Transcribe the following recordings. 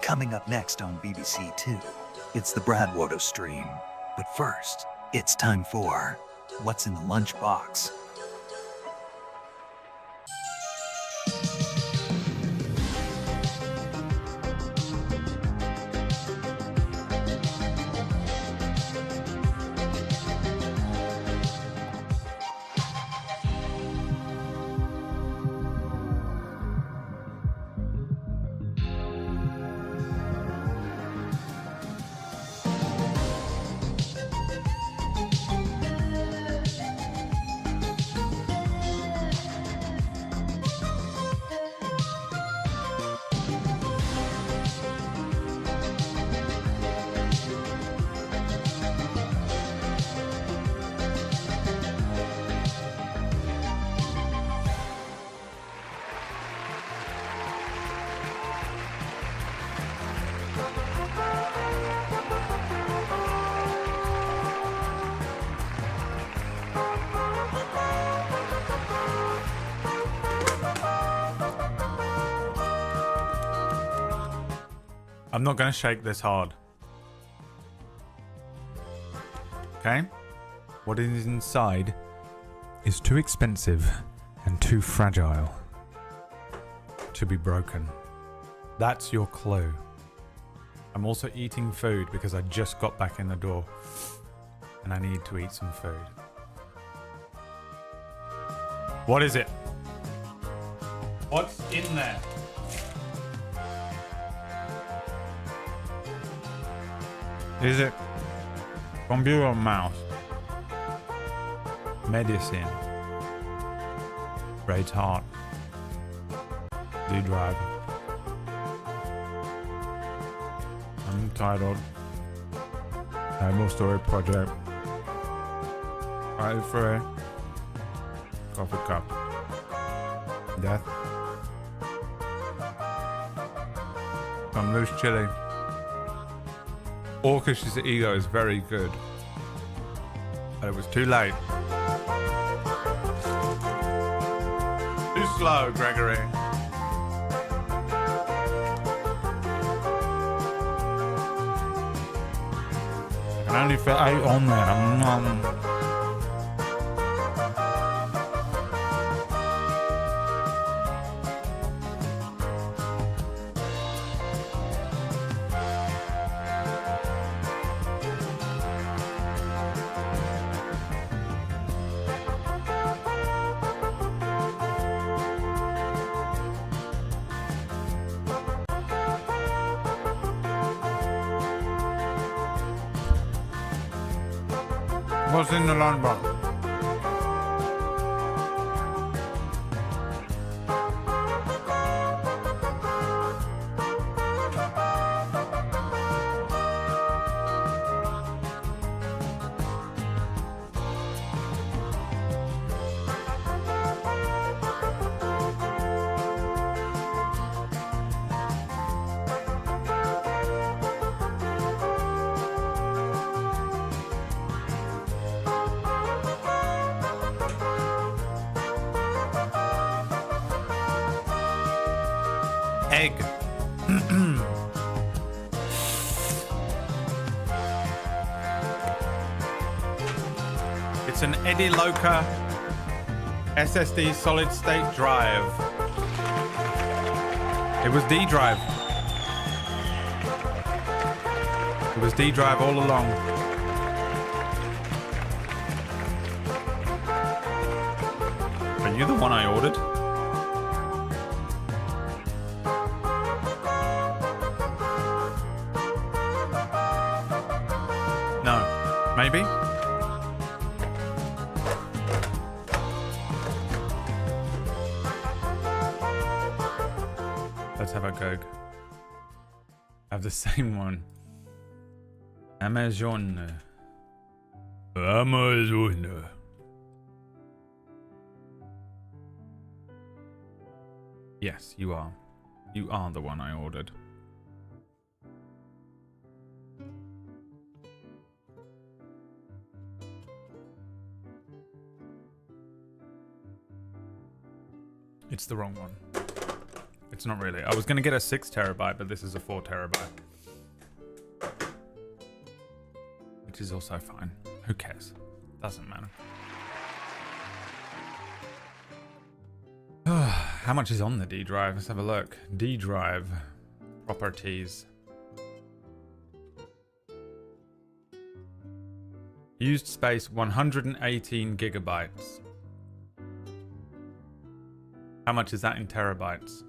Coming up next on BBC Two, it's the BradWOTO stream. But first, it's time for What's in the Lunchbox? I'm not going to shake this hard. Okay? What is inside is too expensive and too fragile to be broken. That's your clue. I'm also eating food because I just got back in the door and I need to eat some food. What is it? What's in there? Is it computer or mouse? Medicine. Braid's heart. D-drive. Untitled. Bible story project. Right free. Coffee cup. Death. Some loose chili. Orcish' ego is very good, but it was too late. Too slow, Gregory. I can only fit 8 on there. What's in the lunchbox? Egg. It's an Eddie Loca SSD solid state drive. It was D drive. It was D drive all along. Are you the one I ordered? No. Maybe? Let's have a go. I have the same one. Amazon. Amazon. Yes, you are. You are the one I ordered. It's the wrong one. It's not really. I was going to get a 6 terabyte, but this is a 4 terabyte. Which is also fine. Who cares? Doesn't matter. How much is on the D drive? Let's have a look. D drive properties. Used space 118 gigabytes. How much is that in terabytes?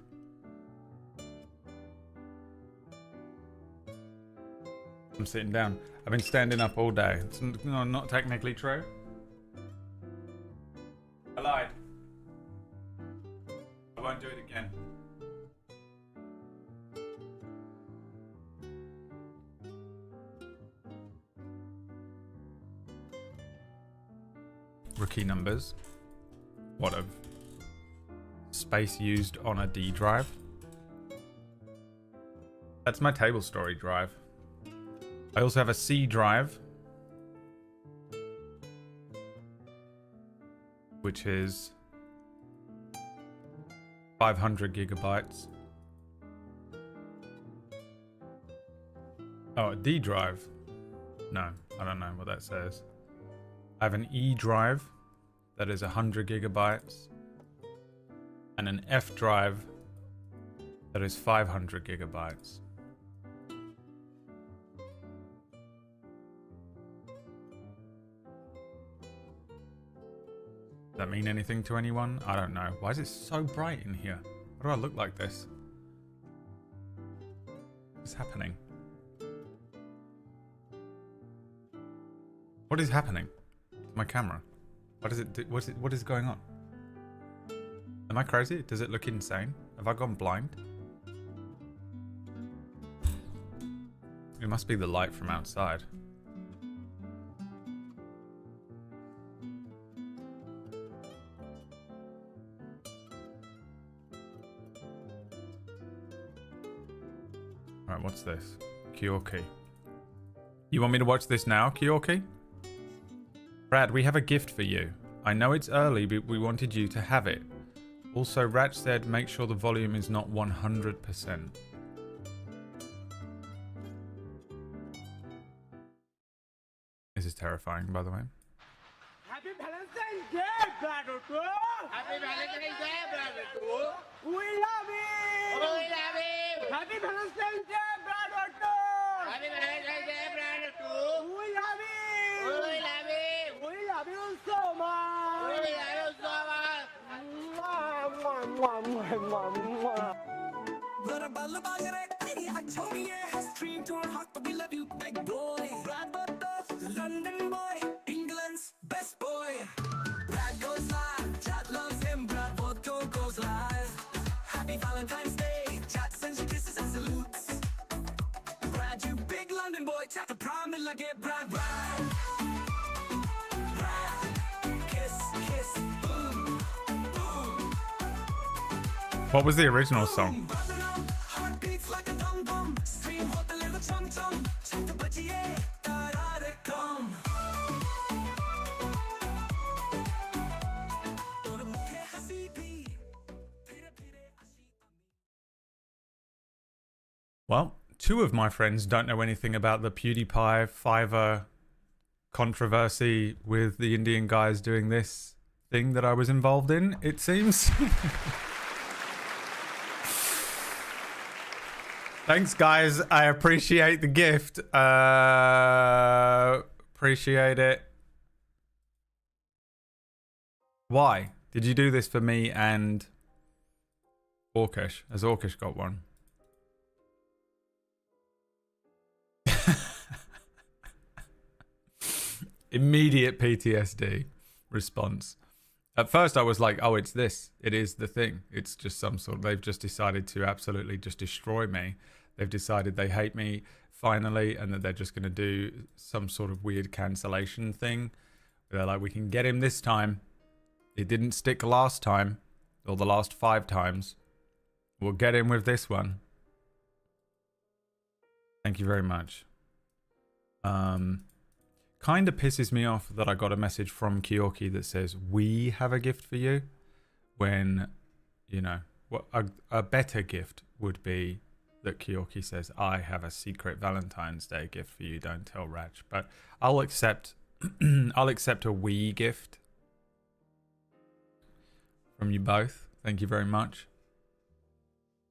I'm sitting down. I've been standing up all day. It's not technically true. I lied. I won't do it again. Rookie numbers. What of space used on a D drive? That's my table story drive. I also have a C drive, which is 500 gigabytes. Oh, a D drive? No, I don't know what that says. I have an E drive that is 100 gigabytes and an F drive that is 500 gigabytes. Does that mean anything to anyone? I don't know. Why is it so bright in here? Why do I look like this? What's happening? What is happening to my camera? What is it do? What is going on? Am I crazy? Does it look insane? Have I gone blind? It must be the light from outside. Alright, what's this? Kyoki. You want me to watch this now, Kyoki? Brad, we have a gift for you. I know it's early, but we wanted you to have it. Also, Ratch said make sure the volume is not 100%. This is terrifying, by the way. Happy Valentine's Day, BradWOTO! Happy Valentine's Day, BradWOTO! We love you! We love you! Happy Valentine's Day, BradWOTO! Happy Valentine's Day, BradWOTO! We love you! We love you! We love you so much! We love you so much! Mwah, mwah, mwah, mwah, mwah. Zara ballu bagare teri achoniye stream to our heart we love you big boy BradWOTO London boy England's best boy Brad goes live chat loves him BradWOTO goes live Happy Valentine's Day chat sends you kisses and salutes Brad you big London boy chat to prom and like it Brad kiss kiss boom boom. What was the original song? Well, 2 of my friends don't know anything about the PewDiePie Fiverr controversy with the Indian guys doing this thing that I was involved in, it seems. Thanks, guys. I appreciate the gift. Appreciate it. Why? Did you do this for me and Orkish? Has Orkish got one? Immediate PTSD response. At first I was like, oh, it's this. It is the thing. It's just some sort of, they've just decided to absolutely just destroy me. They've decided they hate me finally and that they're just going to do some sort of weird cancellation thing. They're like, we can get him this time. It didn't stick last time or the last 5 times. We'll get him with this one. Thank you very much. Kind of pisses me off that I got a message from Kyoki that says, we have a gift for you. When, you know, what a better gift would be that Kyoki says, I have a secret Valentine's Day gift for you, don't tell Rach. But I'll accept I'll accept a Wii gift from you both. Thank you very much.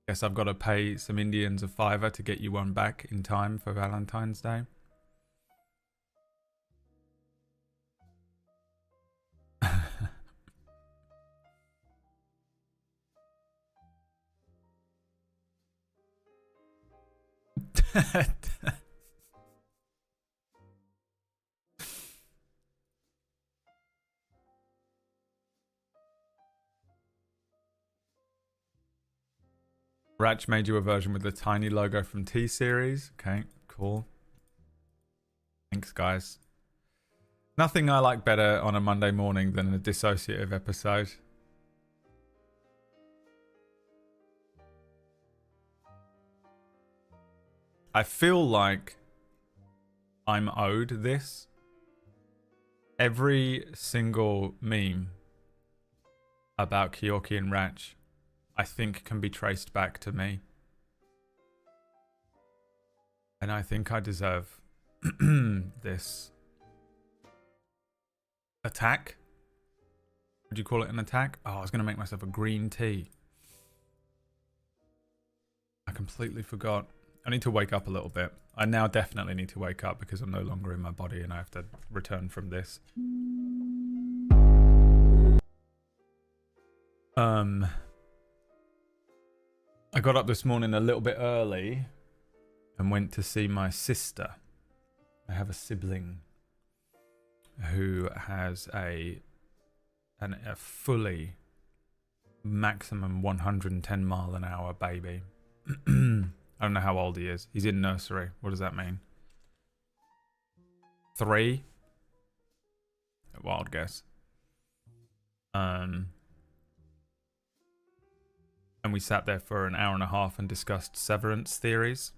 Guess I've got to pay some Indians a $5 to get you one back in time for Valentine's Day. Ratch made you a version with the tiny logo from T-Series. Okay, cool. Thanks, guys. Nothing I like better on a Monday morning than a dissociative episode. I feel like I'm owed this. Every single meme about Kyoki and Ratch, I think, can be traced back to me. And I think I deserve this attack. Would you call it an attack? Oh, I was going to make myself a green tea. I completely forgot. I need to wake up a little bit. I now definitely need to wake up because I'm no longer in my body and I have to return from this. I got up this morning a little bit early and went to see my sister. I have a sibling who has a fully maximum 110 mile an hour baby. I don't know how old he is. He's in nursery. What does that mean? 3? A wild guess. And we sat there for an hour and a half and discussed severance theories.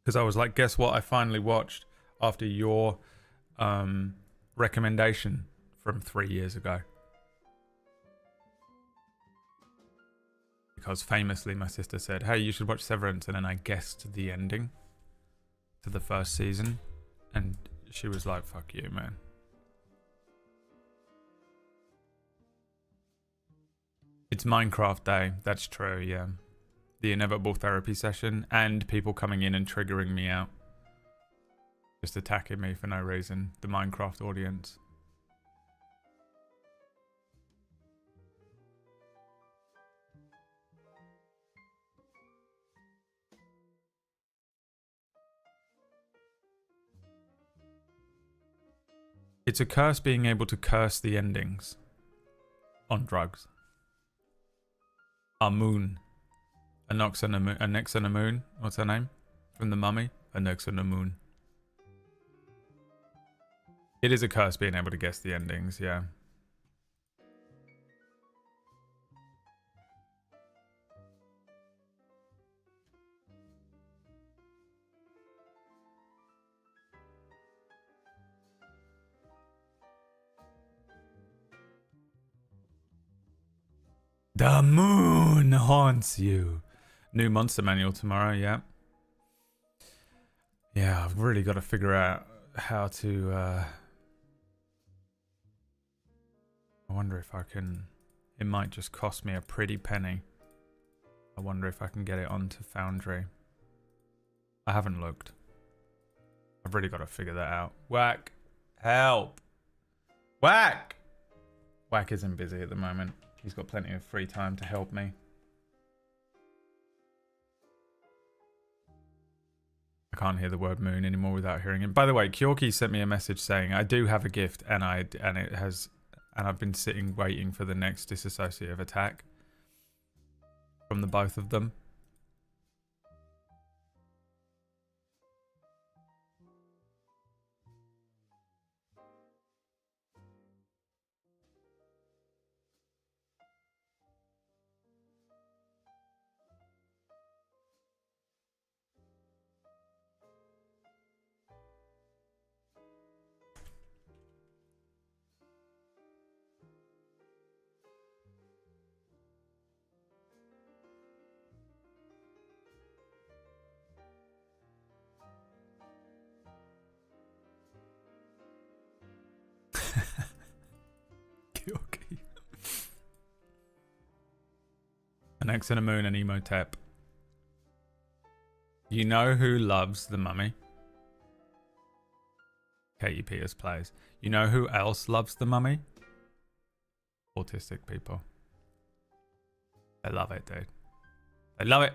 Because I was like, guess what I finally watched after your recommendation from 3 years ago. Because famously my sister said, hey, you should watch Severance, and then I guessed the ending to the first season, and she was like, fuck you, man. It's Minecraft Day, that's true, yeah. The inevitable therapy session, and people coming in and triggering me out. Just attacking me for no reason, the Minecraft audience. It's a curse being able to curse the endings on drugs. A moon. A Nox and a moon. A Nix and a moon. What's her name? From The Mummy? A Nix and a moon. It is a curse being able to guess the endings, yeah. The moon haunts you. New monster manual tomorrow, yeah. Yeah, I've really got to figure out how to... I wonder if I can... It might just cost me a pretty penny. I wonder if I can get it onto Foundry. I haven't looked. I've really got to figure that out. Whack! Help! Whack! Whack isn't busy at the moment. He's got plenty of free time to help me. I can't hear the word moon anymore without hearing it. By the way, Kyorki sent me a message saying I do have a gift, and I've been sitting waiting for the next disassociative attack from the both of them. An X and a Moon and Emotep. You know who loves The Mummy? Katie Peters plays. You know who else loves The Mummy? Autistic people. They love it, dude. They love it.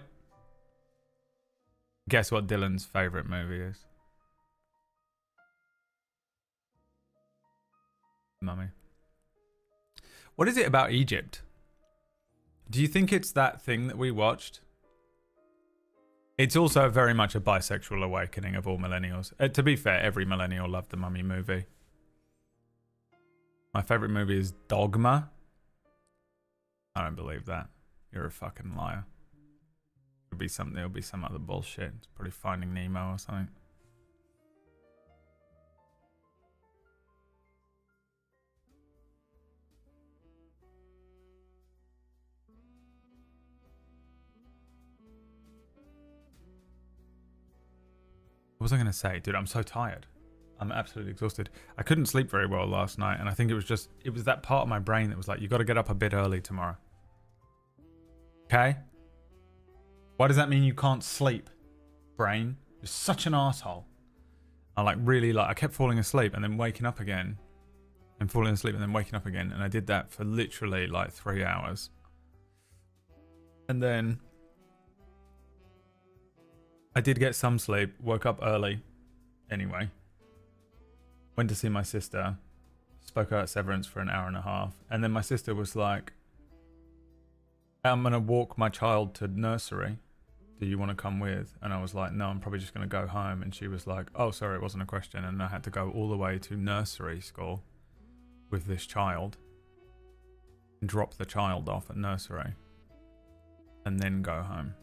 Guess what Dylan's favourite movie is? Mummy. What is it about Egypt? Do you think it's that thing that we watched? It's also very much a bisexual awakening of all millennials. To be fair, every millennial loved the Mummy movie. My favourite movie is Dogma. I don't believe that. You're a fucking liar. It'll be some other bullshit. It's probably Finding Nemo or something. What was I going to say? Dude, I'm so tired. I'm absolutely exhausted. I couldn't sleep very well last night, and I think it was that part of my brain that was like, you got to get up a bit early tomorrow. Okay? Why does that mean you can't sleep, brain? You're such an asshole. I kept falling asleep and then waking up again, and falling asleep and then waking up again, and I did that for literally like 3 hours. And then I did get some sleep, woke up early anyway, went to see my sister, spoke out Severance for an hour and a half, and then my sister was like, I'm going to walk my child to nursery. Do you want to come with? And I was like, no, I'm probably just going to go home. And she was like, oh, sorry, it wasn't a question. And I had to go all the way to nursery school with this child and drop the child off at nursery and then go home.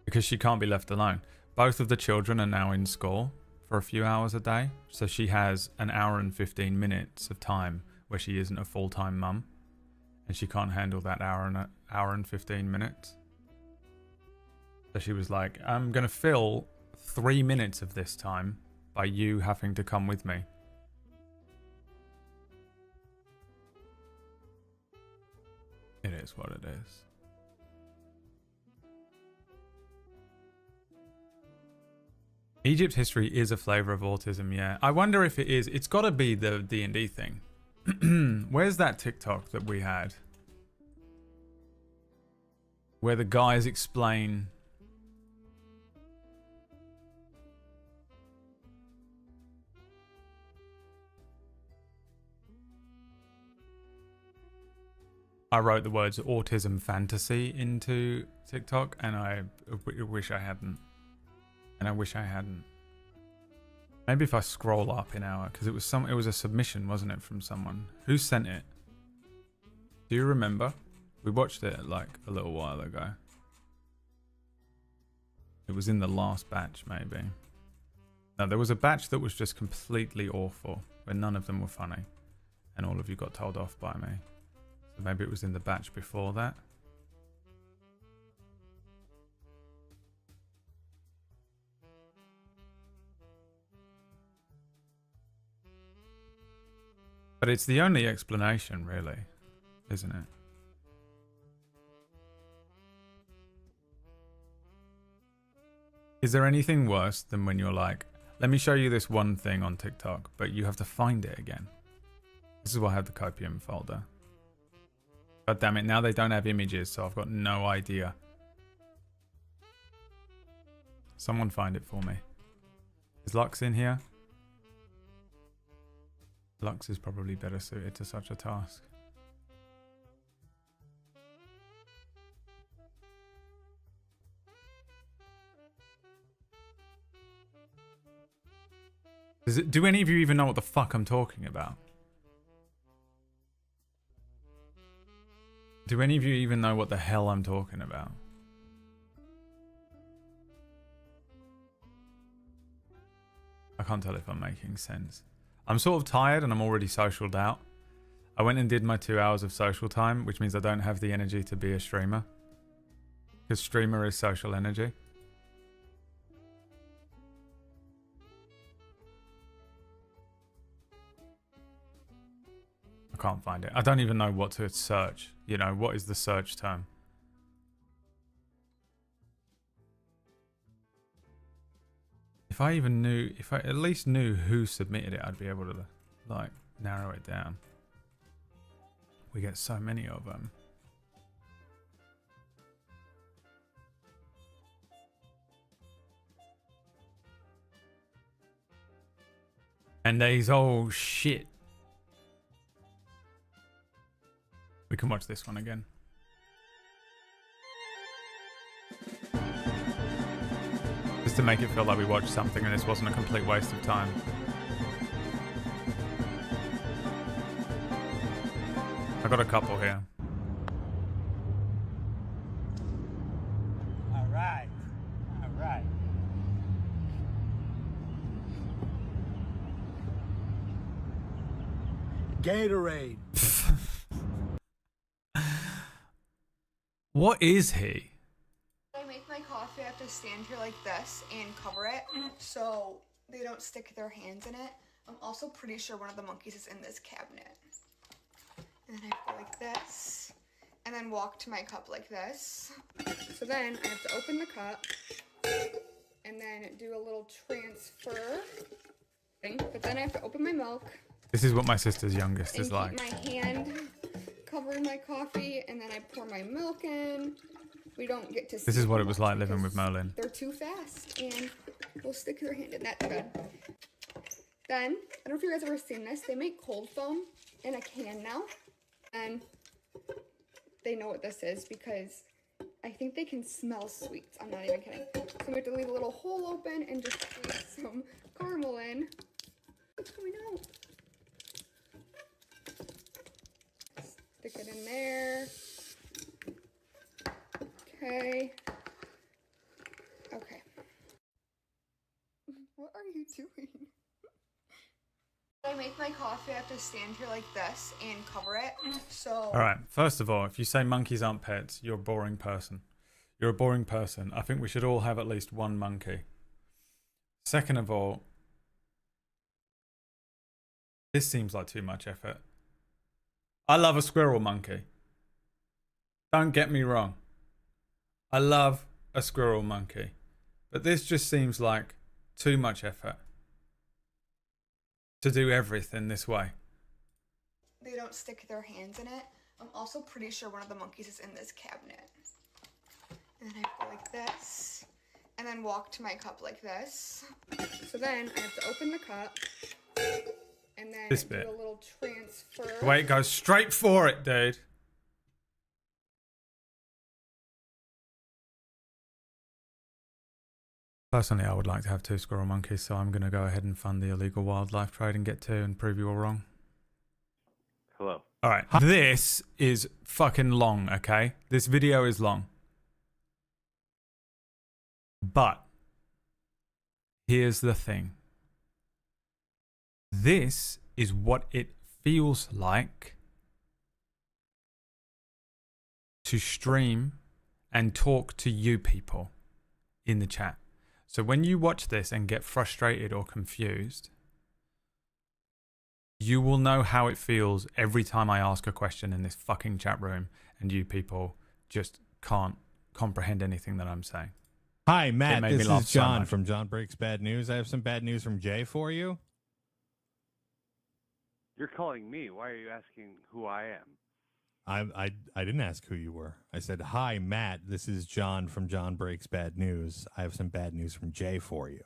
Because she can't be left alone. Both of the children are now in school for a few hours a day. So she has an hour and 15 minutes of time where she isn't a full-time mum. And she can't handle that hour and 15 minutes. So she was like, I'm going to fill 3 minutes of this time by you having to come with me. It is what it is. Egypt's history is a flavour of autism, yeah. I wonder if it is. It's got to be the D&D thing. Where's that TikTok that we had? Where the guys explain... I wrote the words autism fantasy into TikTok, and I wish I hadn't. And I wish I hadn't. Maybe if I scroll up in our, because it was a submission, wasn't it, from someone? Who sent it? Do you remember? We watched it like a little while ago. It was in the last batch, maybe. No, there was a batch that was just completely awful, where none of them were funny, and all of you got told off by me. So maybe it was in the batch before that. But it's the only explanation, really, isn't it? Is there anything worse than when you're like, let me show you this one thing on TikTok, but you have to find it again? This is why I have the Copium folder. God damn it, now they don't have images, so I've got no idea. Someone find it for me. Is Lux in here? Lux is probably better suited to such a task. Do any of you even know what the fuck I'm talking about? Do any of you even know what the hell I'm talking about? I can't tell if I'm making sense. I'm sort of tired and I'm already socialed out. I went and did my 2 hours of social time, which means I don't have the energy to be a streamer. Because streamer is social energy. I can't find it. I don't even know what to search. You know, what is the search term? If I even knew, if I at least knew who submitted it, I'd be able to, like, narrow it down. We get so many of them. And these old shit. We can watch this one again. Just to make it feel like we watched something and this wasn't a complete waste of time. I got a couple here. All right. All right. Gatorade. What is he? I make my coffee, I have to stand here like this and cover it so they don't stick their hands in it. I'm also pretty sure one of the monkeys is in this cabinet. And then I go like this and then walk to my cup like this. So then I have to open the cup and then do a little transfer thing. But then I have to open my milk. This is what my sister's youngest And is like. keep my hand covering my coffee, and then I pour my milk in. We don't get to see This is what it was much like living with because Merlin. They're too fast, and they'll stick their hand in. That's good. Then, I don't know if you guys ever seen this. They make cold foam in a can now, and they know what this is because I think they can smell sweets. I'm not even kidding. So we have to leave a little hole open and just squeeze some caramel in. What's going on? Stick it in there. Okay. Okay. What are you doing? I make my coffee, I have to stand here like this and cover it. So Alright, first of all, if you say monkeys aren't pets, you're a boring person. You're a boring person. I think we should all have at least one monkey. Second of all, this seems like too much effort. I love a squirrel monkey. Don't get me wrong. I love a squirrel monkey. But this just seems like too much effort to do everything this way. they don't stick their hands in it. I'm also pretty sure one of the monkeys is in this cabinet. And then I go like this and then walk to my cup like this. So then I have to open the cup and then This do bit. a little transfer. The way it goes straight for it, dude. Personally, I would like to have 2 squirrel monkeys, so I'm going to go ahead and fund the illegal wildlife trade and get 2 and prove you all wrong. Hello. Alright, this is fucking long, okay? This video is long. But, here's the thing. This is what it feels like to stream and talk to you people in the chat. So when you watch this and get frustrated or confused, you will know how it feels every time I ask a question in this fucking chat room and you people just can't comprehend anything that I'm saying. Hi, Matt. made me This laugh is so John much. from John Breaks Bad News. I have some bad news from Jay for you. You're calling me. Why are you asking who I am? I didn't ask who you were. I said, hi, Matt. This is John from John Breaks Bad News. I have some bad news from Jay for you.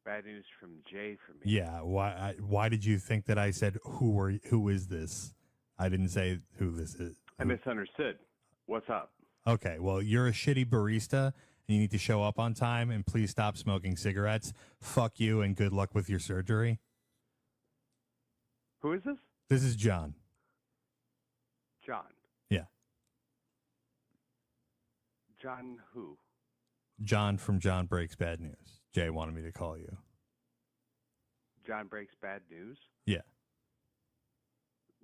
Bad news from Jay for me. Yeah. Why did you think that I said, who is this? I didn't say who this is. I misunderstood. What's up? Okay, well, you're a shitty barista, and you need to show up on time, and please stop smoking cigarettes. Fuck you, and good luck with your surgery. Who is this? This is John. John. Yeah. John who? John from John Breaks Bad News. Jay wanted me to call you. John Breaks Bad News? Yeah.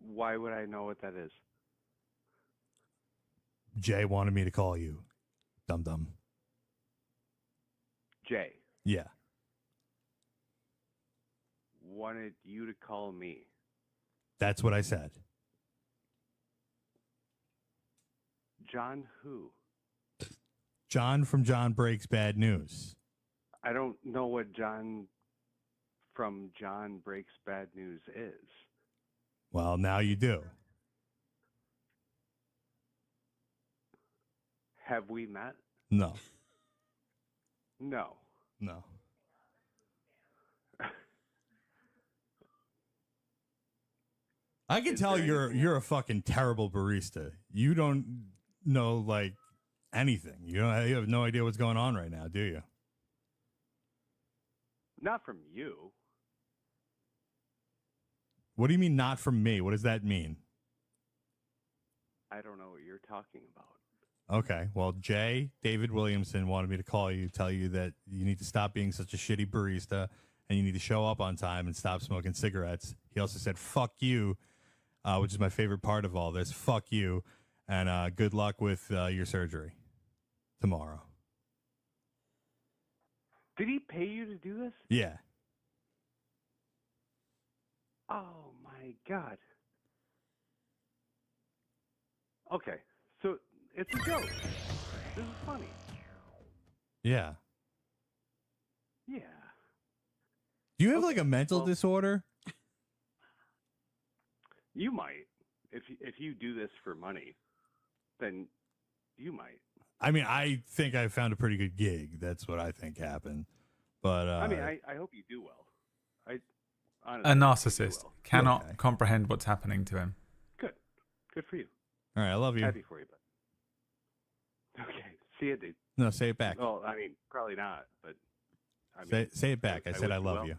Why would I know what that is? Jay wanted me to call you. Dum-dum. Jay Yeah. wanted you to call me. That's what I said. John who? John from John Breaks Bad News. I don't know what John from John Breaks Bad News is. Well, now you do. Have we met? No. No. No. I can Is tell there anything you're a fucking terrible barista. You don't know like anything. You have no idea what's going on right now, do you? Not from you. What do you mean not from me? What does that mean? I don't know what you're talking about. Okay. Well, Jay, David Williamson wanted me to call you, tell you that you need to stop being such a shitty barista and you need to show up on time and stop smoking cigarettes. He also said, fuck you, which is my favorite part of all this. Fuck you. And good luck with your surgery tomorrow. Did he pay you to do this? Yeah. Oh my God. Okay, so it's a joke. This is funny. Yeah. Yeah. Do you have like a mental well- disorder? You might. If you do this for money, then you might. I mean, I think I found a pretty good gig. That's what I think happened. But I mean, I hope you do well. I honestly A hope you do narcissist well. cannot Okay. comprehend what's happening to him. Good. Good for you. all right, I love you. Happy for you, but okay. See you, dude. No, say it back. Well, I mean, probably not, but I mean, Say it back. I said wish I you love well. you.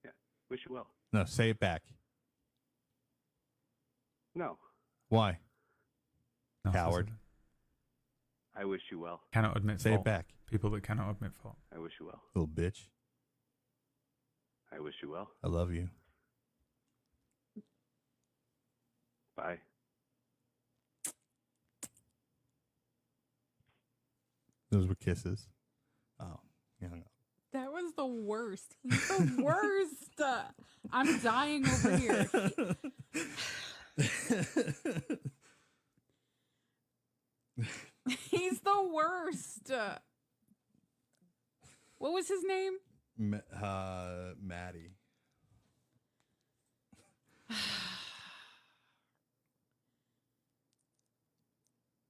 Yeah, wish you well. No, say it back. No, Why? Narcissism. Coward. I wish you well. Cannot admit Say fault. it back, People that cannot admit fault. I wish you well. little bitch. I wish you well. I love you. Bye. Those were kisses. Oh, he hung up. That was the worst. He's the worst. I'm dying over here. He's the worst. What was his name? Maddie.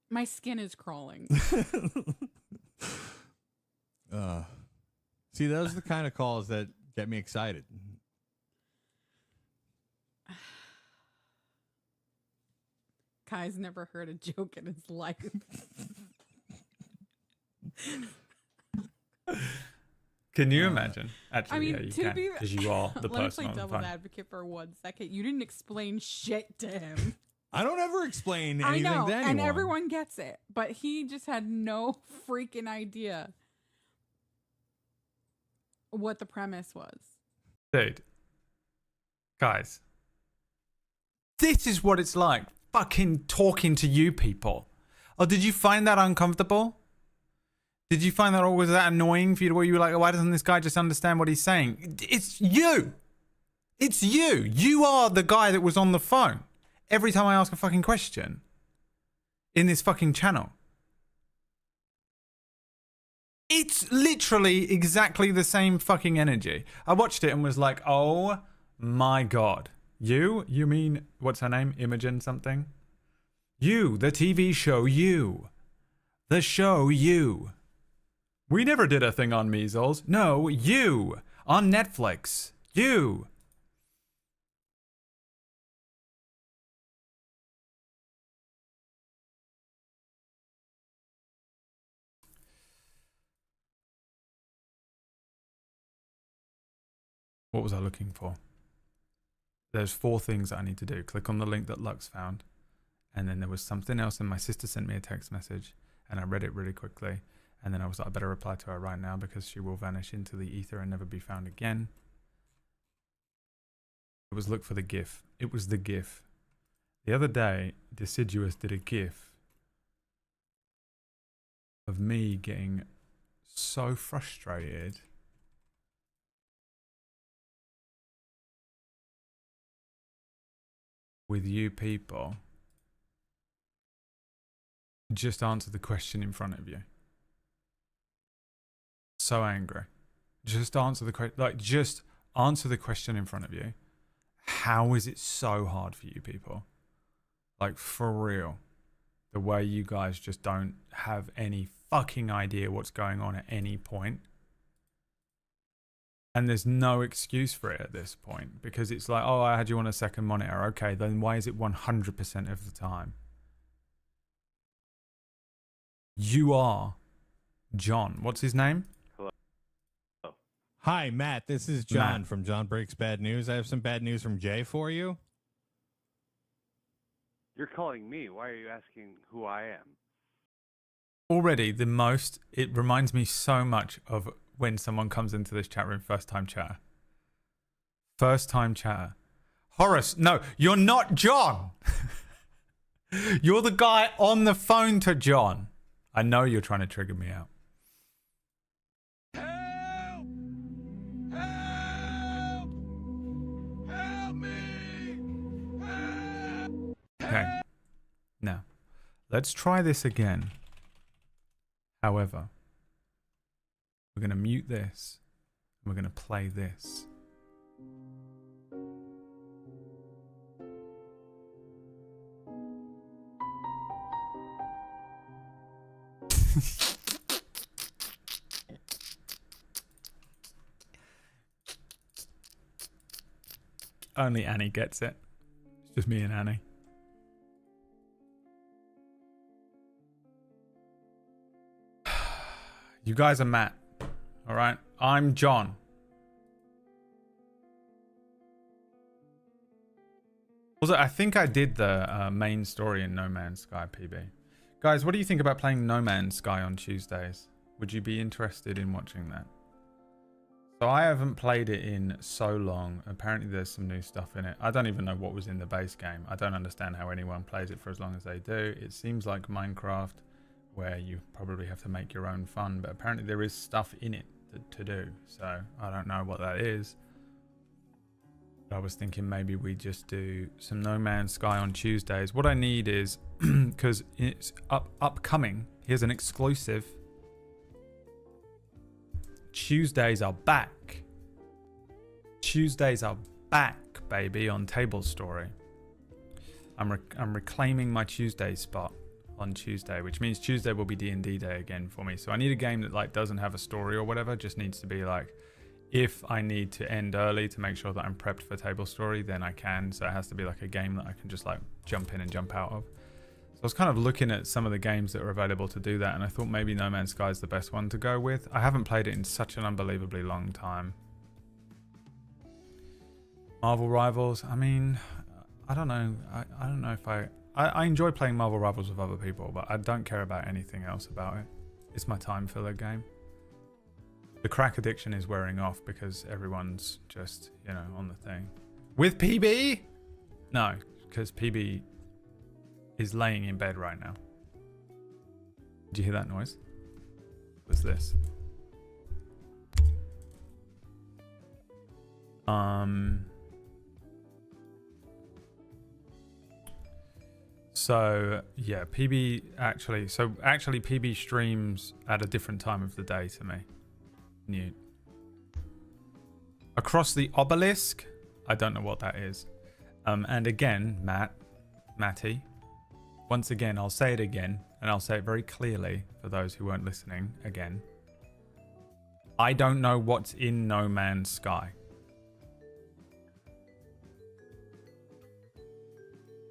My skin is crawling. See, those are the kind of calls that get me excited. Kai's never heard a joke in his life. Can you imagine? Actually, I mean, yeah, you to can, be because you are the let me person play on the devil's phone. advocate for 1 second. You didn't explain shit to him. I don't ever explain I anything know, to anyone. and everyone gets it, but he just had no freaking idea what the premise was. Dude. Guys. This is what it's like fucking talking to you people. Oh, did you find that uncomfortable? Did you find that, or was that annoying for you, where you were like, why doesn't this guy just understand what he's saying? It's you. It's you. You are the guy that was on the phone every time I ask a fucking question in this fucking channel. It's literally exactly the same fucking energy. I watched it and was like, oh my God. You? You mean, what's her name? Imogen something? You, the TV show You. The show You. We never did a thing on measles. No, You. On Netflix. You. What was I looking for? There's 4 things that I need to do. Click on the link that Lux found. And then there was something else, and my sister sent me a text message, and I read it really quickly. And then I was like, I better reply to her right now because she will vanish into the ether and never be found again. It was look for the GIF. It was the GIF. The other day, Deciduous did a GIF of me getting so frustrated. with you people, just answer the question in front of you. So angry. Just answer the question. Like, just answer the question in front of you. How is it so hard for you people? Like, for real. The way you guys just don't have any fucking idea what's going on at any point. And there's no excuse for it at this point. Because it's like, oh, I had you on a second monitor. Okay, then why is it 100% of the time? You are John. What's his name? Hi, Matt. This is John Matt. from John Breaks Bad News. I have some bad news from Jay for you. You're calling me. Why are you asking who I am? Already, it reminds me so much of when someone comes into this chat room, first time chatter. First time chatter. Horace, no, you're not John. You're the guy on the phone to John. I know you're trying to trigger me out. Okay. Now, let's try this again. However, we're going to mute this. And we're going to play this. Only Annie gets it. It's just me and Annie. You guys are Matt. All right. I'm John. Also, I think I did the main story in No Man's Sky PB. Guys, what do you think about playing No Man's Sky on Tuesdays? Would you be interested in watching that? So I haven't played it in so long. Apparently there's some new stuff in it. I don't even know what was in the base game. I don't understand how anyone plays it for as long as they do. It seems like Minecraft, where you probably have to make your own fun, but apparently there is stuff in it to do. So I don't know what that is. But I was thinking maybe we just do some No Man's Sky on Tuesdays. What I need is, because it's upcoming, here's an exclusive. Tuesdays are back. Tuesdays are back, baby, on Table Story. I'm reclaiming my Tuesday spot on Tuesday, which means Tuesday will be D&D day again for me. So I need a game that like doesn't have a story or whatever, just needs to be like, if I need to end early to make sure that I'm prepped for Table Story, then I can. So it has to be like a game that I can just like jump in and jump out of. So I was kind of looking at some of the games that are available to do that, and I thought maybe No Man's Sky is the best one to go with. I haven't played it in such an unbelievably long time. Marvel Rivals, I mean, I don't know. I don't know if I enjoy playing Marvel Rivals with other people, but I don't care about anything else about it. It's my time filler game. The crack addiction is wearing off because everyone's just, you know, on the thing. With PB? No, because PB is laying in bed right now. Did you hear that noise? What's this? So yeah, PB actually PB streams at a different time of the day to me. New. Across the obelisk? I don't know what that is. And again, Matty, once again, I'll say it again, and I'll say it very clearly for those who weren't listening again. I don't know what's in No Man's Sky.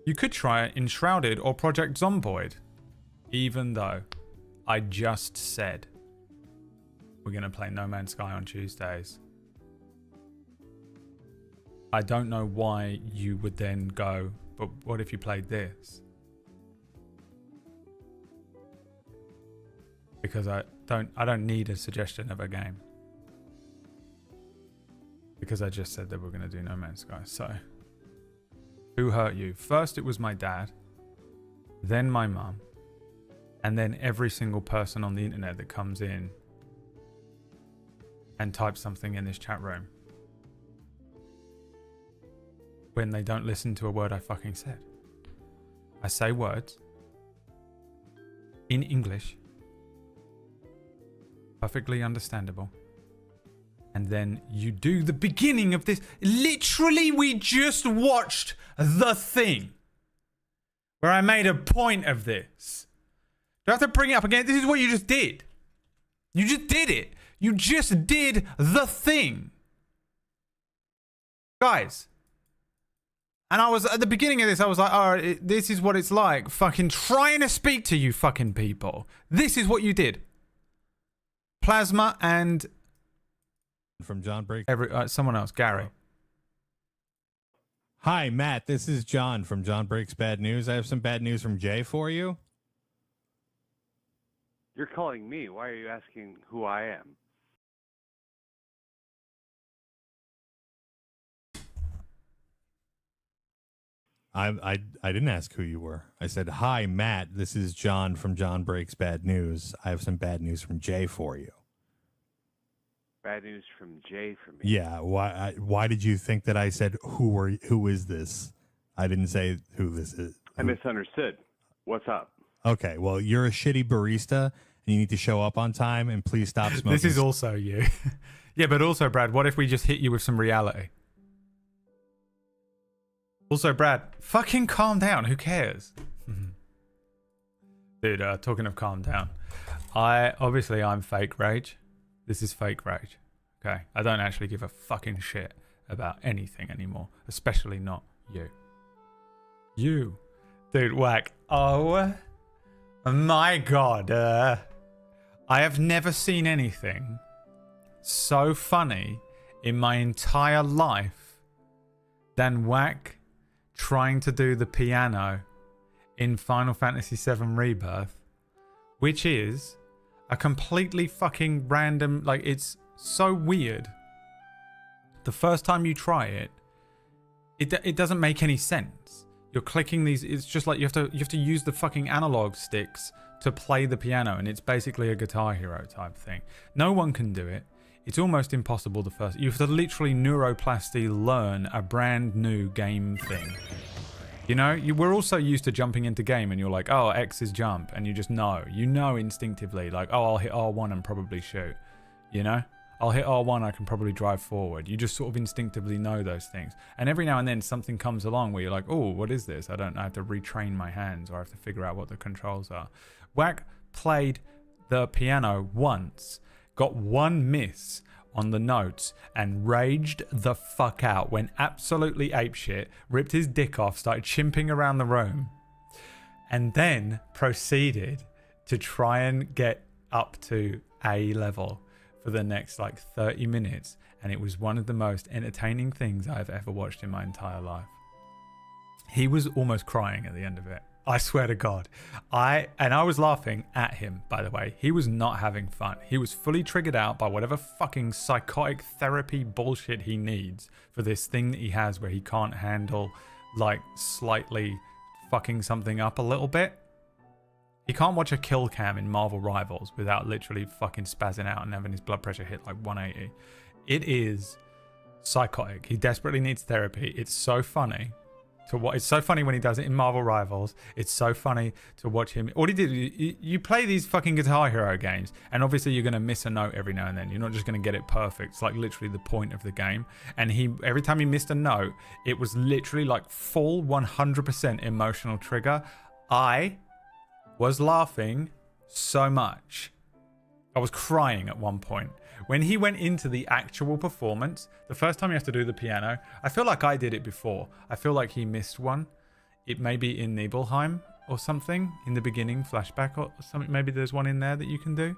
You could try it in Shrouded or Project Zomboid, even though I just said we're going to play No Man's Sky on Tuesdays. I don't know why you would then go, but what if you played this? Because I don't need a suggestion of a game. Because I just said that we're going to do No Man's Sky. So, who hurt you? First it was my dad, then my mum, and then every single person on the internet that comes in and types something in this chat room. when they don't listen to a word I fucking said. I say words in English, perfectly understandable, and then you do the beginning of this. Literally, we just watched The Thing, where I made a point of this. Do I have to bring it up again? This is what you just did. You just did it. You just did The Thing. Guys. And I was, at the beginning of this, I was like, oh, this is what it's like. Fucking trying to speak to you fucking people. This is what you did. Plasma and... From John Break. Someone else, Gary. Hi, Matt. This is John from John Breaks Bad News. I have some bad news from Jay for you. You're calling me. Why are you asking who I am? I didn't ask who you were. I said, hi, Matt. This is John from John Breaks Bad News. I have some bad news from Jay for you. Bad news from Jay for me. Yeah. Why did you think that I said, who is this? I didn't say who this is. I misunderstood. What's up? Okay. Well, you're a shitty barista and you need to show up on time, and please stop smoking. This is also you. Yeah, but also, Brad, what if we just hit you with some reality? Also, Brad, fucking calm down. Who cares? Dude, talking of calm down. I'm fake rage. This is fake rage. Okay? I don't actually give a fucking shit about anything anymore. Especially not you. You. Dude, whack. Oh my god. I have never seen anything so funny in my entire life than Whack trying to do the piano in Final Fantasy VII Rebirth, which is a completely fucking random, like, it's so weird. The first time you try it, it doesn't make any sense. You're clicking these, it's just like you have to use the fucking analog sticks to play the piano, and it's basically a Guitar Hero type thing. No one can do it. It's almost impossible the first. You have to literally neuroplasty learn a brand new game thing. You know, we're also used to jumping into game and you're like, oh, X is jump. And you just know. You know instinctively, like, oh, I'll hit R1 and probably shoot. You know? I'll hit R1, I can probably drive forward. You just sort of instinctively know those things. And every now and then something comes along where you're like, oh, what is this? I have to retrain my hands, or I have to figure out what the controls are. Whack played the piano once, got one miss on the notes, and raged the fuck out, went absolutely apeshit, ripped his dick off, started chimping around the room, and then proceeded to try and get up to A level for the next like 30 minutes. And it was one of the most entertaining things I've ever watched in my entire life. He was almost crying at the end of it. I swear to God. I was laughing at him, by the way. He was not having fun. He was fully triggered out by whatever fucking psychotic therapy bullshit he needs for this thing that he has where he can't handle, like, slightly fucking something up a little bit. He can't watch a kill cam in Marvel Rivals without literally fucking spazzing out and having his blood pressure hit like 180. It is psychotic. He desperately needs therapy. It's so funny. It's so funny when he does it in Marvel Rivals. It's so funny to watch him. All he did, you play these fucking Guitar Hero games, and obviously you're going to miss a note every now and then. You're not just going to get it perfect. It's like literally the point of the game. And every time he missed a note, it was literally like full 100% emotional trigger. I was laughing so much. I was crying at one point. When he went into the actual performance, the first time you have to do the piano, I feel like I did it before. I feel like he missed one. It may be in Nibelheim or something in the beginning, flashback or something. Maybe there's one in there that you can do.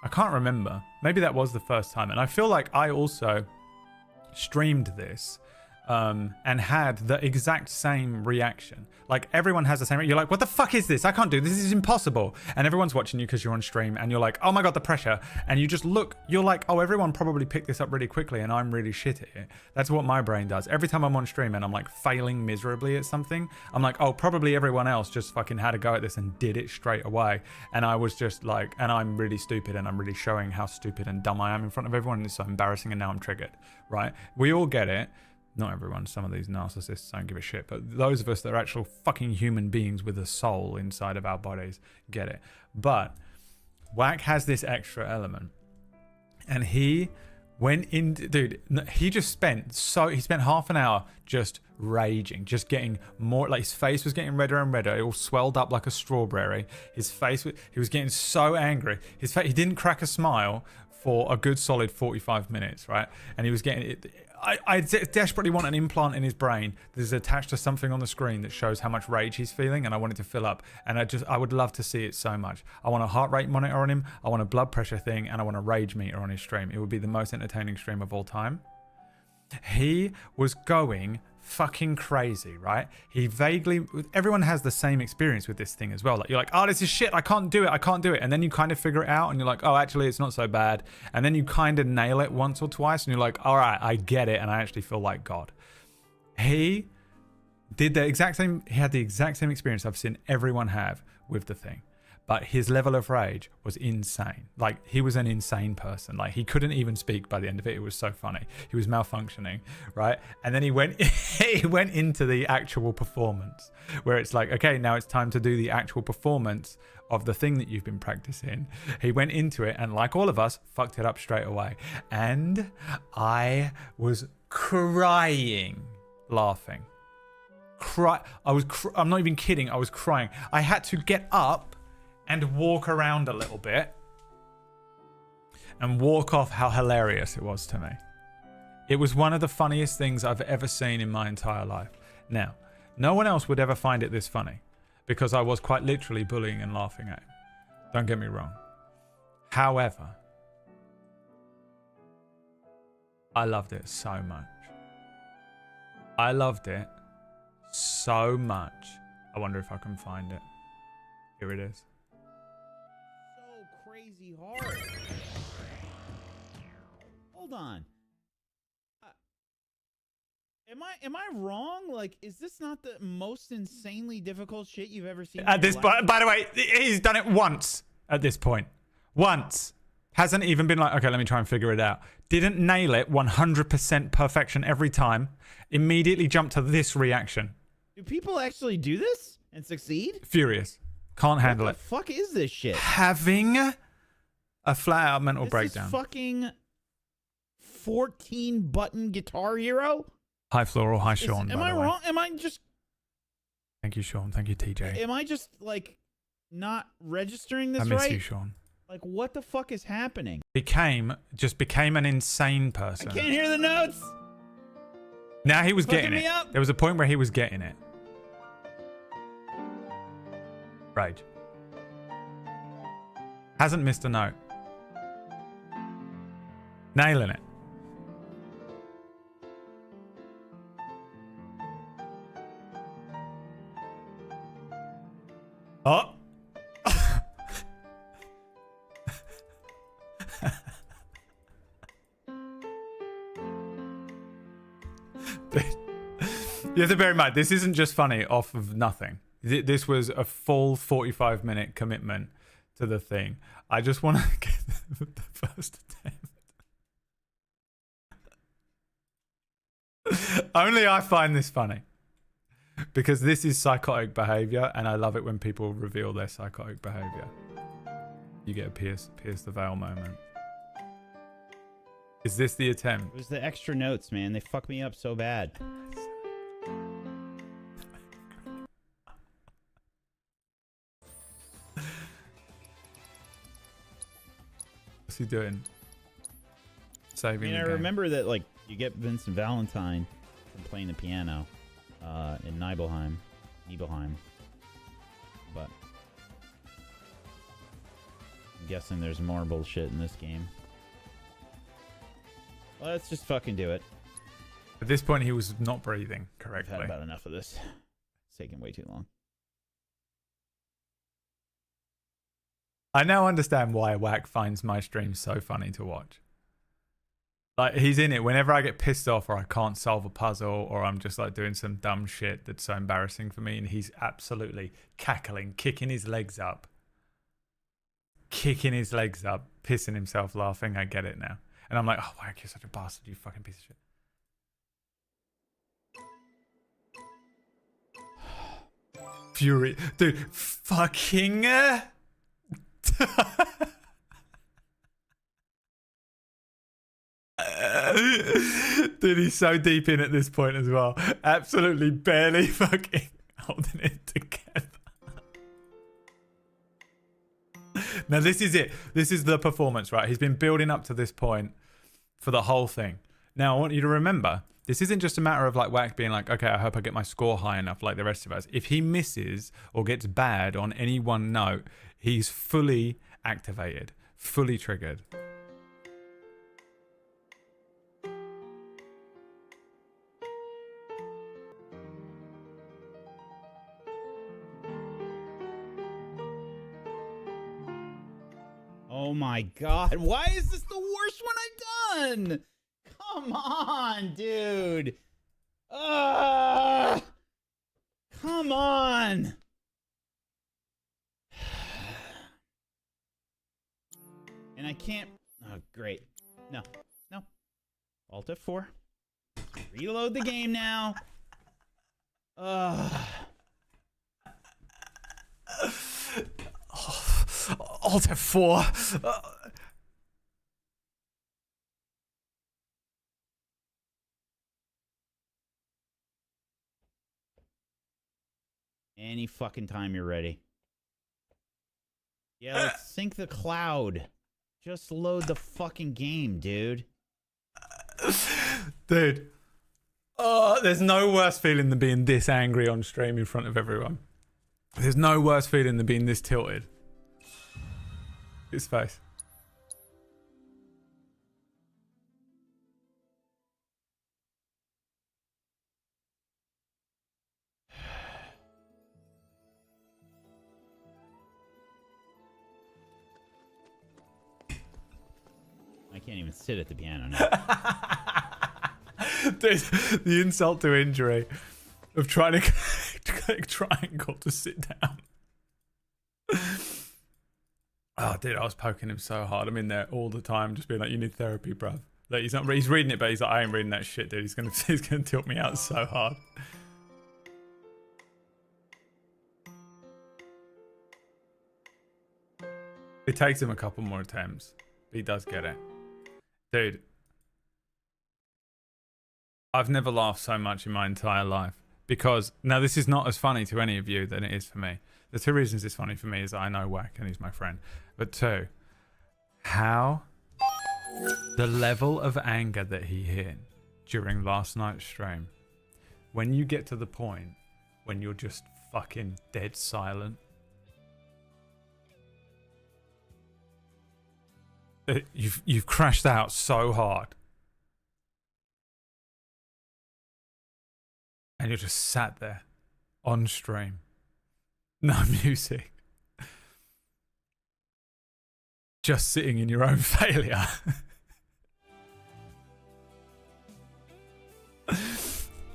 I can't remember. Maybe that was the first time. And I feel like I also streamed this and had the exact same reaction. Like, everyone has the same. You're like, what the fuck is this? I can't do this. This is impossible. And everyone's watching you because you're on stream, and you're like, oh my god, the pressure. And you just look. You're like, oh, everyone probably picked this up really quickly, and I'm really shit at it. That's what my brain does. Every time I'm on stream and I'm like failing miserably at something, I'm like, oh, probably everyone else just fucking had a go at this and did it straight away. And I was just like, and I'm really stupid, and I'm really showing how stupid and dumb I am in front of everyone, and it's so embarrassing, and now I'm triggered. Right? We all get it. Not everyone. Some of these narcissists don't give a shit. But those of us that are actual fucking human beings with a soul inside of our bodies get it. But Whack has this extra element. And he went in, dude, he spent half an hour just raging, just getting more, like his face was getting redder and redder. It all swelled up like a strawberry. His face, he was getting so angry. His face, he didn't crack a smile for a good solid 45 minutes, right? And he was getting it. I desperately want an implant in his brain that is attached to something on the screen that shows how much rage he's feeling, and I want it to fill up. And I would love to see it so much. I want a heart rate monitor on him, I want a blood pressure thing, and I want a rage meter on his stream. It would be the most entertaining stream of all time. He was going fucking crazy, right? He vaguely, everyone has the same experience with this thing as well. Like, you're like, oh, this is shit, I can't do it. And then you kind of figure it out and you're like, oh, actually, it's not so bad. And then you kind of nail it once or twice and you're like, all right, I get it. And I actually feel like God. He did the exact same, he had the exact same experience I've seen everyone have with the thing. But his level of rage was insane. Like, he was an insane person. Like, he couldn't even speak by the end of it. It was so funny. He was malfunctioning, right? And then he went into the actual performance where it's like, okay, now it's time to do the actual performance of the thing that you've been practicing. He went into it and, like all of us, fucked it up straight away. And I was crying, laughing. I'm not even kidding. I was crying. I had to get up and walk around a little bit and walk off how hilarious it was to me. It was one of the funniest things I've ever seen in my entire life. Now, no one else would ever find it this funny because I was quite literally bullying and laughing at him. Don't get me wrong. However, I loved it so much. I loved it so much. I wonder if I can find it. Here it is. Crazy hard. Hold on. Am I wrong? Like, is this not the most insanely difficult shit you've ever seen? At this point, by the way, he's done it once at this point. Once. Hasn't even been like, okay, let me try and figure it out. Didn't nail it 100% perfection every time. Immediately jumped to this reaction. Do people actually do this and succeed? Furious. Can't handle it. What the fuck is this shit? Having a flat out mental breakdown. Is fucking 14 button Guitar Hero? Hi Floral, hi Sean. Am I wrong? Am I just... Thank you, Sean. Thank you, TJ. Am I just, like, not registering this right? right? I miss you, Sean. Like, what the fuck is happening? Just became an insane person. I can't hear the notes! Now he was getting it. Up. There was a point where he was getting it. Rage. Hasn't missed a note. Nailing it. Oh. You have to bear in mind, this isn't just funny off of nothing. This was a full 45-minute commitment to the thing. I just want to get the first attempt. Only I find this funny. Because this is psychotic behavior, and I love it when people reveal their psychotic behavior. You get a pierce the veil moment. Is this the attempt? It was the extra notes, man. They fuck me up so bad. What's he doing? Saving. I remember that, like, you get Vincent Valentine from playing the piano in Nibelheim, but I'm guessing there's more bullshit in this game. Let's just fucking do it. At this point, he was not breathing correctly. I've had about enough of this. It's taking way too long. I now understand why Whack finds my streams so funny to watch. Like, he's in it whenever I get pissed off or I can't solve a puzzle or I'm just like doing some dumb shit that's so embarrassing for me, and he's absolutely cackling, kicking his legs up, pissing himself laughing. I get it now. And I'm like, oh, Whack, you're such a bastard, you fucking piece of shit. furious. Dude, fucking... Dude, he's so deep in at this point as well. Absolutely barely fucking holding it together. Now, this is it. This is the performance, right? He's been building up to this point for the whole thing. Now, I want you to remember, this isn't just a matter of like Wack being like, okay, I hope I get my score high enough like the rest of us. If he misses or gets bad on any one note, he's fully activated, fully triggered. Oh my god, why is this the worst one I've done? Come on, dude. Come on. And I can't. Oh, great. No. Alt F4. Reload the game now. Alt F4. Any fucking time you're ready. Yeah, let's sync the cloud. Just load the fucking game, dude. Dude. Oh, there's no worse feeling than being this angry on stream in front of everyone. There's no worse feeling than being this tilted. His face. I can't even sit at the piano now. Dude, the insult to injury of trying to click triangle to sit down. Oh, dude, I was poking him so hard. I'm in there all the time, just being like, "You need therapy, bruv." Like he's reading it, but he's like, "I ain't reading that shit, dude. He's gonna tilt me out so hard." It takes him a couple more attempts. But he does get it, dude. I've never laughed so much in my entire life because now this is not as funny to any of you than it is for me. The two reasons it's funny for me is I know Wack and he's my friend. But two, how the level of anger that he hit during last night's stream, when you get to the point when you're just fucking dead silent, you've crashed out so hard. And you're just sat there on stream. No music. Just sitting in your own failure.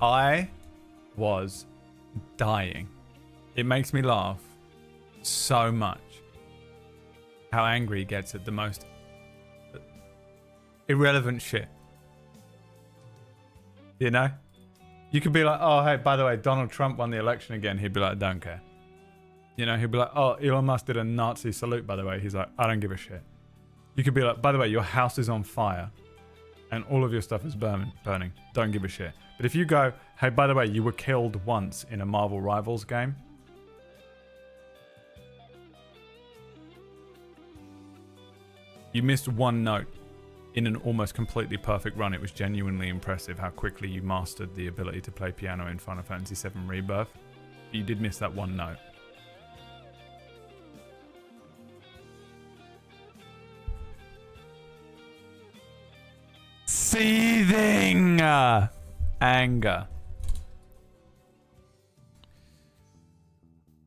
I was dying. It makes me laugh so much how angry he gets at the most irrelevant shit. You know? You could be like, "Oh, hey, by the way, Donald Trump won the election again." He'd be like, "I don't care." You know, he'd be like, "Oh, Elon Musk did a Nazi salute, by the way." He's like, "I don't give a shit." You could be like, "By the way, your house is on fire and all of your stuff is burning. Don't give a shit." But if you go, "Hey, by the way, you were killed once in a Marvel Rivals game." You missed one note in an almost completely perfect run. It was genuinely impressive how quickly you mastered the ability to play piano in Final Fantasy VII Rebirth. But you did miss that one note. Seething anger.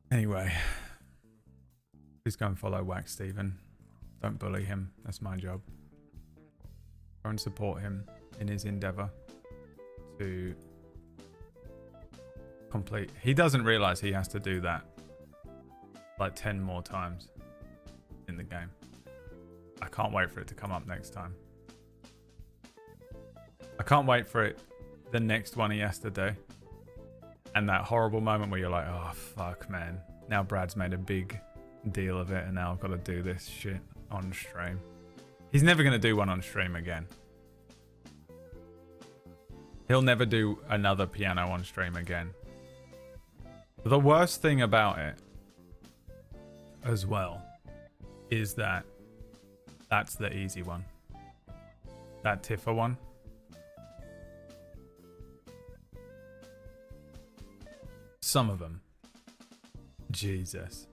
Anyway, please go and follow Wack Steven. Don't bully him. That's my job. Go and support him in his endeavor to complete. He doesn't realize he has to do that like 10 more times in the game. I can't wait for it to come up next time. I can't wait for it, the next one he has to do. And that horrible moment where you're like, oh, fuck, man. Now Brad's made a big deal of it, and now I've got to do this shit on stream. He's never going to do one on stream again. He'll never do another piano on stream again. The worst thing about it, as well, is that that's the easy one. That Tiffa one. Some of them. Jesus.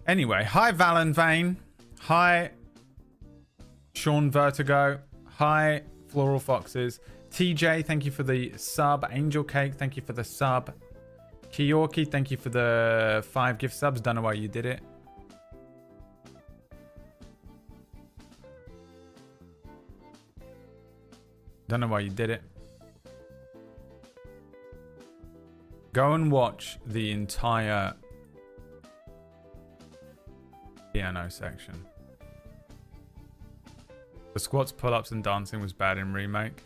Anyway, hi Valen Vane. Hi Sean Vertigo. Hi Floral Foxes. TJ, thank you for the sub. Angel Cake, thank you for the sub. Kiyorki, thank you for the 5 gift subs. Don't know why you did it. Don't know why you did it. Go and watch the entire piano section. The squats, pull-ups, and dancing was bad in remake.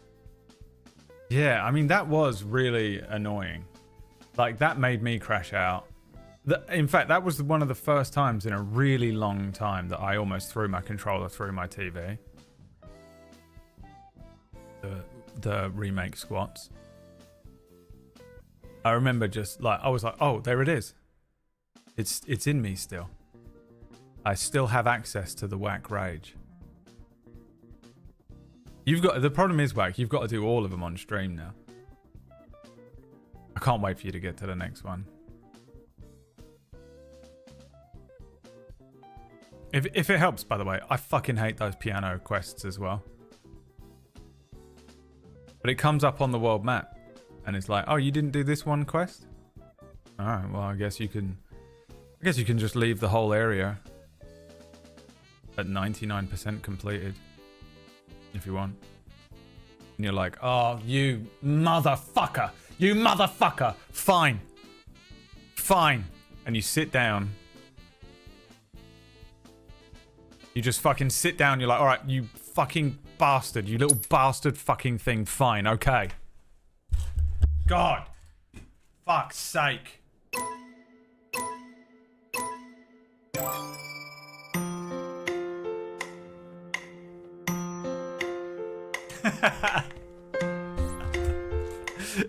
Yeah, I mean, that was really annoying. Like, that made me crash out. In fact, that was one of the first times in a really long time that I almost threw my controller through my TV. The remake squats. I remember just like, I was like, oh, there it is. It's in me still. I still have access to the whack rage. The problem is, Whack, you've got to do all of them on stream now. I can't wait for you to get to the next one. If it helps, by the way, I fucking hate those piano quests as well. But it comes up on the world map. And it's like, oh, you didn't do this one quest? Alright, well, I guess you can just leave the whole area at 99% completed. If you want. And you're like, oh, you motherfucker. You motherfucker. Fine. Fine. And you sit down. You just fucking sit down. You're like, all right, you fucking bastard. You little bastard fucking thing. Fine. Okay. God. Fuck's sake.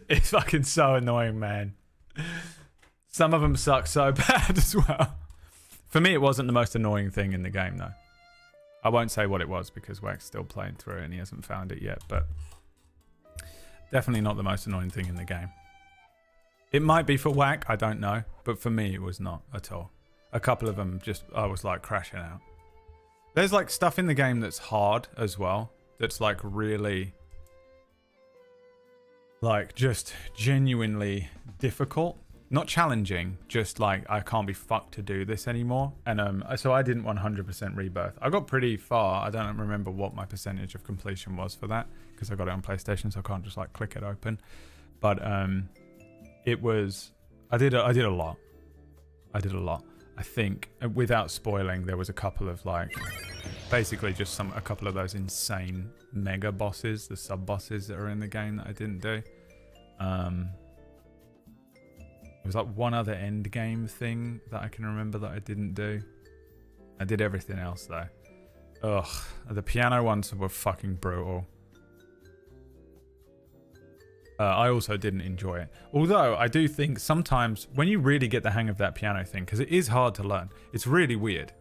It's fucking so annoying, man. Some of them suck so bad as well. For me, it wasn't the most annoying thing in the game, though. I won't say what it was because Wack's still playing through it and he hasn't found it yet, but definitely not the most annoying thing in the game. It might be for Wack, I don't know, but for me, it was not at all. A couple of them just, I was like crashing out. There's like stuff in the game that's hard as well. That's like really, like just genuinely difficult. Not challenging, just like I can't be fucked to do this anymore. And so I didn't 100% rebirth. I got pretty far. I don't remember what my percentage of completion was for that because I got it on PlayStation, so I can't just like click it open. But it was, I did a lot. I did a lot. I think, without spoiling, there was a couple of like, basically just a couple of those insane mega bosses, the sub bosses that are in the game that I didn't do. There was like one other end game thing that I can remember that I didn't do. I did everything else though. Ugh, the piano ones were fucking brutal. I also didn't enjoy it. Although I do think sometimes when you really get the hang of that piano thing, because it is hard to learn, it's really weird.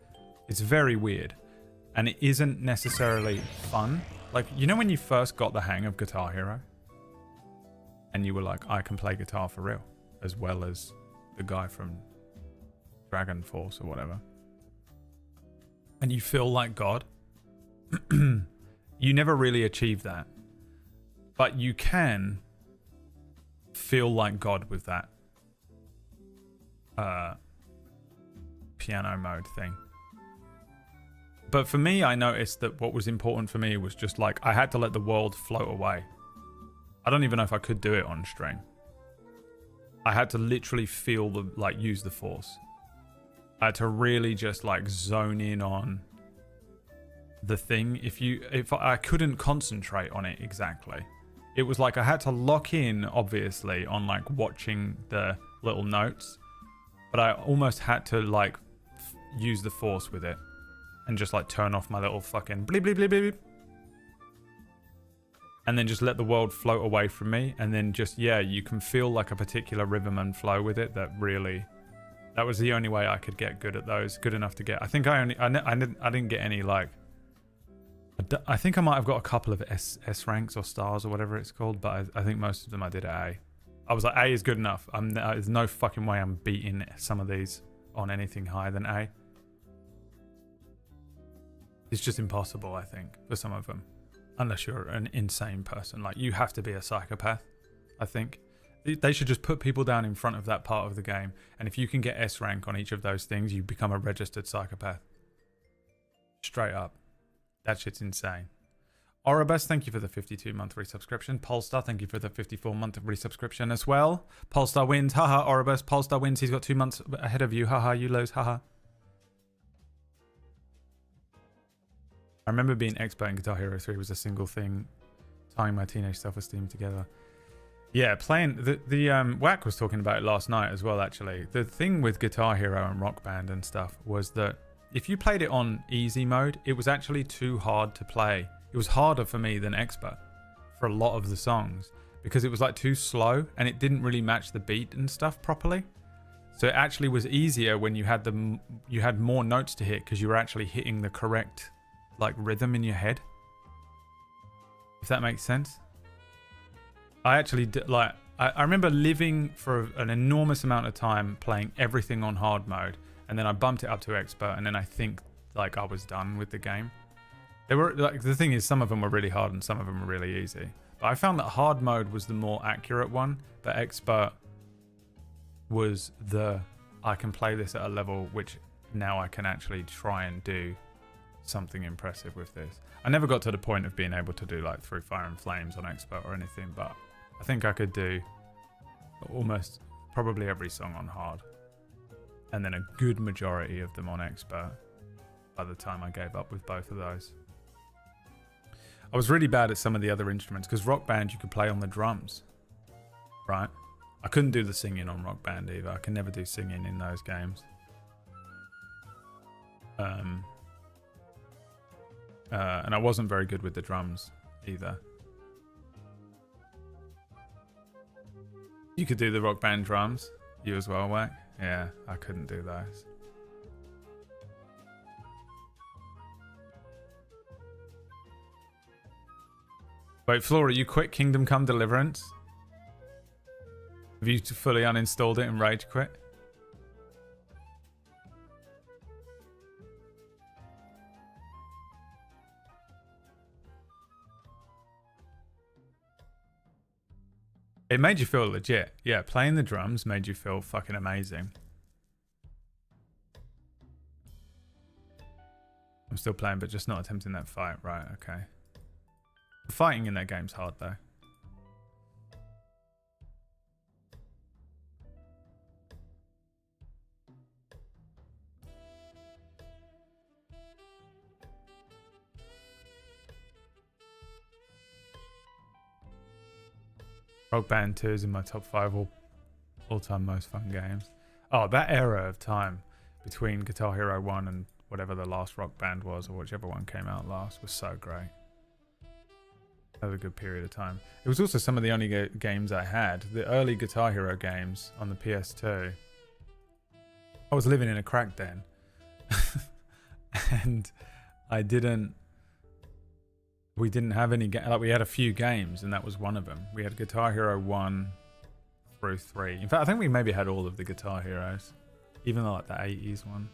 It's very weird. And it isn't necessarily fun. Like, you know when you first got the hang of Guitar Hero? And you were like, I can play guitar for real. As well as the guy from Dragon Force or whatever. And you feel like God. You never really achieve that. But you can feel like God with that piano mode thing. But for me, I noticed that what was important for me was just like, I had to let the world float away. I don't even know if I could do it on stream. I had to literally feel use the force. I had to really just like zone in on the thing. If I couldn't concentrate on it exactly. it was like I had to lock in, obviously, on like watching the little notes, but I almost had to like use the force with it and just like turn off my little fucking bleep bleep bleep bleep, and then just let the world float away from me, and then just, yeah, you can feel like a particular rhythm and flow with it that really, that was the only way I could get good at those, good enough to get. I think I didn't get any like, I think I might have got a couple of S ranks or stars or whatever it's called, but I think most of them I did at A. I was like, A is good enough. There's no fucking way I'm beating some of these on anything higher than A. It's just impossible, I think, for some of them. Unless you're an insane person. Like, you have to be a psychopath, I think. They should just put people down in front of that part of the game. And if you can get S rank on each of those things, you become a registered psychopath. Straight up. That shit's insane. Oribus, thank you for the 52-month resubscription. Polestar, thank you for the 54-month resubscription as well. Polestar wins. Haha, Oribus. Polestar wins. He's got 2 months ahead of you. Haha, you lose. Haha. I remember being expert in Guitar Hero 3 was a single thing, tying my teenage self-esteem together. Yeah, playing... The Whack was talking about it last night as well, actually. The thing with Guitar Hero and Rock Band and stuff was that if you played it on easy mode, it was actually too hard to play. It was harder for me than expert for a lot of the songs because it was like too slow and it didn't really match the beat and stuff properly. So it actually was easier when you had more notes to hit because you were actually hitting the correct like rhythm in your head. If that makes sense. I actually did, like, I remember living for an enormous amount of time playing everything on hard mode, and then I bumped it up to expert, and then I think like I was done with the game. They were like, the thing is, some of them were really hard and some of them were really easy. But I found that hard mode was the more accurate one, but expert was I can play this at a level which now I can actually try and do something impressive with this. I never got to the point of being able to do like Through Fire and Flames on expert or anything, but I think I could do almost probably every song on hard, and then a good majority of them on expert by the time I gave up with both of those. I was really bad at some of the other instruments because Rock Band you could play on the drums, right? I couldn't do the singing on Rock Band either. I can never do singing in those games. And I wasn't very good with the drums either. You could do the Rock Band drums. You as well, Whack? Yeah, I couldn't do those. Wait, Flora, you quit Kingdom Come Deliverance? Have you fully uninstalled it and rage quit? It made you feel legit. Yeah, playing the drums made you feel fucking amazing. I'm still playing, but just not attempting that fight. Right, okay. Fighting in that game's hard, though. Rock Band 2 is in my top 5 all-time most fun games. Oh, that era of time between Guitar Hero 1 and whatever the last Rock Band was, or whichever one came out last, was so great. That was a good period of time. It was also some of the only games I had. The early Guitar Hero games on the PS2. I was living in a crack den. And we didn't have any, like we had a few games and that was one of them. We had Guitar Hero 1 through 3. In fact, I think we maybe had all of the Guitar Heroes, even like the 80s one.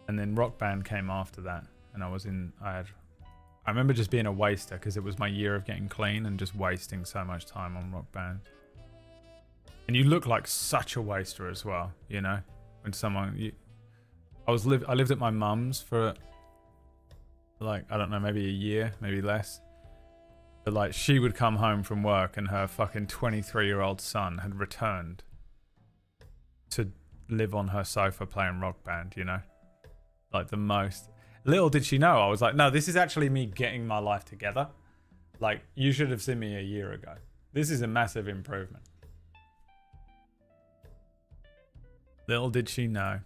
And then Rock Band came after that, and I remember just being a waster because it was my year of getting clean and just wasting so much time on Rock Band. And you look like such a waster as well, you know? When I lived at my mum's for like, I don't know, maybe a year, maybe less. But like, she would come home from work and her fucking 23-year-old son had returned to live on her sofa playing Rock Band, you know? Like the most. Little did she know, I was like, no, this is actually me getting my life together. Like, you should have seen me a year ago. This is a massive improvement. Little did she know.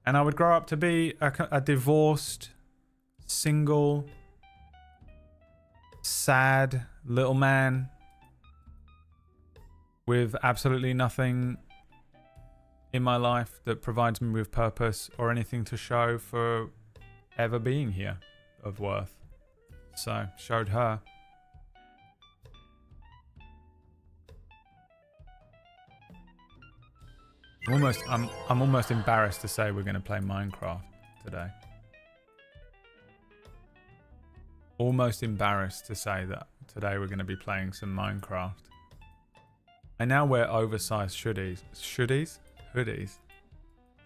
And I would grow up to be a divorced, single, sad little man with absolutely nothing in my life that provides me with purpose or anything to show for ever being here of worth. So, showed her. I'm almost embarrassed to say we're going to play Minecraft today. Almost embarrassed to say that today we're going to be playing some Minecraft. I now wear oversized hoodies,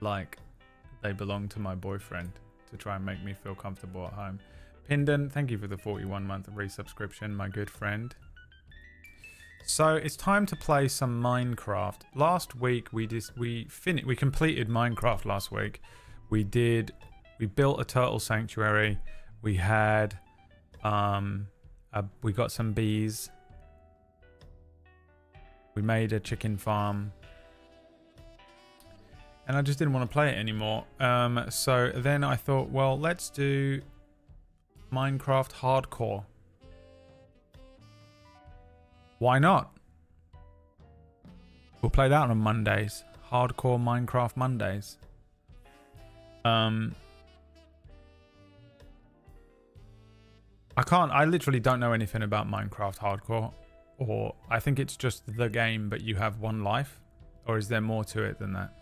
like they belong to my boyfriend, to try and make me feel comfortable at home. Pindon, thank you for the 41-month resubscription, my good friend. So it's time to play some Minecraft. Last week we completed Minecraft last week. We built a turtle sanctuary. We had we got some bees. We made a chicken farm. And I just didn't want to play it anymore. So then I thought, well, let's do Minecraft Hardcore. Why not? We'll play that on Mondays. Hardcore Minecraft Mondays. I literally don't know anything about Minecraft Hardcore. Or I think it's just the game, but you have one life. Or is there more to it than that?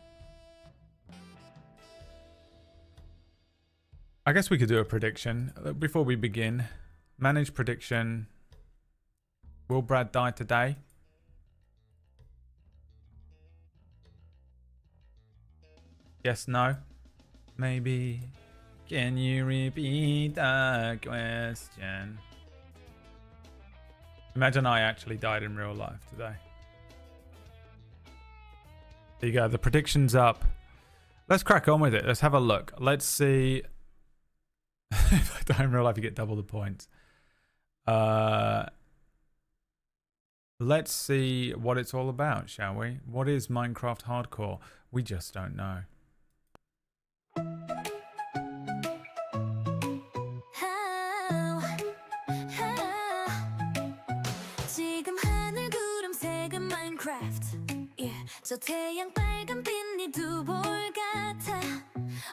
I guess we could do a prediction before we begin. Manage prediction. Will Brad die today? Yes, no? Maybe. Can you repeat the question? Imagine I actually died in real life today. There you go. The prediction's up. Let's crack on with it. Let's have a look. Let's see. If I die in real life, you get double the points. Let's see what it's all about, shall we? What is Minecraft Hardcore? We just don't know. 지금 하늘 구름색은 Minecraft. Yeah, 저 태양 빨간빛이 두 볼 같아.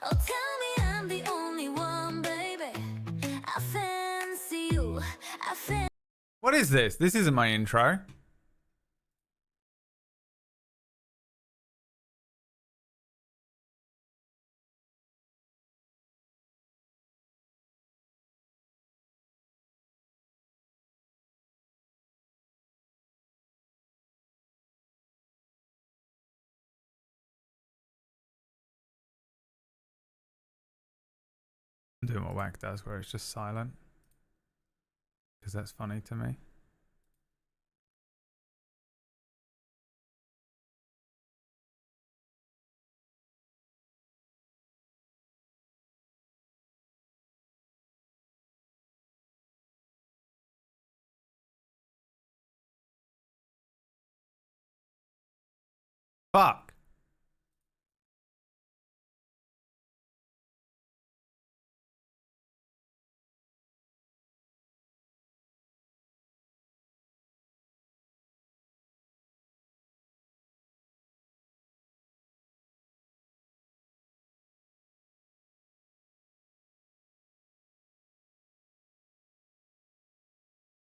Oh, tell me I'm the only one, baby. I fancy you. What is this? This isn't my intro. I'm doing what Whack does, where it's just silent. Because that's funny to me. Fuck.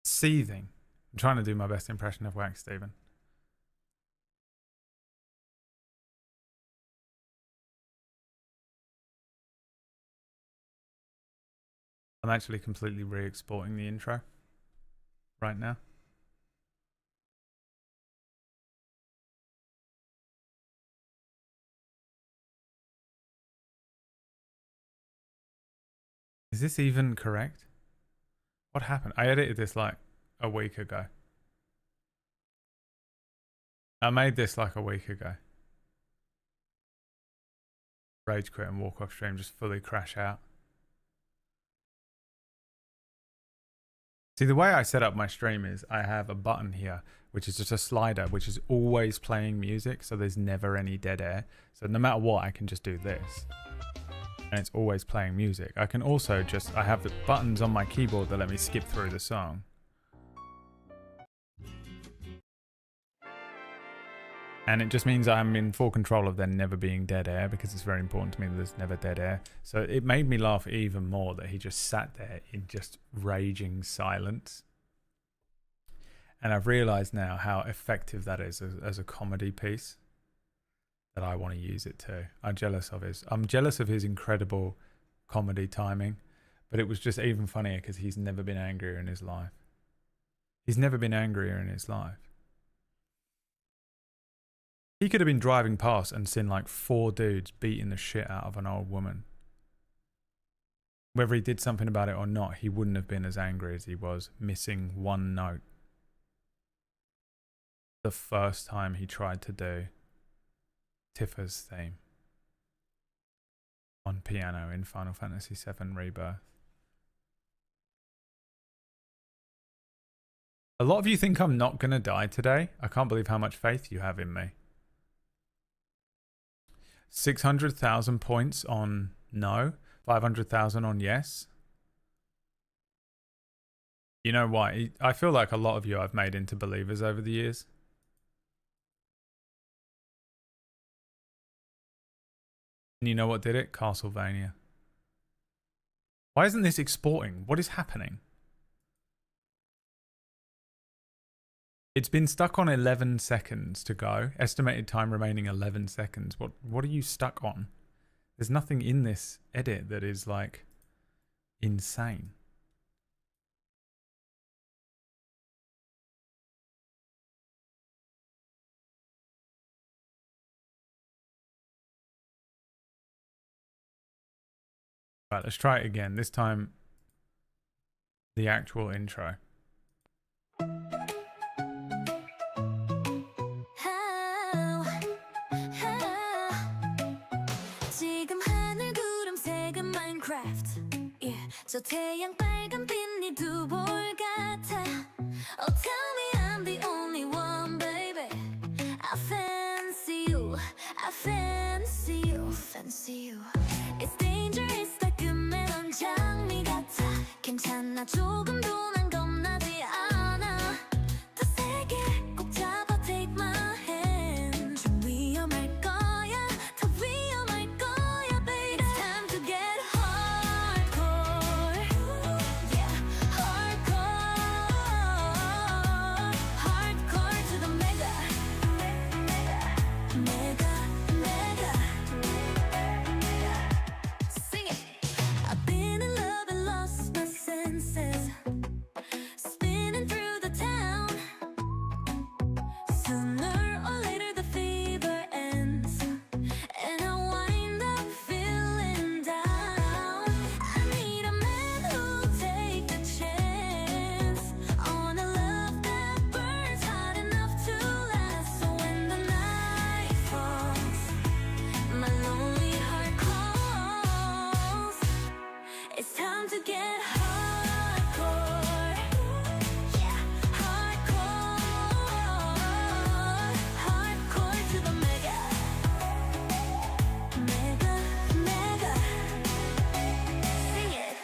Seething. I'm trying to do my best impression of Wax, Stephen. I'm actually completely re-exporting the intro right now. Is this even correct? What happened? I edited this like a week ago. I made this like a week ago. Rage quit and walk off stream, just fully crash out. See, the way I set up my stream is I have a button here, which is just a slider, which is always playing music. So there's never any dead air. So no matter what, I can just do this. And it's always playing music. I can also just, I have the buttons on my keyboard that let me skip through the song. And it just means I'm in full control of there never being dead air, because it's very important to me that there's never dead air. So it made me laugh even more that he just sat there in just raging silence. And I've realized now how effective that is as a comedy piece, that I want to use it too. I'm jealous of his incredible comedy timing, but it was just even funnier because he's never been angrier in his life. He's never been angrier in his life. He could have been driving past and seen like 4 dudes beating the shit out of an old woman. Whether he did something about it or not, he wouldn't have been as angry as he was, missing 1 note. The first time he tried to do Tifa's theme on piano in Final Fantasy VII Rebirth. A lot of you think I'm not going to die today. I can't believe how much faith you have in me. 600,000 points on no, 500,000 on yes. You know why? I feel like a lot of you I've made into believers over the years. And you know what did it? Castlevania. Why isn't this exporting? What is happening? It's been stuck on 11 seconds to go. Estimated time remaining 11 seconds. What are you stuck on? There's nothing in this edit that is like insane. Right, let's try it again. This time, the actual intro. 저 태양 빨간빛 두 볼 같아. Oh, tell me I'm the only one, baby. I fancy you, I fancy you, fancy you. It's dangerous, 따끔한 장미 같아. 괜찮아, 조금도 난 겁나지 않아. 더 세게 꼭 잡아, take my hand. 좀 위험할 거야, 더 위험할 거야, baby. It's time to get hardcore. Yeah, hardcore. Hardcore to the mega. Mega, mega. Sing it. I've been in love and lost my senses. Spinning through the town. Sooner or later the fever ends, and I wind up feeling down. I need a man who'll take the chance on a love that burns hot enough to last. So when the night falls, my lonely heart calls. It's time to get hardcore. Yeah, hardcore. Hardcore to the mega. Mega, mega. Sing it.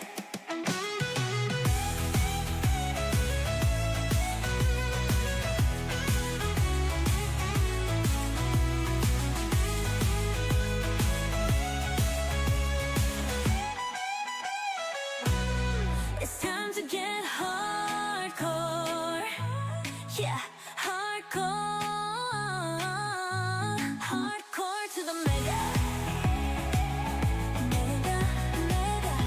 It's time to get hardcore. Yeah, hardcore. Hardcore to the mega. Mega, mega.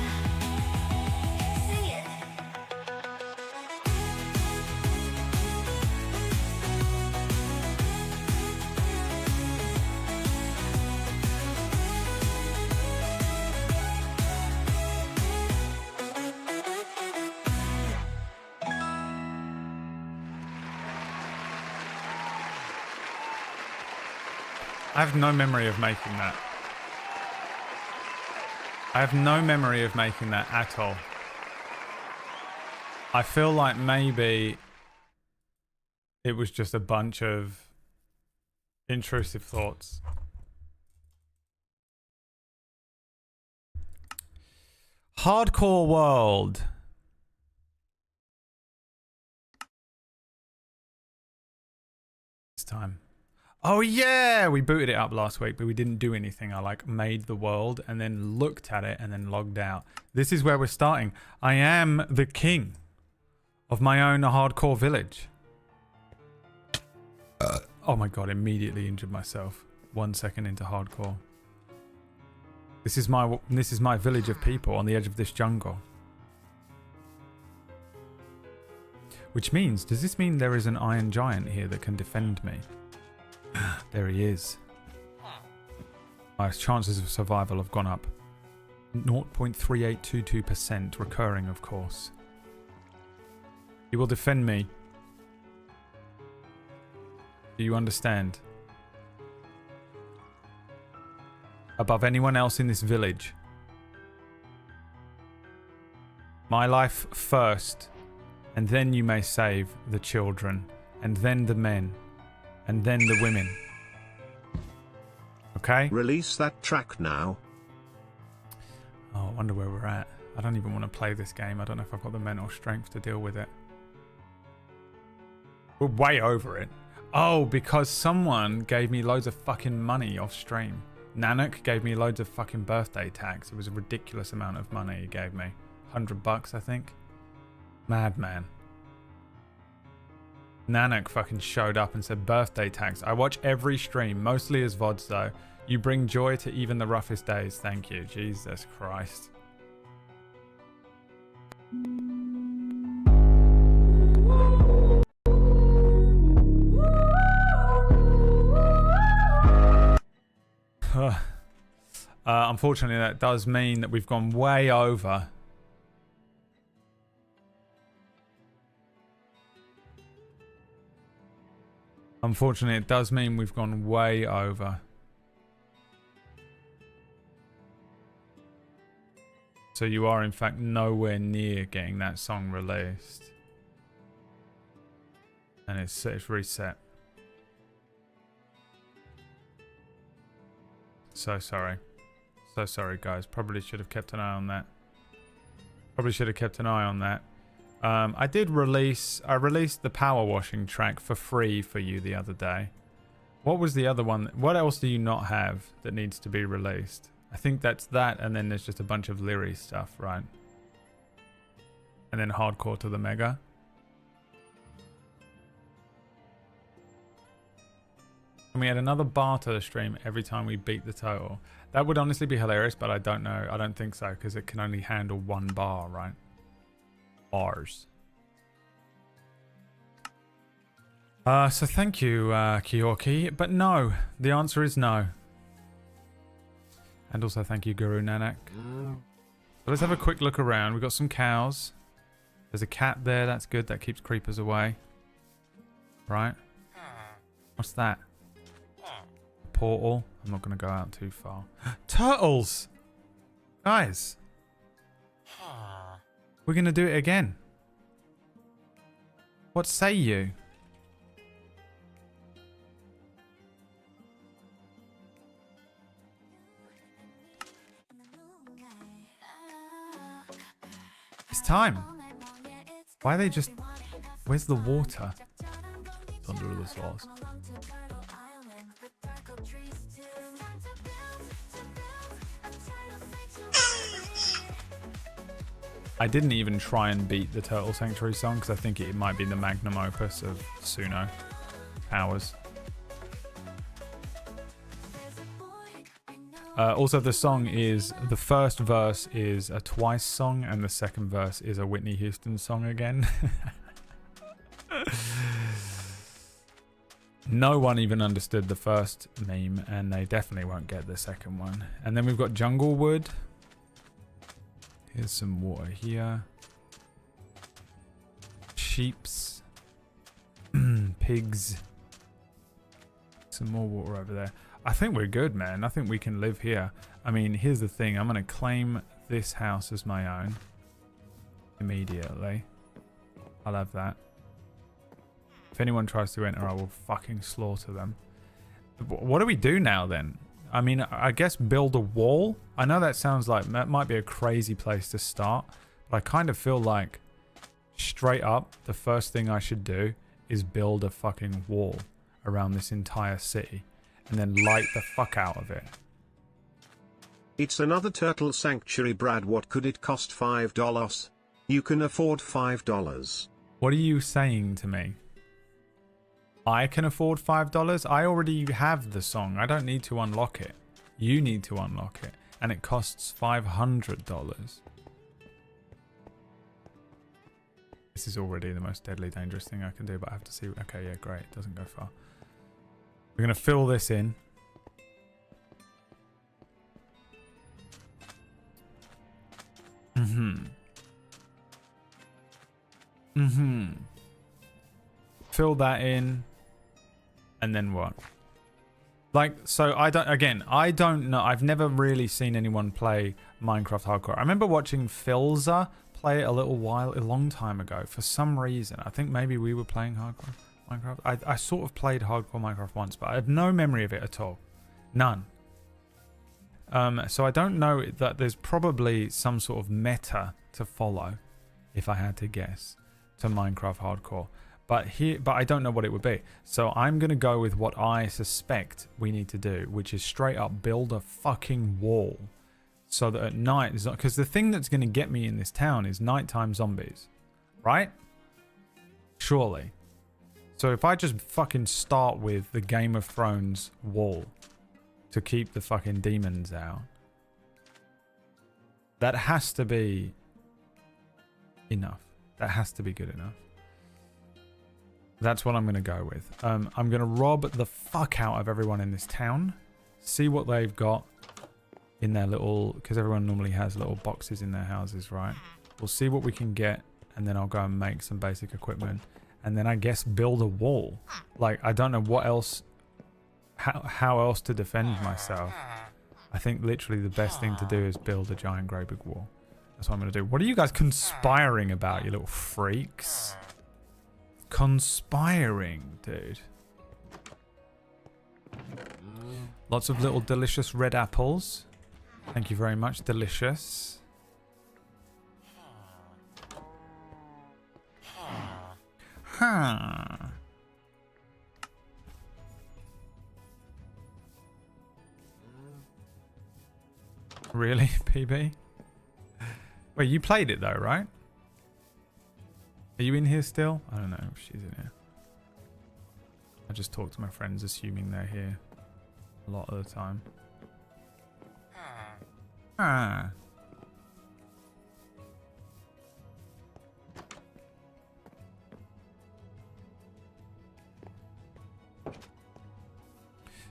Sing it. I have no memory of making that. I have no memory of making that at all. I feel like maybe it was just a bunch of intrusive thoughts. Hardcore world. It's time. Oh yeah, we booted it up last week, but we didn't do anything. I like made the world and then looked at it and then logged out. This is where we're starting. I am the king of my own hardcore village. Oh my god, immediately injured myself. 1 second into hardcore. This is my village of people on the edge of this jungle. Which means, does this mean there is an iron giant here that can defend me? There he is. My chances of survival have gone up. 0.3822%, recurring of course. He will defend me. Do you understand? Above anyone else in this village. My life first, and then you may save the children, and then the men, and then the women. Okay? Release that track now. Oh, I wonder where we're at. I don't even want to play this game. I don't know if I've got the mental strength to deal with it. We're way over it. Oh, because someone gave me loads of fucking money off stream. Nanak gave me loads of fucking birthday tax. It was a ridiculous amount of money he gave me. $100, I think. Madman. Nanak fucking showed up and said birthday tax. I watch every stream, mostly as VODs though. You bring joy to even the roughest days. Thank you. Jesus Christ. Unfortunately, that does mean that we've gone way over. Unfortunately, it does mean we've gone way over. So you are, in fact, nowhere near getting that song released. And it's reset. So sorry. So sorry, guys. Probably should have kept an eye on that. Probably should have kept an eye on that. I released the power washing track for free for you the other day. What was the other one? What else do you not have that needs to be released? I think that's that, and then there's just a bunch of Lyri stuff, right? And then hardcore to the mega. And we had another bar to the stream every time we beat the total. That would honestly be hilarious, but I don't know. I don't think so, because it can only handle one bar, right? Bars. So thank you, Kyorki. But no, the answer is no. And also thank you, Guru Nanak. So let's have a quick look around. We've got some cows. There's a cat there. That's good. That keeps creepers away. Right? What's that? Portal. I'm not going to go out too far. Turtles! Guys. We're going to do it again. What say you? It's time. Why are they just... Where's the water? It's under the source. I didn't even try and beat the Turtle Sanctuary song because I think it might be the magnum opus of Suno Powers. Also, the song is, the first verse is a Twice song and the second verse is a Whitney Houston song again. No one even understood the first meme and they definitely won't get the second one. And then we've got Jungle Wood. Here's some water here. Sheeps. Pigs. Some more water over there. I think we're good, man. I think we can live here. I mean, here's the thing. I'm going to claim this house as my own. Immediately. I'll have that. If anyone tries to enter, I will fucking slaughter them. What do we do now then? I mean, I guess build a wall. I know that sounds like that might be a crazy place to start, but I kind of feel like straight up the first thing I should do is build a fucking wall around this entire city and then light the fuck out of it. It's another turtle sanctuary, Brad. What could it cost? $5? You can afford $5. What are you saying to me? I can afford $5? I already have the song. I don't need to unlock it. You need to unlock it. And it costs $500. This is already the most deadly dangerous thing I can do, but I have to see. Okay, yeah, great. It doesn't go far. We're going to fill this in. Fill that in. And then what? Like, so I don't know. I've never really seen anyone play Minecraft Hardcore. I remember watching Philza play it a long time ago. For some reason, I think maybe we were playing Hardcore Minecraft. I sort of played Hardcore Minecraft once, but I have no memory of it at all. None. So I don't know that there's probably some sort of meta to follow, if I had to guess, to Minecraft Hardcore. But I don't know what it would be. So I'm going to go with what I suspect we need to do, which is straight up build a fucking wall. So that at night, because the thing that's going to get me in this town is nighttime zombies. Right? Surely. So if I just fucking start with the Game of Thrones wall to keep the fucking demons out, that has to be enough. That has to be good enough. That's what I'm going to go with. I'm going to rob the fuck out of everyone in this town. See what they've got in their little... Because everyone normally has little boxes in their houses, right? We'll see what we can get. And then I'll go and make some basic equipment. And then I guess build a wall. Like, I don't know what else... How else to defend myself. I think literally the best thing to do is build a giant great big wall. That's what I'm going to do. What are you guys conspiring about, you little freaks? Conspiring, dude. Lots of little delicious red apples. Thank you very much. Delicious. Huh. Really, PB? Wait, you played it though, right? Are you in here still? I don't know if she's in here. I just talk to my friends assuming they're here a lot of the time. Ah.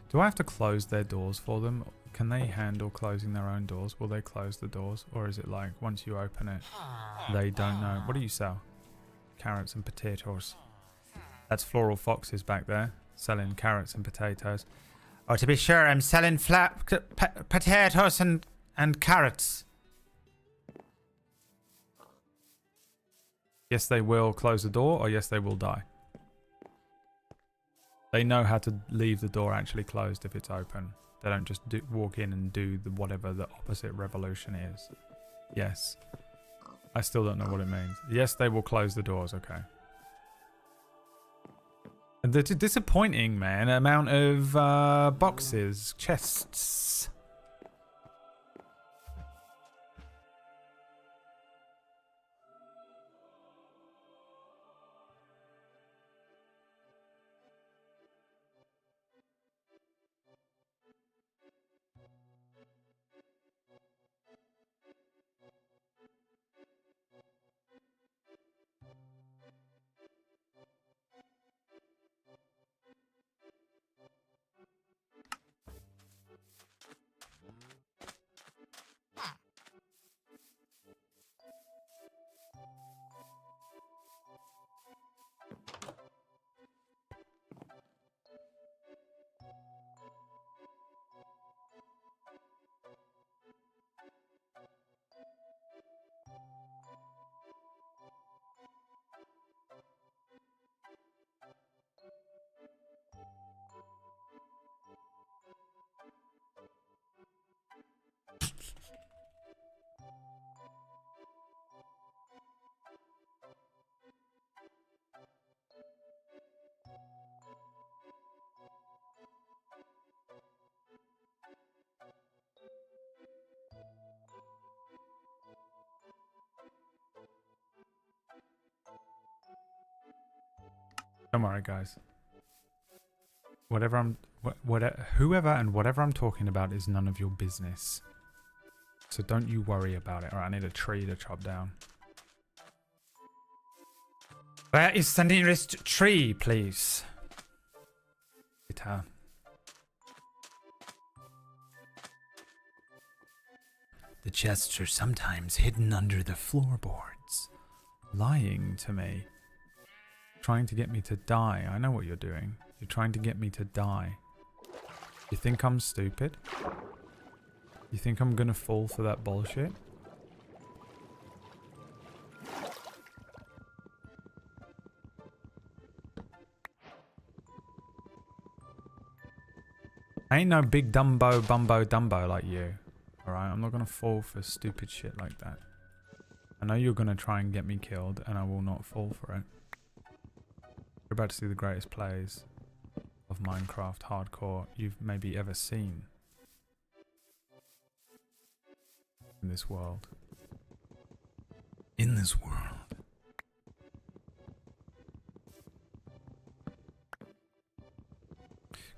Do I have to close their doors for them? Can they handle closing their own doors? Will they close the doors? Or is it like once you open it, they don't know? What do you sell? Carrots and potatoes. That's Floral Foxes back there, selling carrots and potatoes. Oh, to be sure, I'm selling potatoes and carrots. Yes, they will close the door, or yes, they will die. They know how to leave the door actually closed if it's open. They don't just walk in and do whatever the opposite revolution is. Yes. I still don't know what it means. Yes, they will close the doors. Okay. And the disappointing, man, amount of boxes, chests. Don't worry, guys. Whoever and whatever I'm talking about is none of your business. So don't you worry about it. Alright, I need a tree to chop down. Where is the nearest tree, please? Guitar. The chests are sometimes hidden under the floorboards. Lying to me. Trying to get me to die. I know what you're doing. You're trying to get me to die. You think I'm stupid? You think I'm gonna fall for that bullshit? I ain't no big Dumbo Bumbo Dumbo like you. Alright, I'm not gonna fall for stupid shit like that. I know you're gonna try and get me killed, and I will not fall for it. You're about to see the greatest plays of Minecraft hardcore you've maybe ever seen in this world. In this world.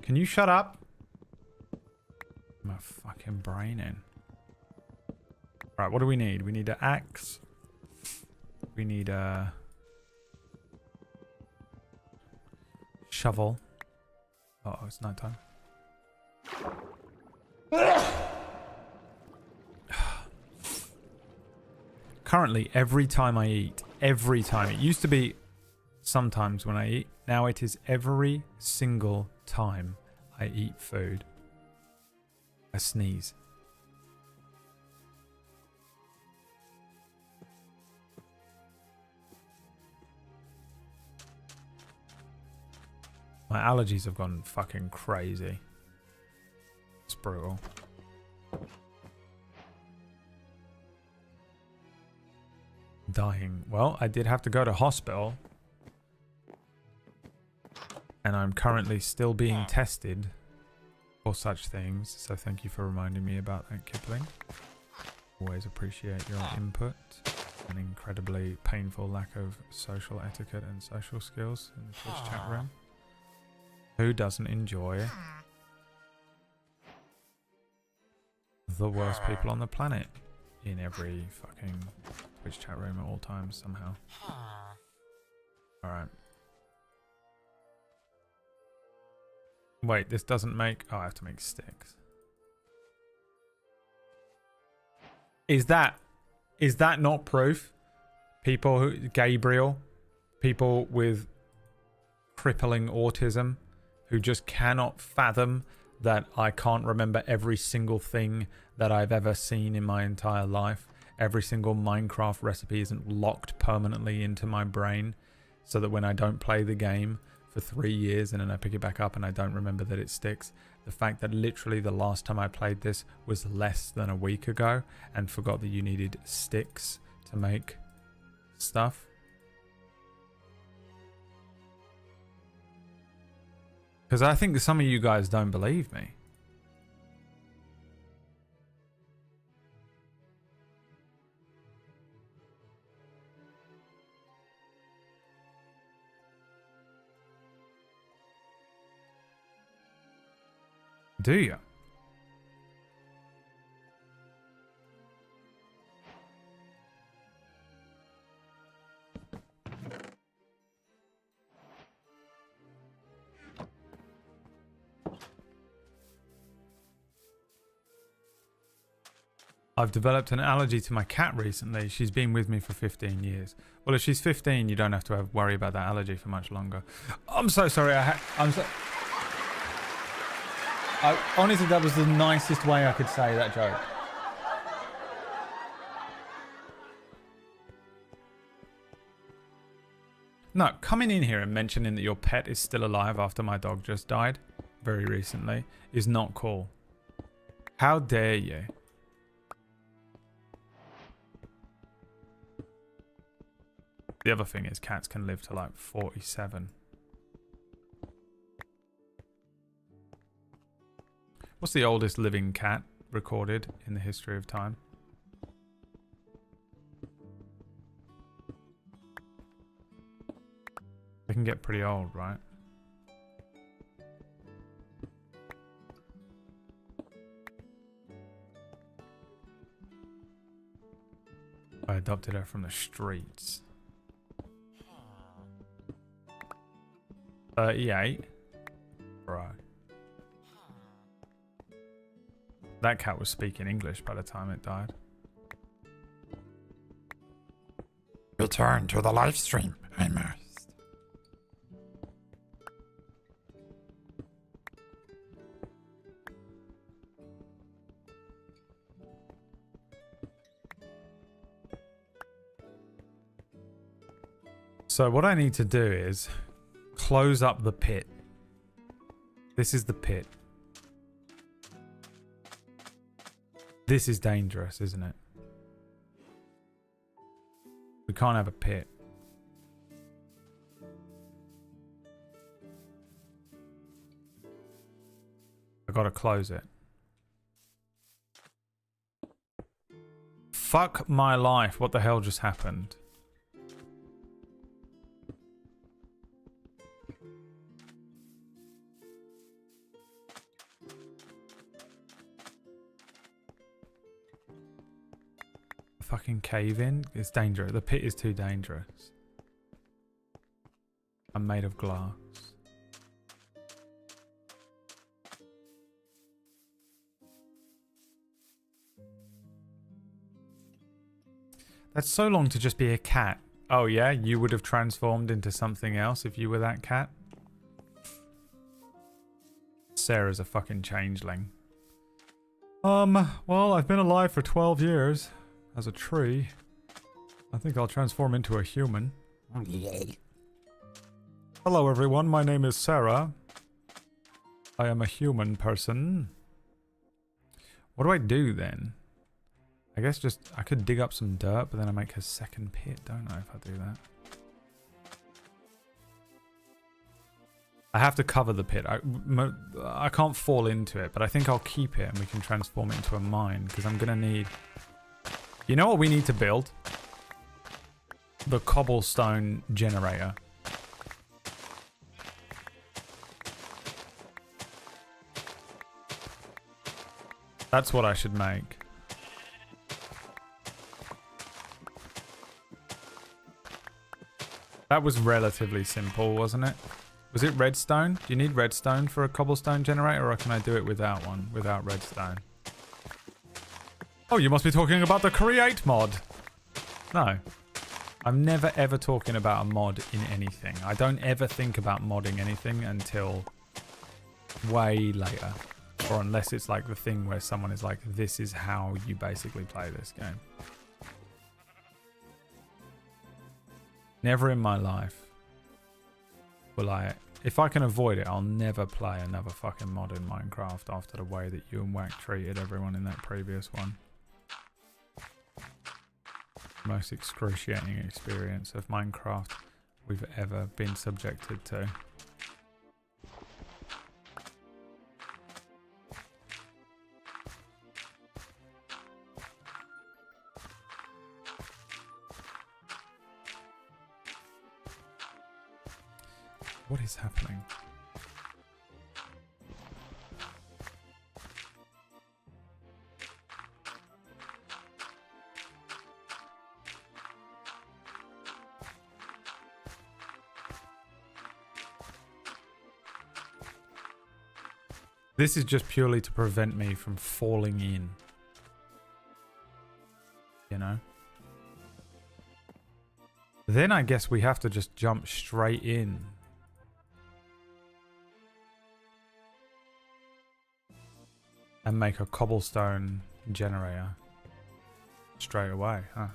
Can you shut up? My fucking brain in. Right, what do we need? We need an axe. We need a shovel. Oh, it's nighttime. Currently, every time I eat, every time. It used to be sometimes when I eat. Now it is every single time I eat food. I sneeze. My allergies have gone fucking crazy. It's brutal. Dying. Well, I did have to go to hospital. And I'm currently still being tested for such things. So thank you for reminding me about that, Kipling. Always appreciate your input. An incredibly painful lack of social etiquette and social skills in the Twitch chat room. Who doesn't enjoy the worst people on the planet in every fucking Twitch chat room at all times somehow? Alright. Wait, this doesn't make... Oh, I have to make sticks. Is that not proof? People who... Gabriel? People with crippling autism who just cannot fathom that I can't remember every single thing that I've ever seen in my entire life. Every single Minecraft recipe isn't locked permanently into my brain so that when I don't play the game for 3 years and then I pick it back up and I don't remember that it sticks. The fact that literally the last time I played this was less than a week ago and forgot that you needed sticks to make stuff. Because I think some of you guys don't believe me. Do you? I've developed an allergy to my cat recently. She's been with me for 15 years. Well, if she's 15, you don't have to worry about that allergy for much longer. I'm so sorry. Honestly, that was the nicest way I could say that joke. No, coming in here and mentioning that your pet is still alive after my dog just died very recently is not cool. How dare you? The other thing is cats can live to like 47. What's the oldest living cat recorded in the history of time? They can get pretty old, right? I adopted her from the streets. 38. Right. That cat was speaking English by the time it died. Return to the live stream, I must. So what I need to do is close up the pit. This is the pit. This is dangerous, isn't it? We can't have a pit. I gotta close it. Fuck my life. What the hell just happened? Fucking cave in? It's dangerous. The pit is too dangerous. I'm made of glass. That's so long to just be a cat. Oh yeah, you would have transformed into something else if you were that cat? Sarah's a fucking changeling. Well, I've been alive for 12 years. As a tree. I think I'll transform into a human. Hello everyone, my name is Sarah. I am a human person. What do I do then? I guess just, I could dig up some dirt, but then I make a second pit, don't I, if I do that? I have to cover the pit. I can't fall into it, but I think I'll keep it and we can transform it into a mine, because I'm going to need... You know what we need to build? The cobblestone generator. That's what I should make. That was relatively simple, wasn't it? Was it redstone? Do you need redstone for a cobblestone generator, or can I do it without one? Without redstone? Oh, you must be talking about the create mod. No. I'm never ever talking about a mod in anything. I don't ever think about modding anything until way later. Or unless it's like the thing where someone is like, this is how you basically play this game. Never in my life will I... If I can avoid it, I'll never play another fucking mod in Minecraft after the way that you and Wack treated everyone in that previous one. Most excruciating experience of Minecraft we've ever been subjected to. What is happening? This is just purely to prevent me from falling in. You know? Then I guess we have to just jump straight in. And make a cobblestone generator. Straight away, huh?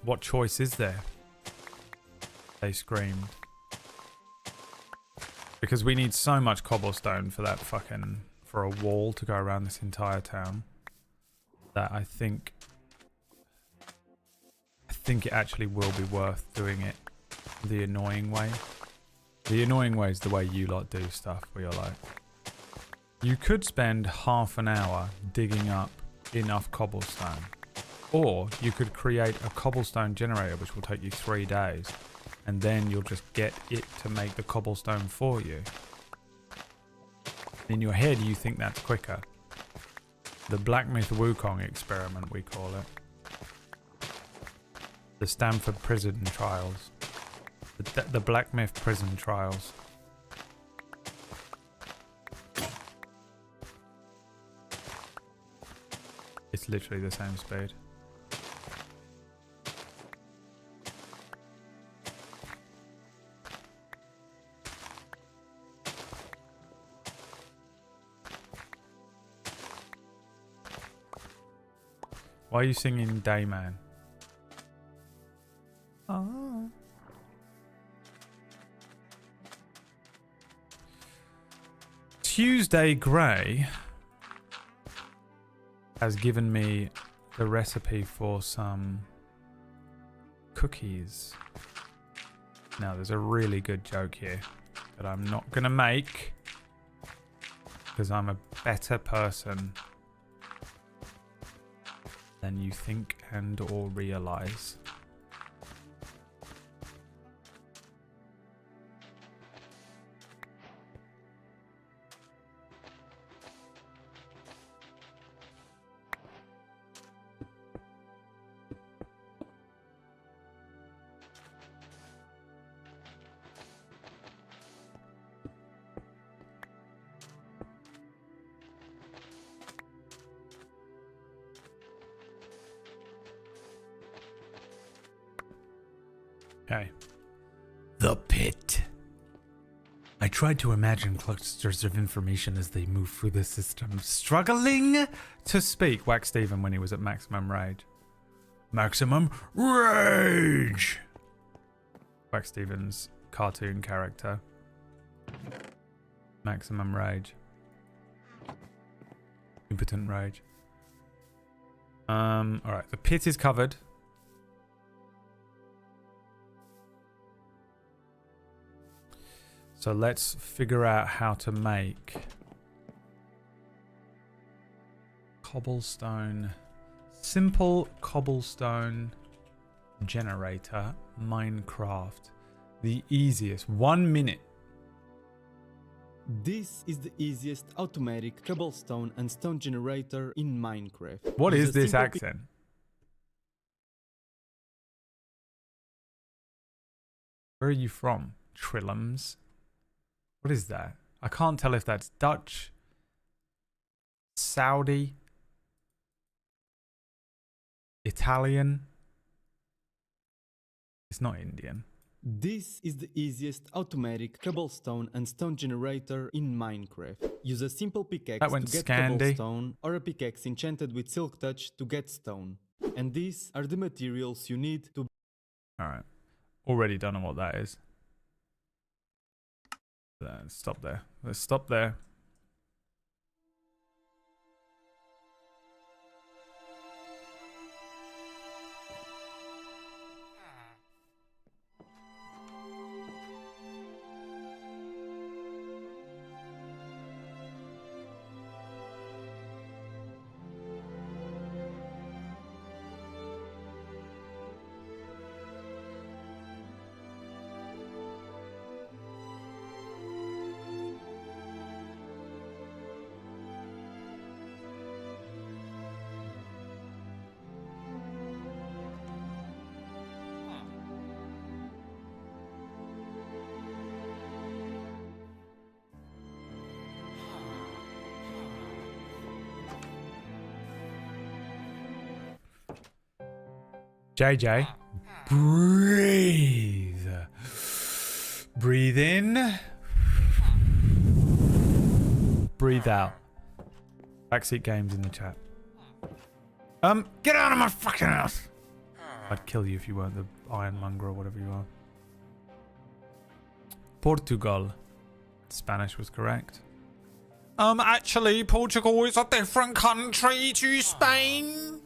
What choice is there? They screamed. Because we need so much cobblestone for that fucking... for a wall to go around this entire town. That I think it actually will be worth doing it the annoying way. The annoying way is the way you lot do stuff, where you're like, You could spend half an hour digging up enough cobblestone. Or you could create a cobblestone generator, which will take you 3 days. And then you'll just get it to make the cobblestone for you. In your head, you think that's quicker. The Black Myth Wukong experiment, we call it. The Stanford prison trials. The Black Myth prison trials. It's literally the same speed. Why are you singing Dayman? Oh. Tuesday Gray has given me the recipe for some cookies. Now, there's a really good joke here that I'm not going to make because I'm a better person than you think and or realize. Okay. The pit. I tried to imagine clusters of information as they move through the system, struggling to speak. Whack Steven when he was at maximum rage. Maximum rage! Whack Steven's cartoon character. Maximum rage. Impotent rage. Alright, the pit is covered. So let's figure out how to make cobblestone, simple cobblestone generator, Minecraft. The easiest, 1 minute. This is the easiest automatic cobblestone and stone generator in Minecraft. What Use is a this simple accent? Where are you from? Trillums? What is that? I can't tell if that's Dutch, Saudi, Italian. It's not Indian. This is the easiest automatic cobblestone and stone generator in Minecraft. Use a simple pickaxe That to went get Scandi. cobblestone or a pickaxe enchanted with silk touch to get stone. And these are the materials you need to... Alright. Already don't know what that is. Let's stop there. Let's stop there. JJ, breathe. Breathe in. Breathe out. Backseat games in the chat. Get out of my fucking house. I'd kill you if you weren't the ironmonger or whatever you are. Portugal. Spanish was correct. Actually, Portugal is a different country to Spain.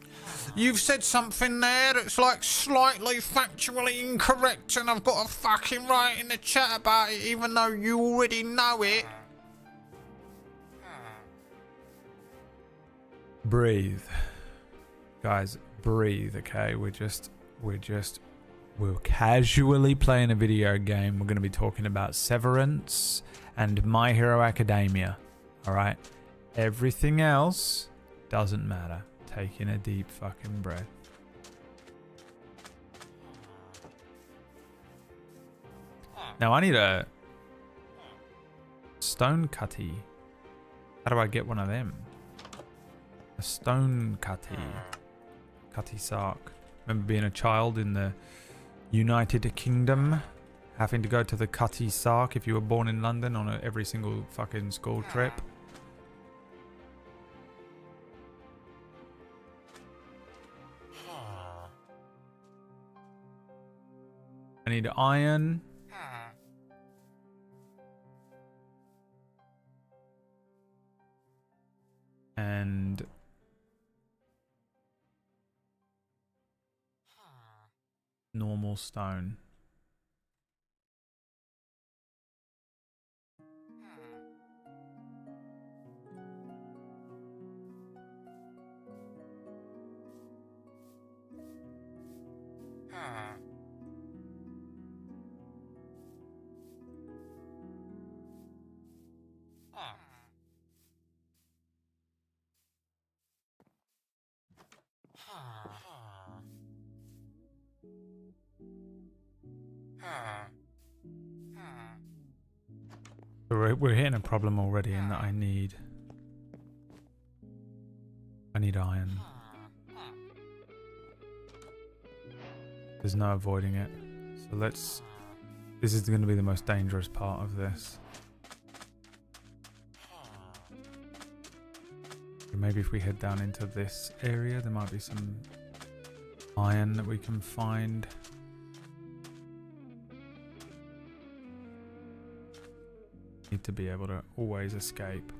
You've said something there that's like slightly factually incorrect, and I've got to fucking write in the chat about it, even though you already know it. Breathe. Guys, breathe, okay? We're casually playing a video game. We're going to be talking about Severance and My Hero Academia. Alright? Everything else doesn't matter. Taking a deep fucking breath. Now I need a stone cutty. How do I get one of them? A stone cutty. Cutty sark. Remember being a child in the United Kingdom? Having to go to the Cutty Sark if you were born in London on every single fucking school trip. I need iron. And normal stone. We're hitting a problem already in that I need iron. There's no avoiding it. So this is going to be the most dangerous part of this. Maybe if we head down into this area, there might be some iron that we can find. Need to be able to always escape.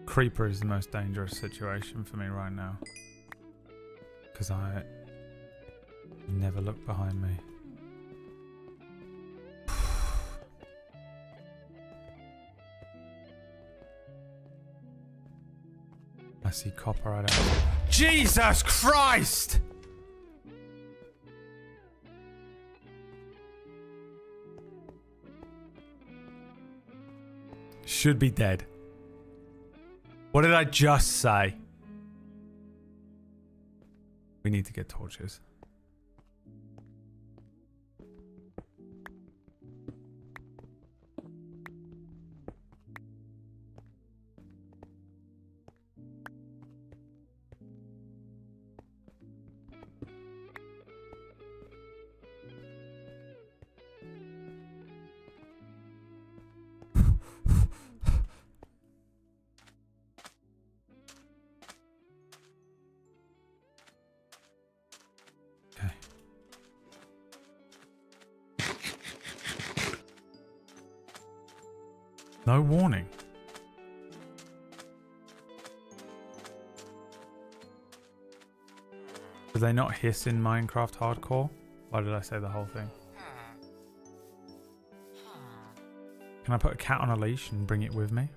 Creeper is the most dangerous situation for me right now. Because I never look behind me. I see copper. I don't. Jesus Christ! Should be dead. What did I just say? We need to get torches. No warning. Do they not hiss in Minecraft Hardcore? Why did I say the whole thing? Can I put a cat on a leash and bring it with me?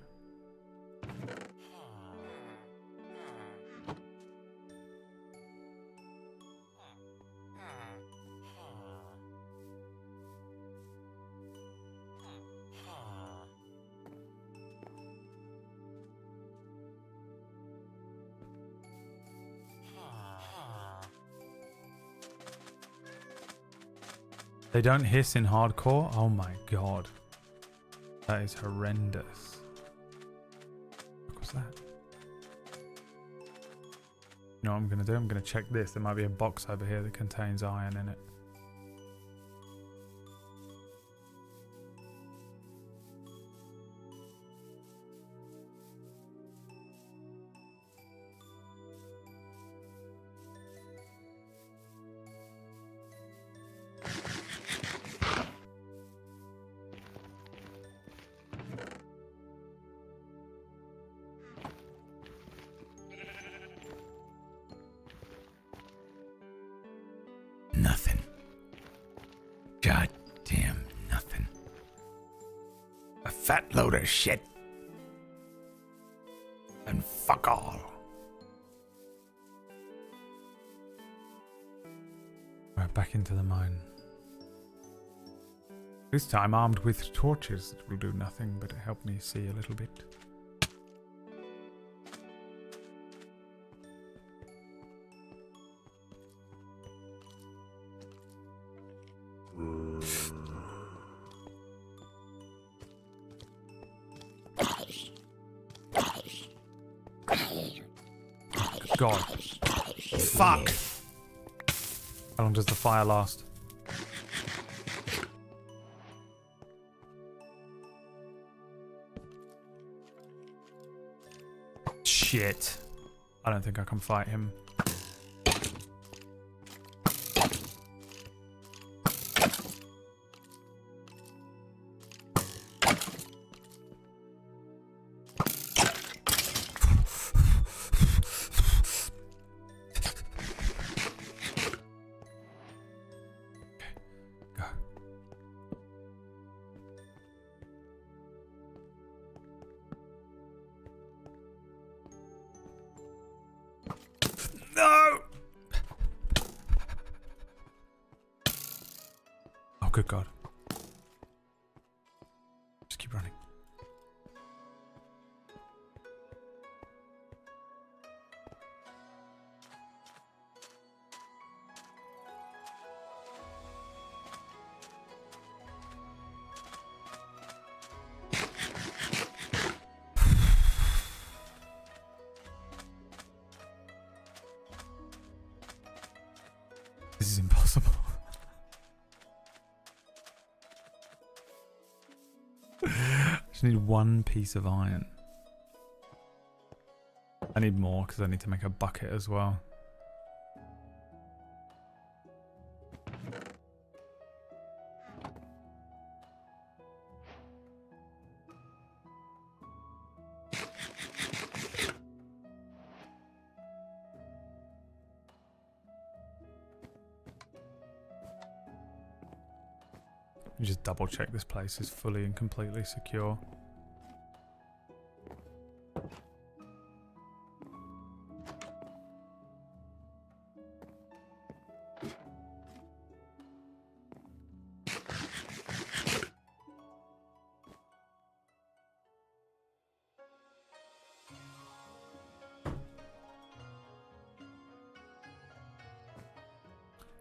They don't hiss in hardcore? Oh my god. That is horrendous. What was that? You know what I'm going to do? I'm going to check this. There might be a box over here that contains iron in it. fat load of shit. And fuck all. Right, back into the mine. This time armed with torches that will do nothing but help me see a little bit. God. Fuck! How long does the fire last? Shit. I don't think I can fight him. No! Oh, good God. Just keep running. This is impossible. I just need one piece of iron. I need more because I need to make a bucket as well. You just double check this place is fully and completely secure.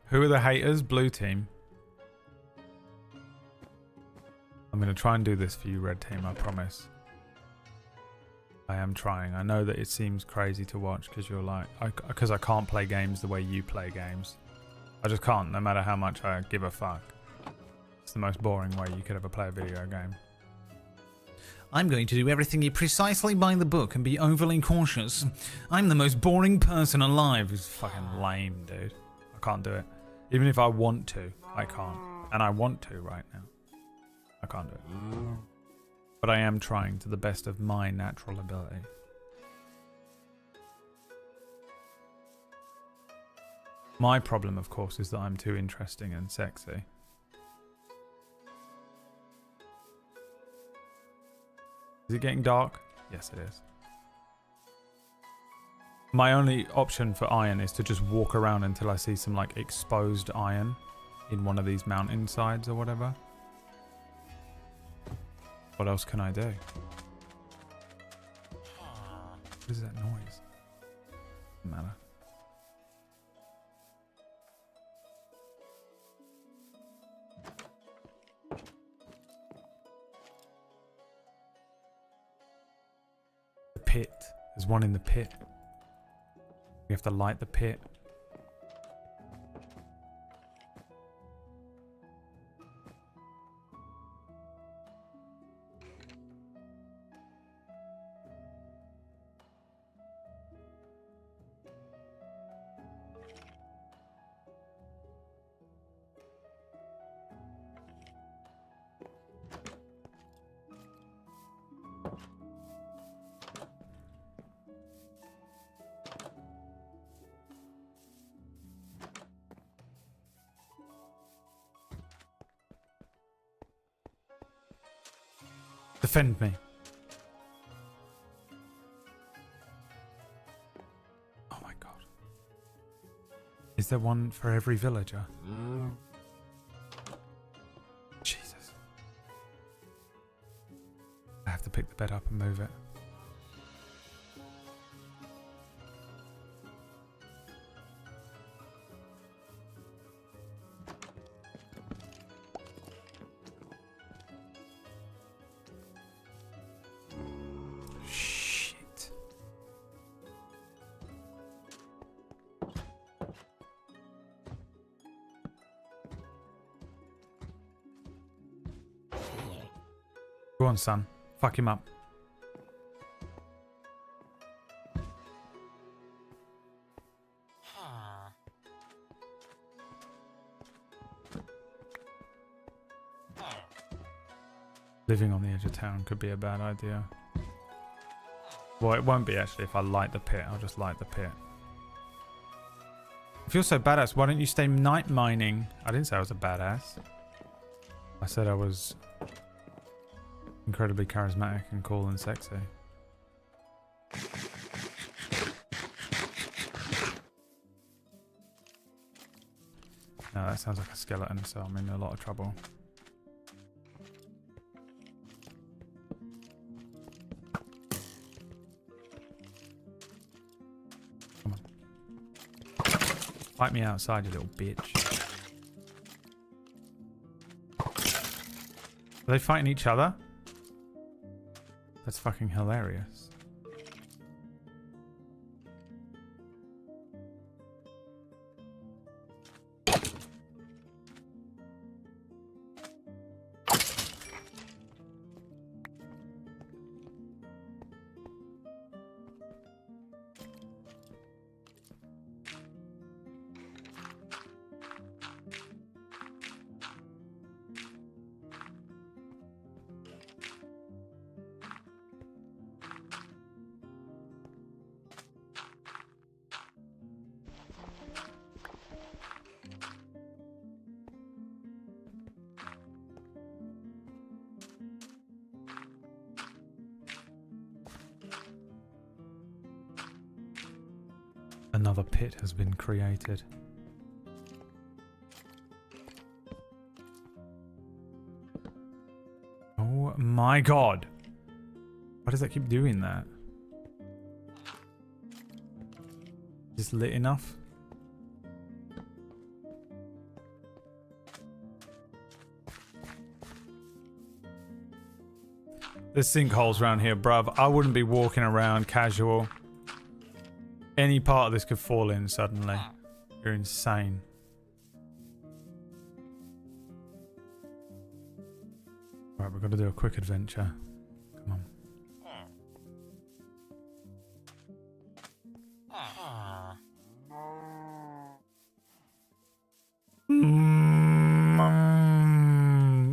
Who are the haters? Blue team. I'm going to try and do this for you, red team, I promise. I am trying. I know that it seems crazy to watch because you're like... Because I can't play games the way you play games. I just can't, no matter how much I give a fuck. It's the most boring way you could ever play a video game. I'm going to do everything precisely by the book and be overly cautious. I'm the most boring person alive. It's fucking lame, dude. I can't do it. Even if I want to, I can't. And I want to right now. I can't do it. But I am trying to the best of my natural ability. My problem, of course, is that I'm too interesting and sexy. Is it getting dark? Yes, it is. My only option for iron is to just walk around until I see some like exposed iron in one of these mountainsides or whatever. What else can I do? What is that noise? Doesn't matter. The pit. There's one in the pit. We have to light the pit. Defend me. Oh my god. Is there one for every villager? Jesus. I have to pick the bed up and move it. Shit. Go on, son. Fuck him up. Living on the edge of town could be a bad idea. Well, it won't be actually if I light the pit. I'll just light the pit. I feel so badass. Why don't you stay night mining? I didn't say I was a badass. I said I was incredibly charismatic and cool and sexy. No, that sounds like a skeleton, so I'm in a lot of trouble. Come on. Fight me outside, you little bitch. Are they fighting each other? That's fucking hilarious. Another pit has been created. Oh my god! Why does that keep doing that? Is this lit enough? There's sinkholes around here, bruv. I wouldn't be walking around casual. Any part of this could fall in suddenly. You're insane. Right, we've got to do a quick adventure. Come on.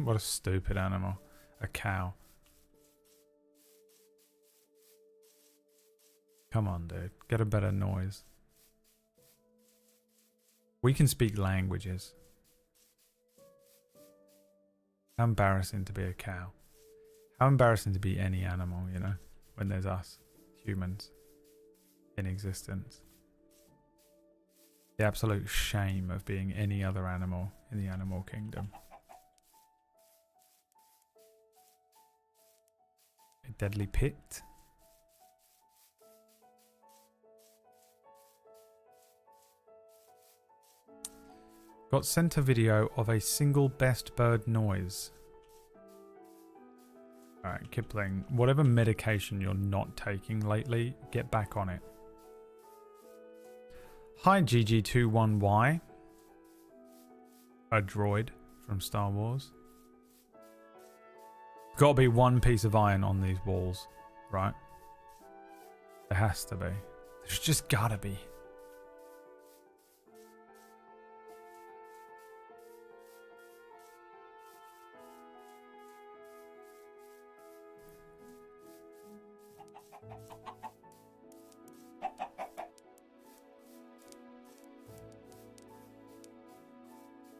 What a stupid animal. A cow. Come on, dude. Get a better noise. We can speak languages. How embarrassing to be a cow. How embarrassing to be any animal, you know, when there's us, humans, in existence. The absolute shame of being any other animal in the animal kingdom. A deadly pit. Got sent a video of a single best bird noise. Alright, Kipling. Whatever medication you're not taking lately, get back on it. Hi GG21Y. A droid from Star Wars. Got to be one piece of iron on these walls, right? There has to be. There's just gotta be.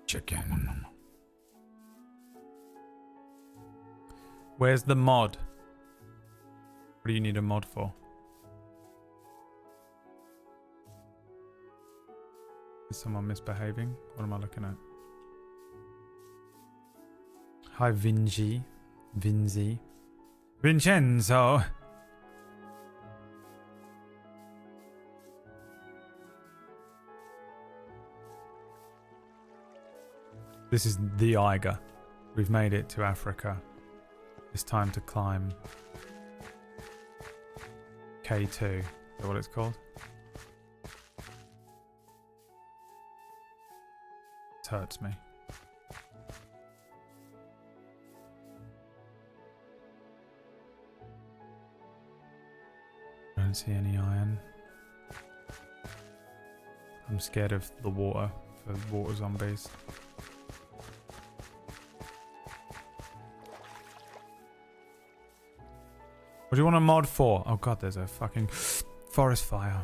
Chicken. Where's the mod? What do you need a mod for? Is someone misbehaving? What am I looking at? Hi, Vinci. Vinzi. Vincenzo! This is the Eiger. We've made it to Africa. It's time to climb K2. Is that what it's called? It hurts me. I don't see any iron. I'm scared of the water for water zombies. What do you want a mod for? Oh god, there's a fucking forest fire.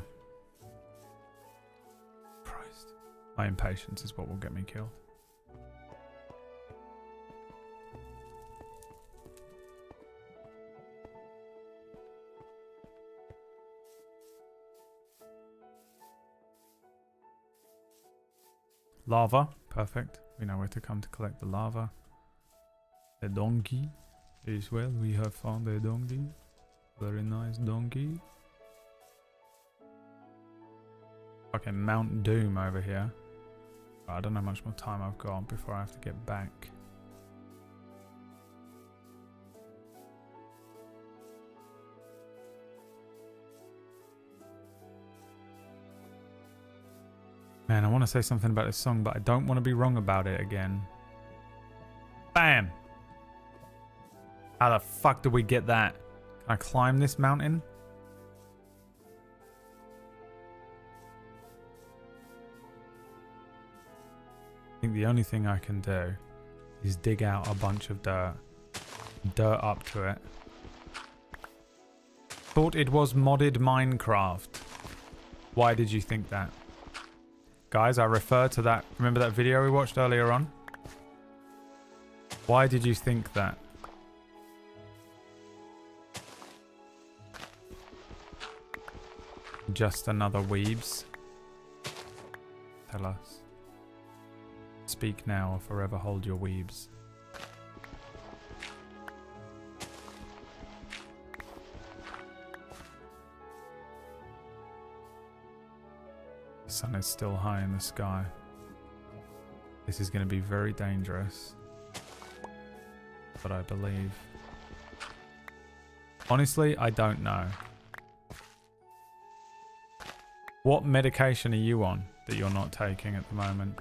Christ. My impatience is what will get me killed. Lava. Perfect. We know where to come to collect the lava. The donkey. As well, we have found a donkey. Very nice donkey. Fucking Mount Doom over here. I don't know how much more time I've got before I have to get back. Man, I want to say something about this song, but I don't want to be wrong about it again. Bam! How the fuck do we get that? Can I climb this mountain? I think the only thing I can do is dig out a bunch of dirt up to it. Thought it was modded Minecraft. Why did you think that? Guys, I refer to that. Remember that video we watched earlier on? Why did you think that? Just another weebs. Tell us. Speak now or forever hold your weebs. The sun is still high in the sky. This is going to be very dangerous. But I believe. Honestly, I don't know. What medication are you on that you're not taking at the moment?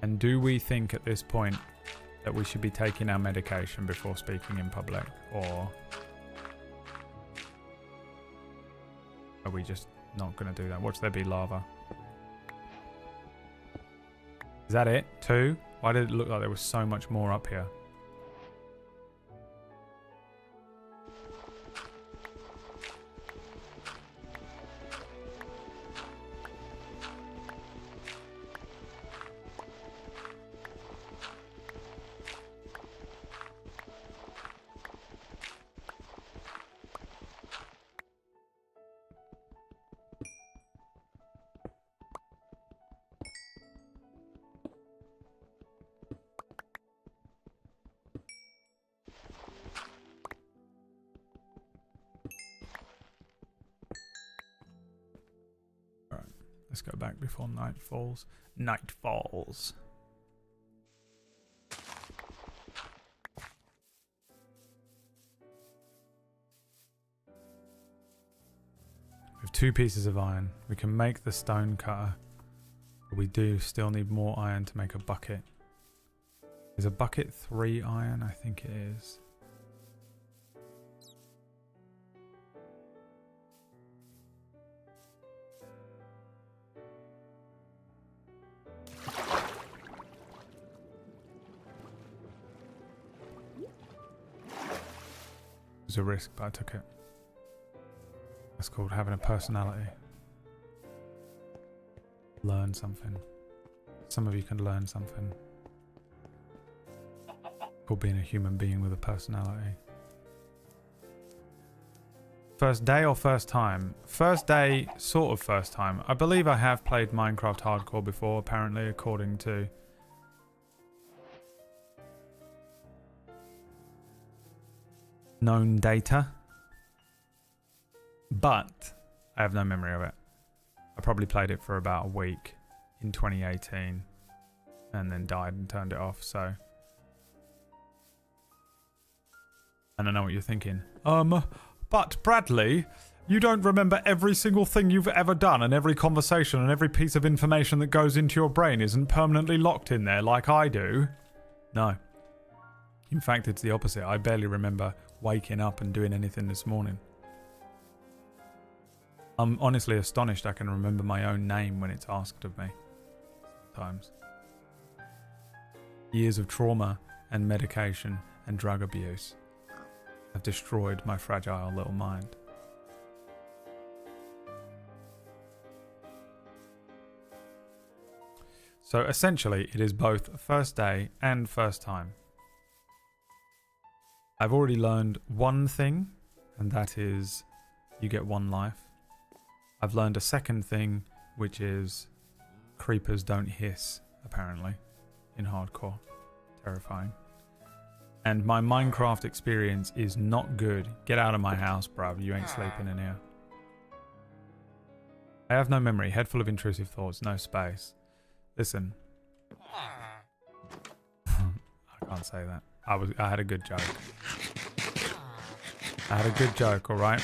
And do we think at this point that we should be taking our medication before speaking in public? Or are we just not going to do that? Watch there be lava. Is that it? 2? Why did it look like there was so much more up here? Let's go back before night falls. Night falls. We have 2 pieces of iron. We can make the stone cutter. But we do still need more iron to make a bucket. Is a bucket 3 iron? I think it is. A risk, but I took it. That's called having a personality. Learn something. Some of you can learn something. Called being a human being with a personality. First day or first time? First day, sort of first time. I believe I have played Minecraft Hardcore before, apparently, according to known data. But I have no memory of it. I probably played it for about a week in 2018 and then died and turned it off, so. And I know what you're thinking. But Bradley, you don't remember every single thing you've ever done, and every conversation and every piece of information that goes into your brain isn't permanently locked in there like I do. No. In fact, it's the opposite. I barely remember waking up and doing anything this morning. I'm honestly astonished I can remember my own name when it's asked of me. Sometimes. Years of trauma and medication and drug abuse have destroyed my fragile little mind. So essentially, it is both first day and first time. I've already learned one thing, and that is you get one life. I've learned a second thing, which is creepers don't hiss, apparently, in hardcore. Terrifying. And my Minecraft experience is not good. Get out of my house, bruv. You ain't sleeping in here. I have no memory. Head full of intrusive thoughts. No space. Listen. I can't say that. I had a good joke. I had a good joke, alright?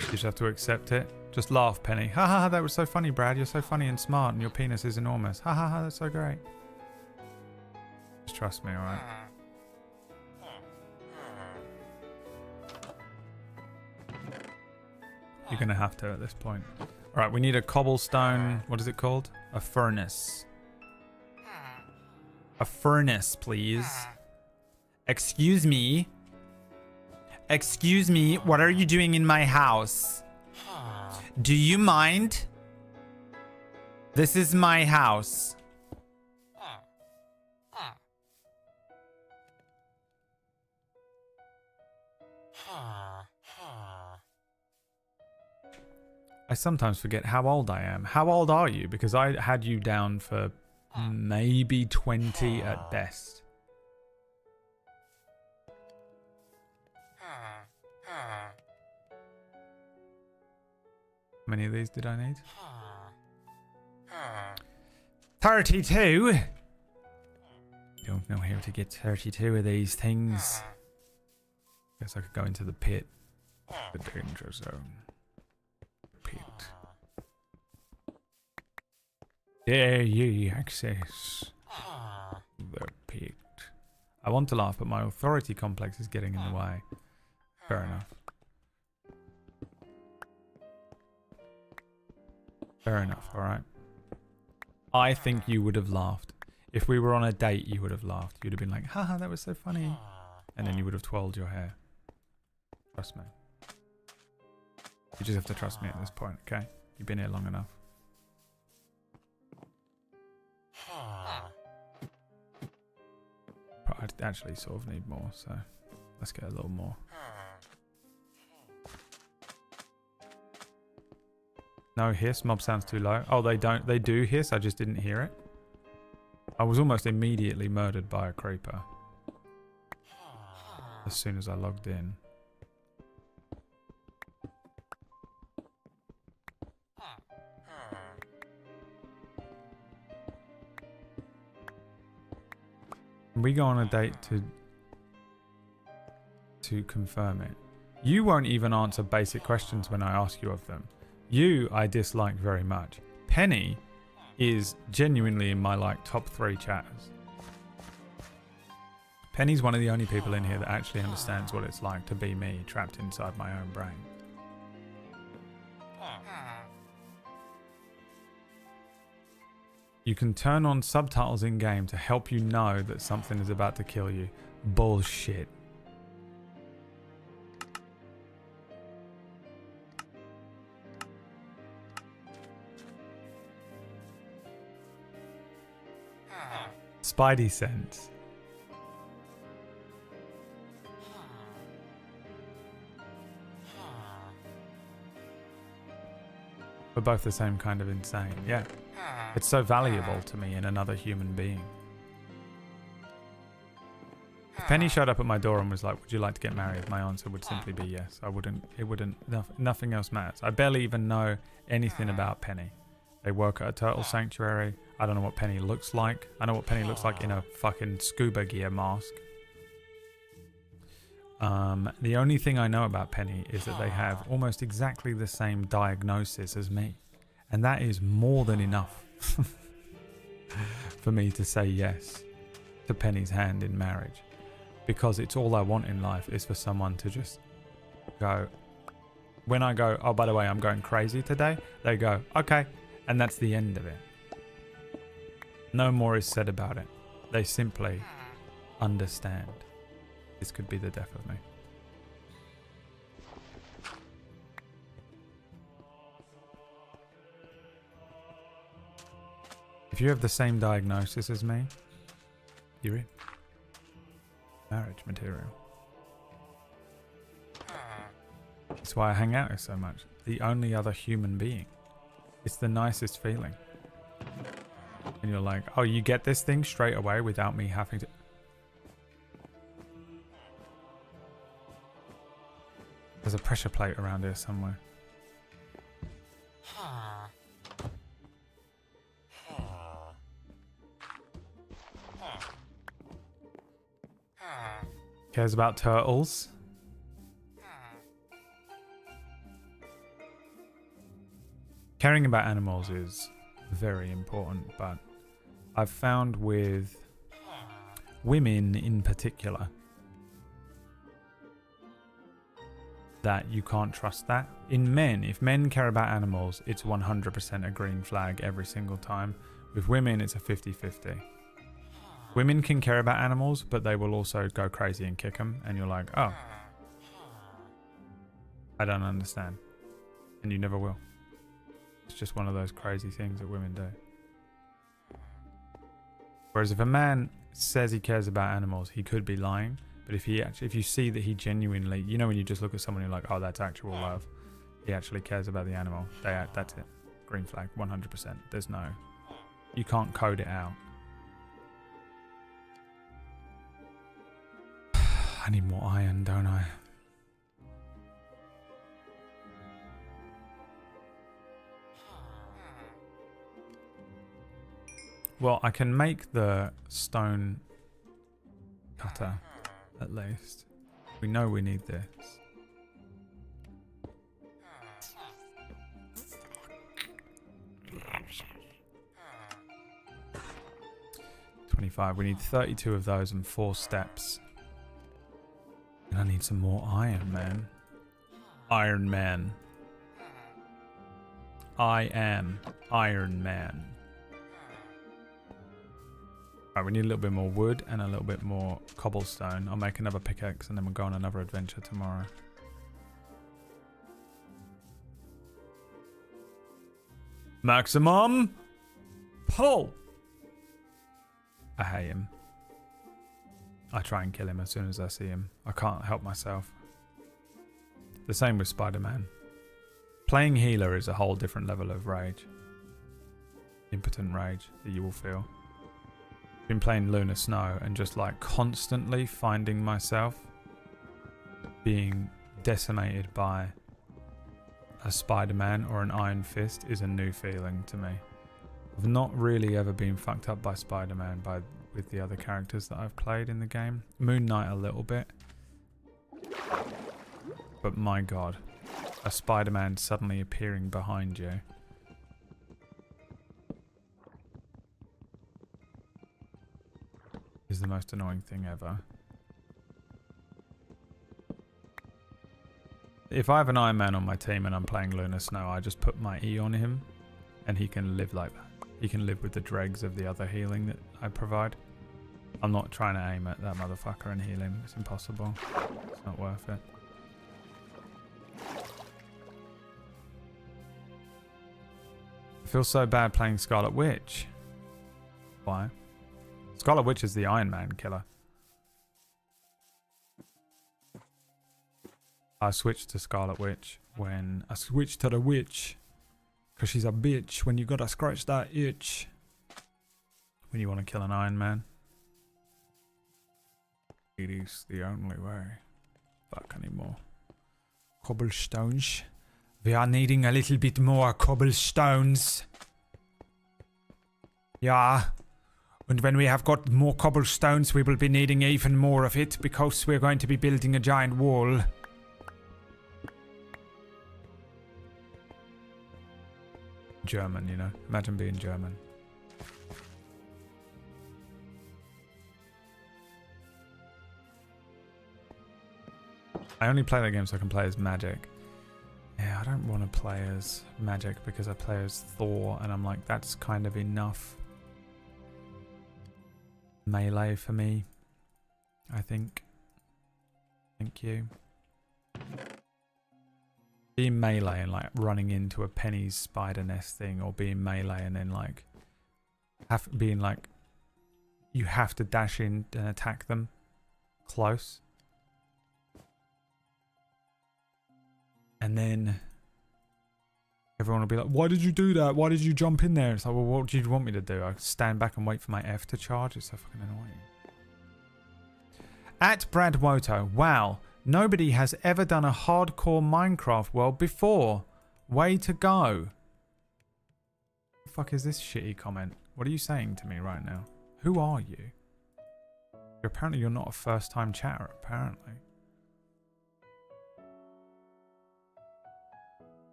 You just have to accept it. Just laugh, Penny. Ha ha ha, that was so funny, Brad. You're so funny and smart, and your penis is enormous. Ha ha ha, that's so great. Just trust me, alright? You're gonna have to at this point. Alright, we need a cobblestone. What is it called? A furnace. A furnace, please. Excuse me. Excuse me, what are you doing in my house? Do you mind? This is my house. I sometimes forget how old I am. How old are you? Because I had you down for maybe 20 at best. How many of these did I need? 32! Don't know how to get 32 of these things. Guess I could go into the pit. The danger zone. Pit. Dare ye access the pit. I want to laugh, but my authority complex is getting in the way. Fair enough. Fair enough, alright. I think you would have laughed. If we were on a date, you would have laughed. You'd have been like, haha, that was so funny. And then you would have twirled your hair. Trust me. You just have to trust me at this point, okay? You've been here long enough. But I actually sort of need more, so let's get a little more. No hiss, mob sounds too low. Oh, they do hiss, I just didn't hear it. I was almost immediately murdered by a creeper. As soon as I logged in. We go on a date to confirm it. You won't even answer basic questions when I ask you of them. You, I dislike very much. Penny is genuinely in my top 3 chatters. Penny's one of the only people in here that actually understands what it's like to be me, trapped inside my own brain. You can turn on subtitles in game to help you know that something is about to kill you. Bullshit. Spidey sense. We're both the same kind of insane. Yeah. It's so valuable to me in another human being. If Penny showed up at my door and was like, would you like to get married? My answer would simply be yes. Nothing else matters. I barely even know anything about Penny. They work at a turtle sanctuary. I don't know what Penny looks like. I know what Penny looks like in a fucking scuba gear mask. The only thing I know about Penny is that they have almost exactly the same diagnosis as me. And that is more than enough for me to say yes to Penny's hand in marriage. Because it's all I want in life is for someone to just go, when I go, oh, by the way, I'm going crazy today, they go, okay. And that's the end of it. No more is said about it. They simply understand. This could be the death of me. If you have the same diagnosis as me, you're in. Marriage material. That's why I hang out here so much. The only other human being. It's the nicest feeling. And you're like, oh, you get this thing straight away without me having to... There's a pressure plate around here somewhere. Cares about turtles. Caring about animals is very important, but I've found with women in particular that you can't trust that. In men, if men care about animals, it's 100% a green flag every single time. With women, it's a 50-50. Women can care about animals, but they will also go crazy and kick them, and you're like, oh, I don't understand. And you never will. It's just one of those crazy things that women do. Whereas if a man says he cares about animals, he could be lying. But if you see that he genuinely, you know, when you just look at someone, you're like, oh, that's actual love. He actually cares about the animal. That's it. Green flag, 100%. There's no, you can't code it out. I need more iron, don't I? Well, I can make the stone cutter, at least. We know we need this. $25. We need 32 of those and 4 steps. And I need some more iron, man. Iron Man. I am Iron Man. Right, we need a little bit more wood and a little bit more cobblestone. I'll make another pickaxe and then we'll go on another adventure tomorrow. Maximum pull! I hate him. I try and kill him as soon as I see him. I can't help myself. The same with Spider-Man. Playing healer is a whole different level of rage. Impotent rage that you will feel. Been playing Lunar Snow and just like constantly finding myself being decimated by a Spider-Man or an Iron Fist is a new feeling to me. I've not really ever been fucked up by Spider-Man with the other characters that I've played in the game. Moon Knight a little bit. But my god, a Spider-Man suddenly appearing behind you. Is the most annoying thing ever. If I have an Iron Man on my team and I'm playing Lunar Snow, I just put my E on him and he can live like that. He can live with the dregs of the other healing that I provide. I'm not trying to aim at that motherfucker and heal him. It's impossible. It's not worth it. I feel so bad playing Scarlet Witch. Why? Scarlet Witch is the Iron Man killer. I switched to Scarlet Witch when I switched to the witch. Because she's a bitch when you gotta scratch that itch. When you want to kill an Iron Man. It is the only way. Fuck anymore. Cobblestones. We are needing a little bit more cobblestones. Yeah. And when we have got more cobblestones, we will be needing even more of it because we're going to be building a giant wall. German, you know. Imagine being German. I only play that game so I can play as Magic. Yeah, I don't want to play as Magic because I play as Thor and I'm like, that's kind of enough melee for me, I think. Thank you. Being melee and like running into a Penny's spider nest thing, or being melee and then like being like you have to dash in and attack them close. And then everyone will be like, why did you do that? Why did you jump in there? It's like, well, what do you want me to do? I stand back and wait for my F to charge? It's so fucking annoying. At BradWOTO, wow, nobody has ever done a hardcore Minecraft world before. Way to go. What the fuck is this shitty comment? What are you saying to me right now? Who are you? Apparently you're not a first time chatter, apparently.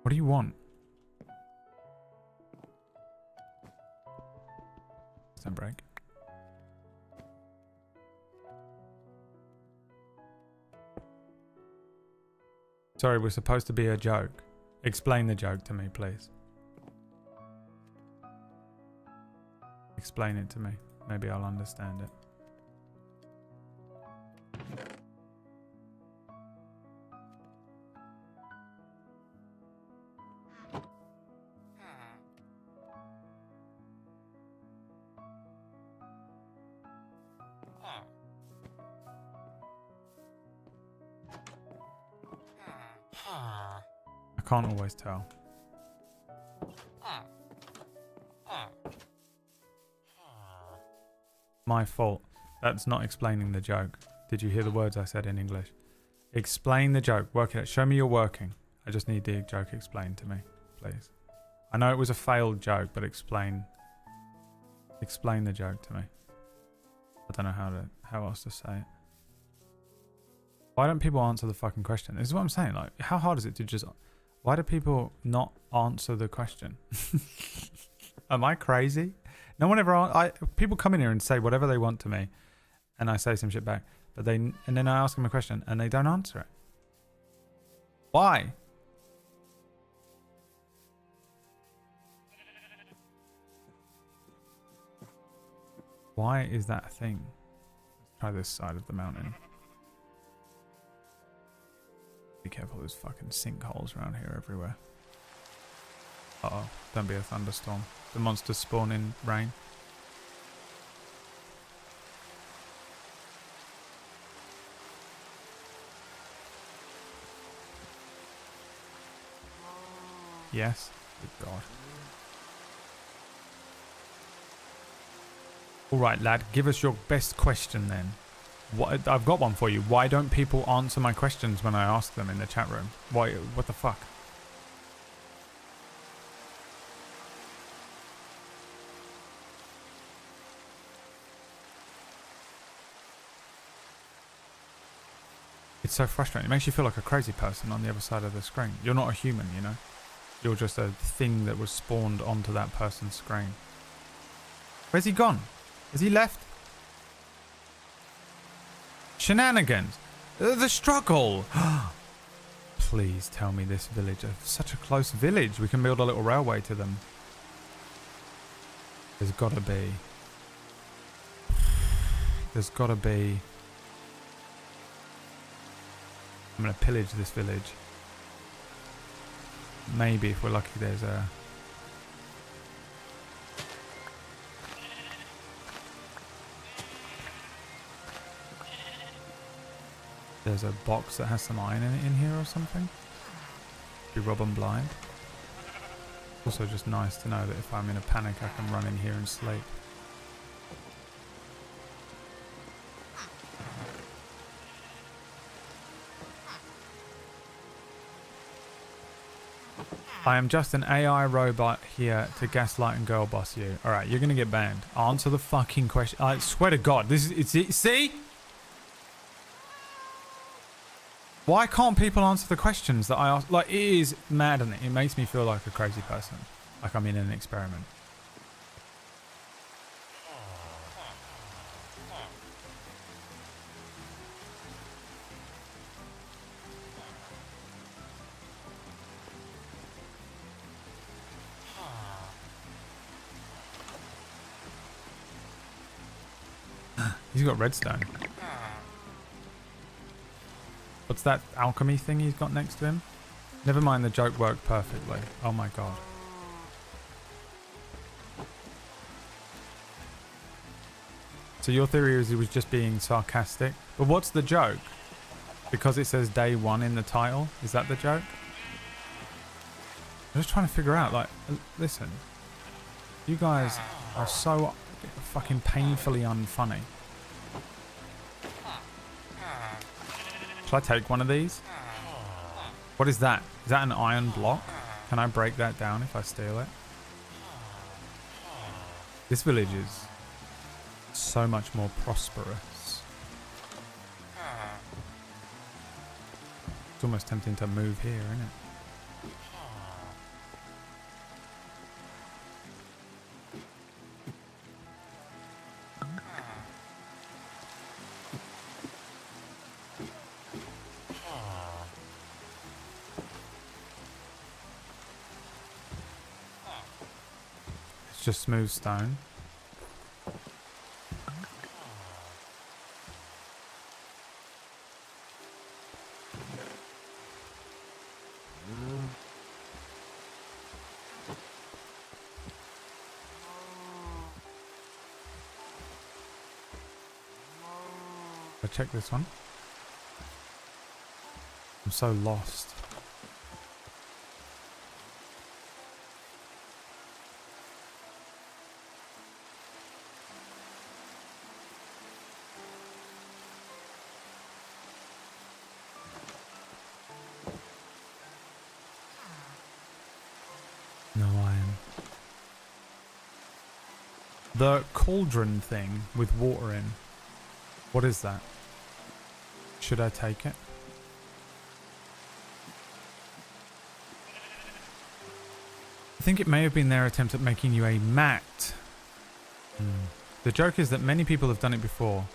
What do you want? Stand break. Sorry, we're supposed to be a joke. Explain the joke to me, please. Explain it to me. Maybe I'll understand it. I can't always tell. My fault. That's not explaining the joke. Did you hear the words I said in English? Explain the joke. Work it out. Show me you're working. I just need the joke explained to me, please. I know it was a failed joke, but explain the joke to me. I don't know how else to say it. Why don't people answer the fucking question? This is what I'm saying. Like, how hard is it to just... Why do people not answer the question? Am I crazy? No one ever... people come in here and say whatever they want to me, and I say some shit back. But and then I ask them a question, and they don't answer it. Why? Why is that a thing? Let's try this side of the mountain. Be careful, there's fucking sinkholes around here everywhere. Uh-oh, don't be a thunderstorm. The monsters spawn in rain. Yes? Good God. Alright, lad, give us your best question then. I've got one for you. Why don't people answer my questions when I ask them in the chat room? Why? What the fuck? It's so frustrating. It makes you feel like a crazy person on the other side of the screen. You're not a human, you know? You're just a thing that was spawned onto that person's screen. Where's he gone? Has he left? Shenanigans. The struggle. Please tell me this village. Such a close village. We can build a little railway to them. There's gotta be. There's gotta be. I'm gonna pillage this village. Maybe if we're lucky there's a... There's a box that has some iron in it in here or something. Be rob 'em blind. Also just nice to know that if I'm in a panic I can run in here and sleep. I am just an AI robot here to gaslight and girl boss you. Alright, you're gonna get banned. Answer the fucking question. I swear to God, this is it. See? Why can't people answer the questions that I ask? Like, it is maddening. It makes me feel like a crazy person. Like I'm in an experiment. He's got redstone. What's that alchemy thing he's got next to him? Never mind, the joke worked perfectly. Oh my god. So your theory is he was just being sarcastic? But what's the joke? Because it says day 1 in the title? Is that the joke? I'm just trying to figure out, like, listen. You guys are so fucking painfully unfunny. Should I take one of these? What is that? Is that an iron block? Can I break that down if I steal it? This village is so much more prosperous. It's almost tempting to move here, isn't it? Just smooth stone. I'll check this one. I'm so lost. No iron. The cauldron thing with water in. What is that? Should I take it? I think it may have been their attempt at making you a mat. The joke is that many people have done it before.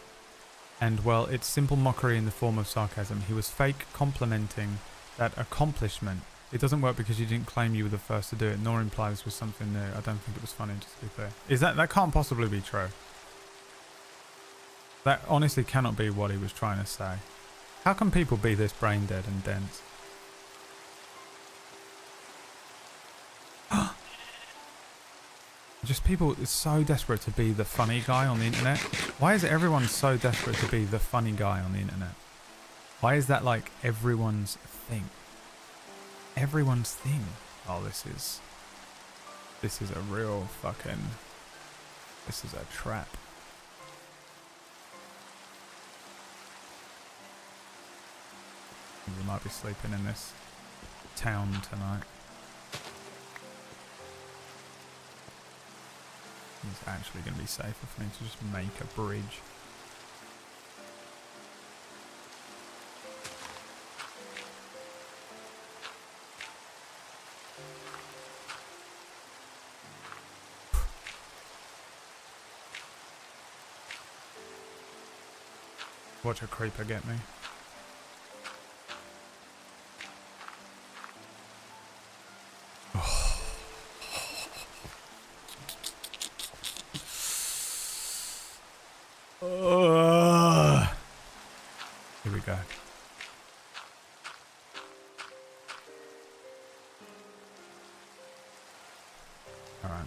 And well, it's simple mockery in the form of sarcasm. He was fake complimenting that accomplishment. It doesn't work because you didn't claim you were the first to do it, nor imply this was something new. I don't think it was funny, just to be clear. Is that can't possibly be true. That honestly cannot be what he was trying to say. How can people be this brain dead and dense? Just people so desperate to be the funny guy on the internet. Why is everyone so desperate to be the funny guy on the internet? Why is that like everyone's thing? Everyone's thing. Oh, this is a real fucking, this is a trap. We might be sleeping in this town tonight. It's actually going to be safer for me to just make a bridge. Watch a creeper get me. Here we go. Alright.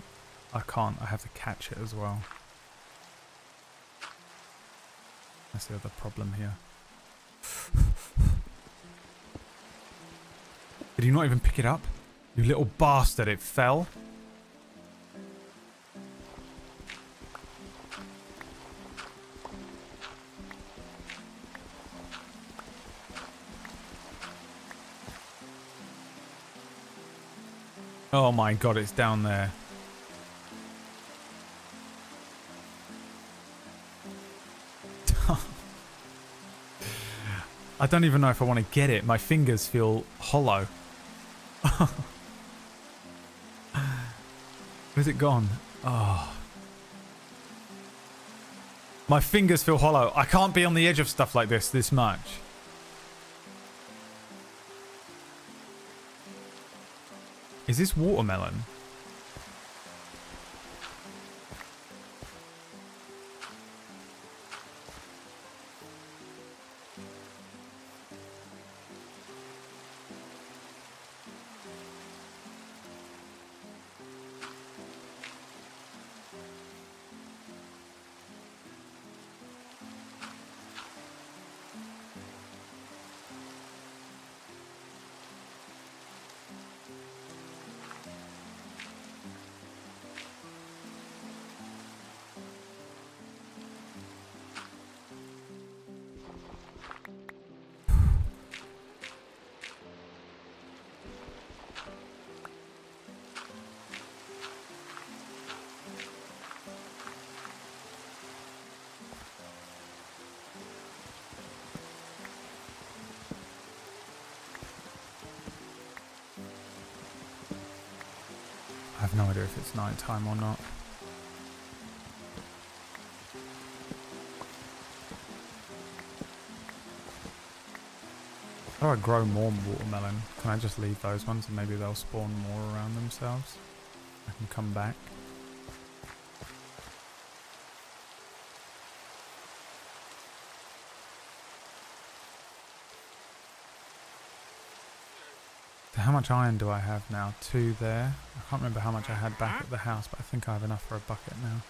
I can't. I have to catch it as well. That's the other problem here. Did you not even pick it up? You little bastard, it fell. Oh my god, it's down there. I don't even know if I want to get it. My fingers feel hollow. Where's it gone? Oh. My fingers feel hollow. I can't be on the edge of stuff like this much. Is this watermelon? I have no idea if it's night time or not. How do I grow more watermelon? Can I just leave those ones and maybe they'll spawn more around themselves? I can come back. How much iron do I have now? 2 there. I can't remember how much I had back at the house, but I think I have enough for a bucket now.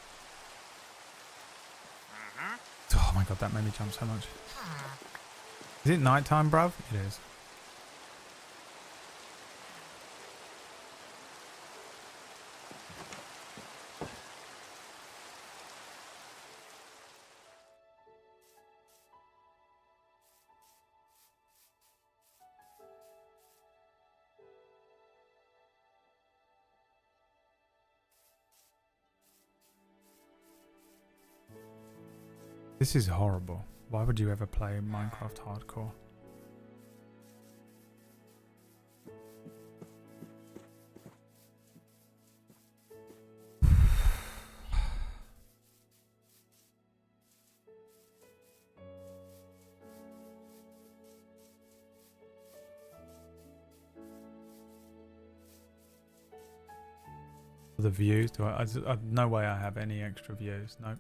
Oh my god, that made me jump so much. Is it nighttime, bruv? It is. This is horrible. Why would you ever play Minecraft hardcore? The views? Do I no way I have any extra views. Nope.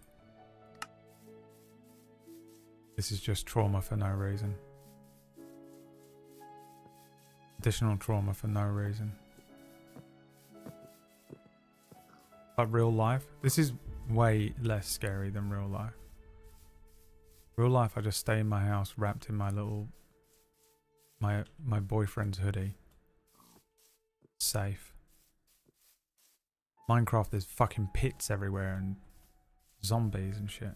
This is just trauma for no reason. Additional trauma for no reason. But real life? This is way less scary than real life. Real life, I just stay in my house wrapped in my little... My boyfriend's hoodie. Safe. Minecraft, there's fucking pits everywhere and zombies and shit.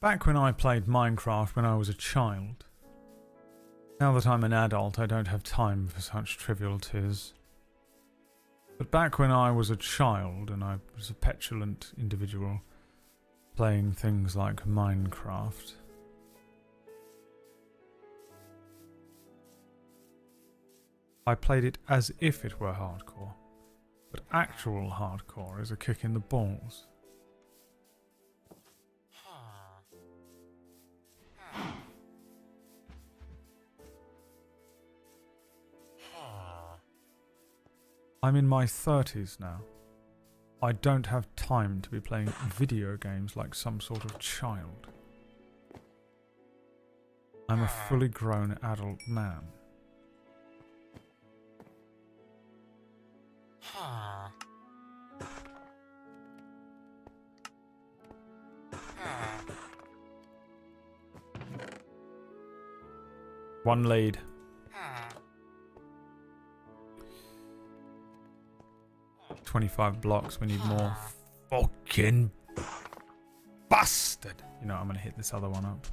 Back when I played Minecraft when I was a child. Now that I'm an adult, I don't have time for such trivialities. But back when I was a child and I was a petulant individual playing things like Minecraft, I played it as if it were hardcore. But actual hardcore is a kick in the balls. I'm in my 30s now. I don't have time to be playing video games like some sort of child. I'm a fully grown adult man. One lead. $25 blocks. We need more. Fucking bastard. You know, I'm gonna hit this other one up.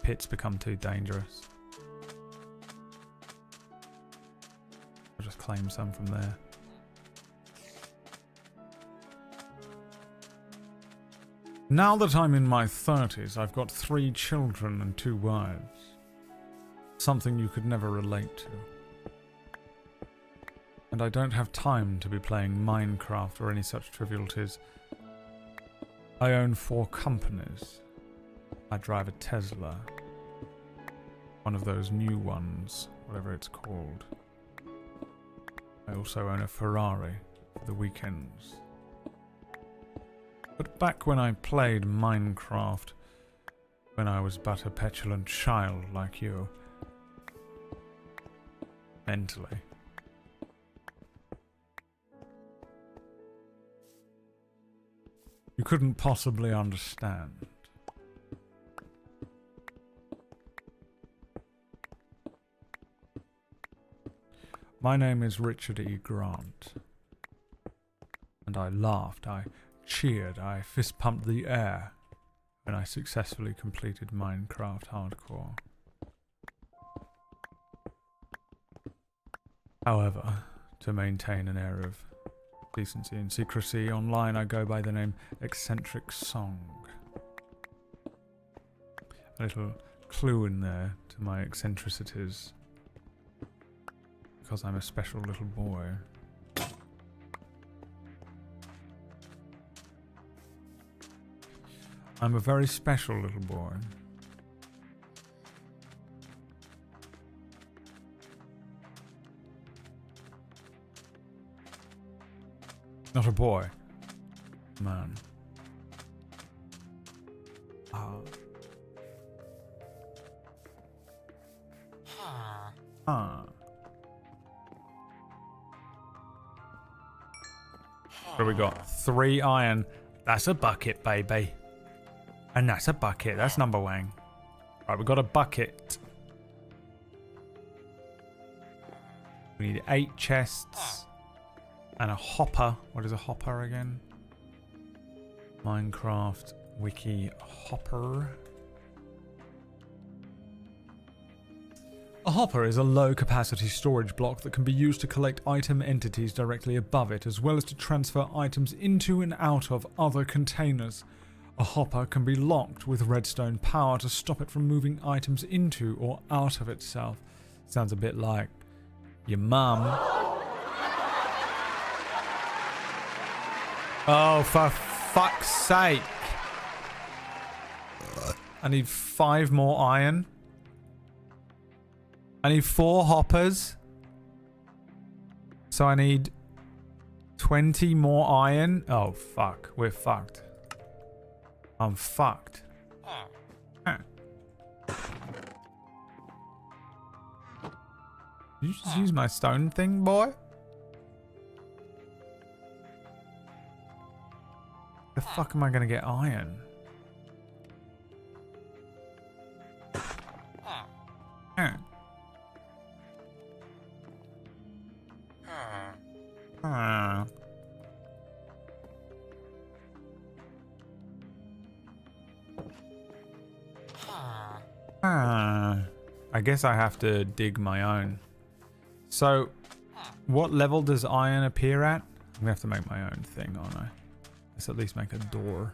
Pits become too dangerous. I'll just claim some from there. Now that I'm in my 30s, I've got 3 children and 2 wives. Something you could never relate to. And I don't have time to be playing Minecraft or any such trivialities. I own 4 companies. I drive a Tesla. One of those new ones, whatever it's called. I also own a Ferrari for the weekends. But back when I played Minecraft, when I was but a petulant child like you, mentally, you couldn't possibly understand. My name is Richard E. Grant. And I laughed, I cheered, I fist-pumped the air when I successfully completed Minecraft Hardcore. However, to maintain an air of decency and secrecy, online I go by the name Eccentric Song. A little clue in there to my eccentricities. Because I'm a special little boy. I'm a very special little boy. Not a boy. Man. What do we got? 3 iron. That's a bucket, baby. And that's a bucket. That's number 1. Right, we got a bucket. We need 8 chests. And a hopper. What is a hopper again? Minecraft wiki hopper. A hopper is a low-capacity storage block that can be used to collect item entities directly above it, as well as to transfer items into and out of other containers. A hopper can be locked with redstone power to stop it from moving items into or out of itself. Sounds a bit like your mum. Oh, for fuck's sake. I need 5 more iron. I need 4 hoppers. So I need 20 more iron. Oh, fuck. We're fucked. I'm fucked. Huh. Did you just use my stone thing, boy? The fuck am I gonna get iron? Huh. I guess I have to dig my own. So, what level does iron appear at? I'm gonna have to make my own thing, aren't I? Let's at least make a door.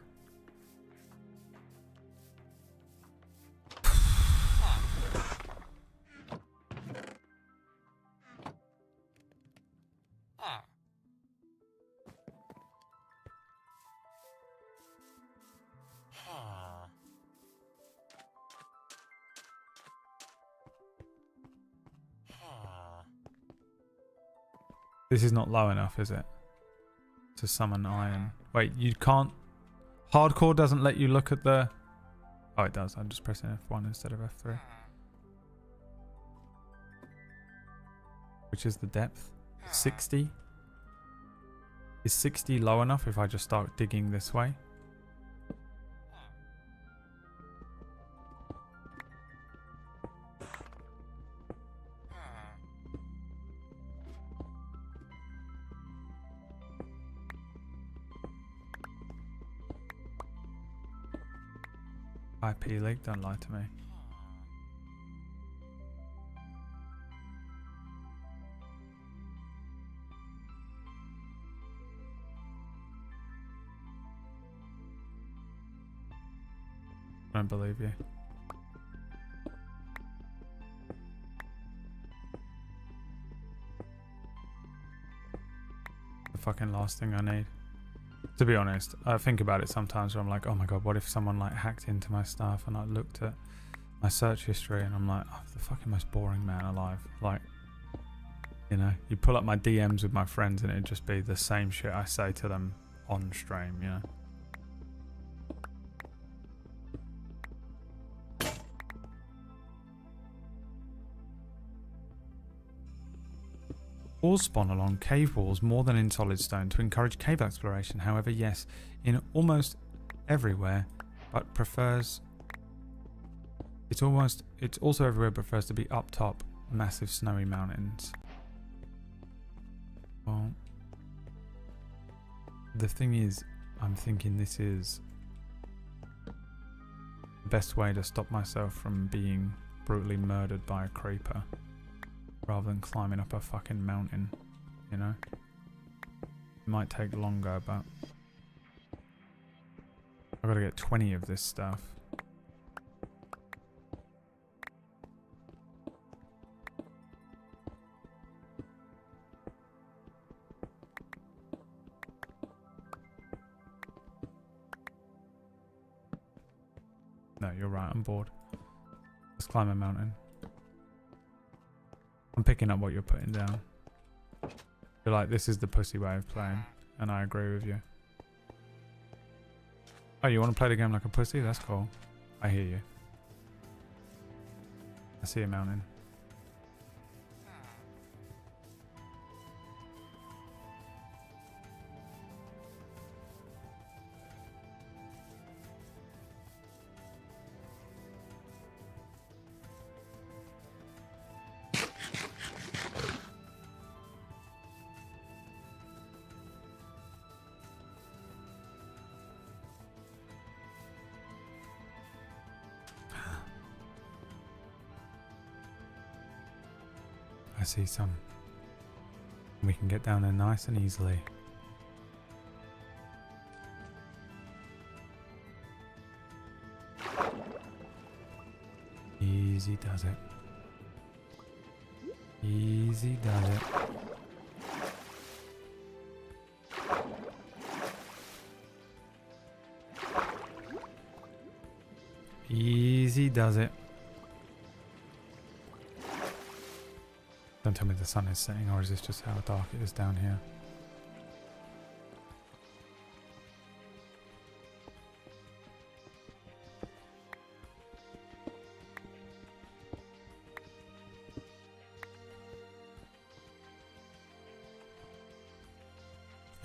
This is not low enough, is it? to summon iron. Wait, you can't... Hardcore doesn't let you look at the... Oh, it does. I'm just pressing F1 instead of F3. Which is the depth? 60? Is 60 low enough if I just start digging this way? IP leak, don't lie to me. I don't believe you. The fucking last thing I need. To be honest, I think about it sometimes where I'm like, oh my god, what if someone like hacked into my stuff and I looked at my search history and I'm like, oh, the fucking most boring man alive. Like, you know, you pull up my DMs with my friends and it'd just be the same shit I say to them on stream, you know. Ores spawn along cave walls more than in solid stone to encourage cave exploration. However, yes, in almost everywhere, but prefers... It's also everywhere, but prefers to be up top, massive snowy mountains. Well, the thing is, I'm thinking this is the best way to stop myself from being brutally murdered by a creeper. Rather than climbing up a fucking mountain, you know? It might take longer, but... I've got to get 20 of this stuff. No, you're right, I'm bored. Let's climb a mountain. I'm picking up what you're putting down. You're like, this is the pussy way of playing. And I agree with you. Oh, you want to play the game like a pussy? That's cool. I hear you. I see a mountain. I see some. We can get down there nice and easily. Easy does it. Easy does it. Easy does it. Don't tell me the sun is setting, or is this just how dark it is down here?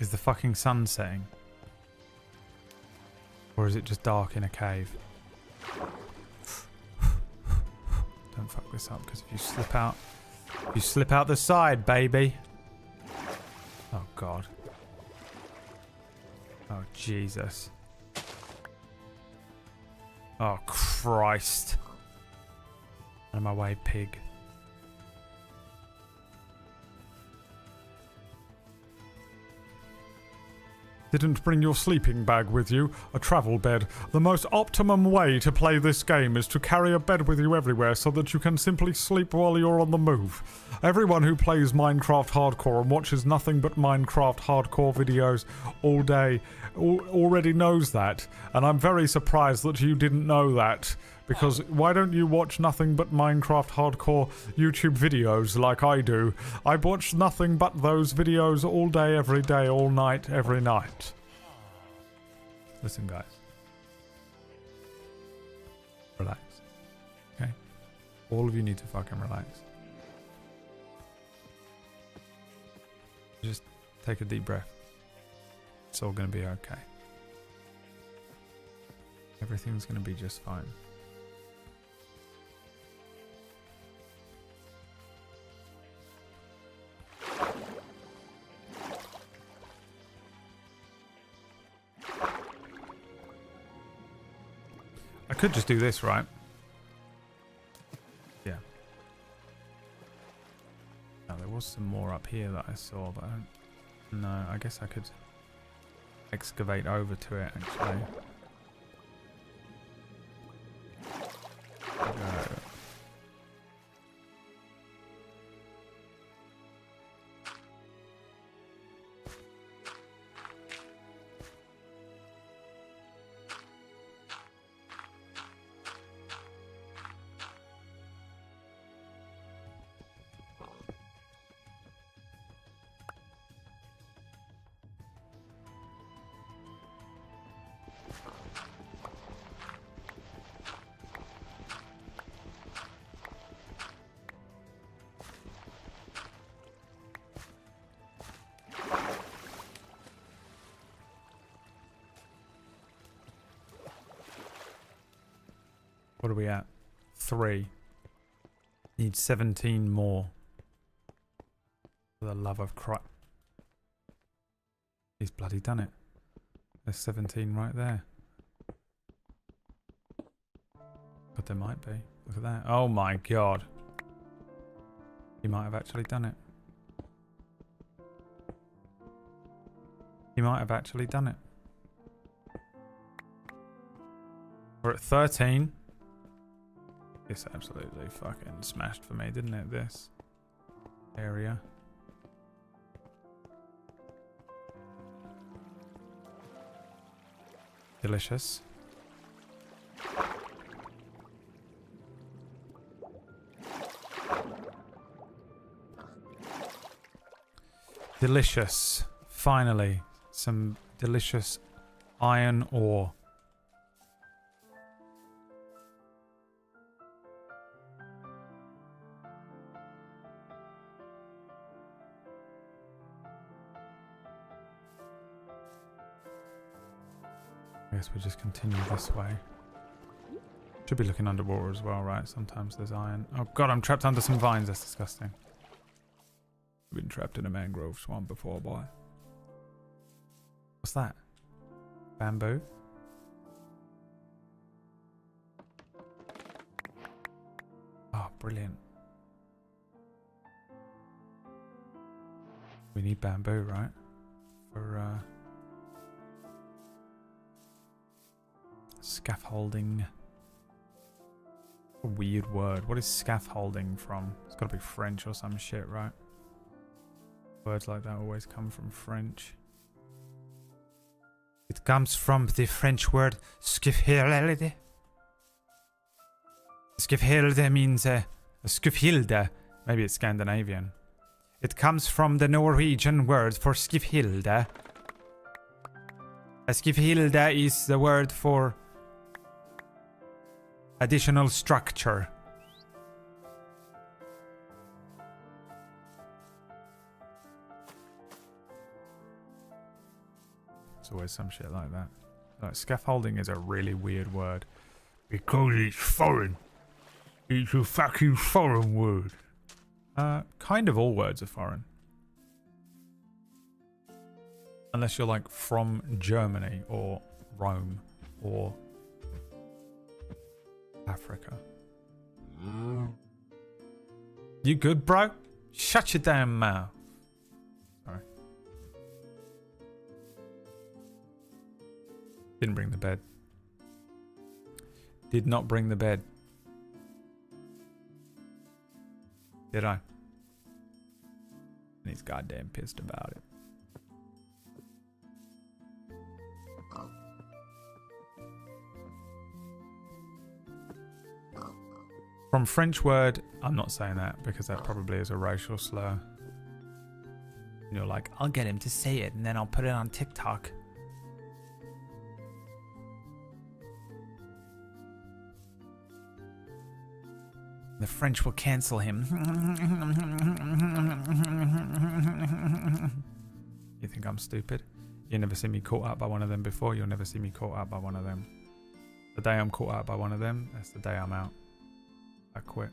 Is the fucking sun setting? Or is it just dark in a cave? Don't fuck this up, because if you slip out... You slip out the side, baby. Oh, God. Oh, Jesus. Oh, Christ. Out of my way, pig. Didn't bring your sleeping bag with you, a travel bed. The most optimum way to play this game is to carry a bed with you everywhere so that you can simply sleep while you're on the move. Everyone who plays Minecraft Hardcore and watches nothing but Minecraft Hardcore videos all day already knows that, and I'm very surprised that you didn't know that, Because why don't you watch nothing but Minecraft hardcore YouTube videos like I do? I watch nothing but those videos all day, every day, all night, every night. Listen, guys. Relax. Okay? All of you need to fucking relax. Just take a deep breath. It's all gonna be okay. Everything's gonna be just fine. I could just do this, right? Yeah. Now, there was some more up here that I saw, but I don't... No, I guess I could excavate over to it, actually. What are we at? 3. Need 17 more. For the love of Christ. He's bloody done it. There's 17 right there. But there might be. Look at that. Oh my god. He might have actually done it. He might have actually done it. We're at 13. This absolutely fucking smashed for me, didn't it? This area. Delicious. Delicious. Finally, some delicious iron ore. I guess we just continue this way. Should be looking underwater as well, right? Sometimes there's iron. Oh god, I'm trapped under some vines. That's disgusting. I've been trapped in a mangrove swamp before, boy. What's that? Bamboo? Oh, brilliant. We need bamboo, right? For, scaffolding. A weird word. What is scaffolding from? It's got to be French or some shit, right? Words like that always come from French. It comes from the French word scaffold. Scaffold means scaffold. Maybe it's Scandinavian. It comes from the Norwegian word for scaffold. A scaffold is the word for additional structure. It's always some shit like that. Like, scaffolding is a really weird word. Because it's foreign. It's a fucking foreign word. Kind of all words are foreign. Unless you're like from Germany or Rome or Africa. You good, bro? Shut your damn mouth. Sorry. Didn't bring the bed. Did not bring the bed. Did I? And he's goddamn pissed about it. From French word, I'm not saying that because that probably is a racial slur. And you're like, I'll get him to say it and then I'll put it on TikTok. The French will cancel him. You think I'm stupid? You never see me caught up by one of them before. You'll never see me caught up by one of them. The day I'm caught up by one of them, that's the day I'm out. I quit.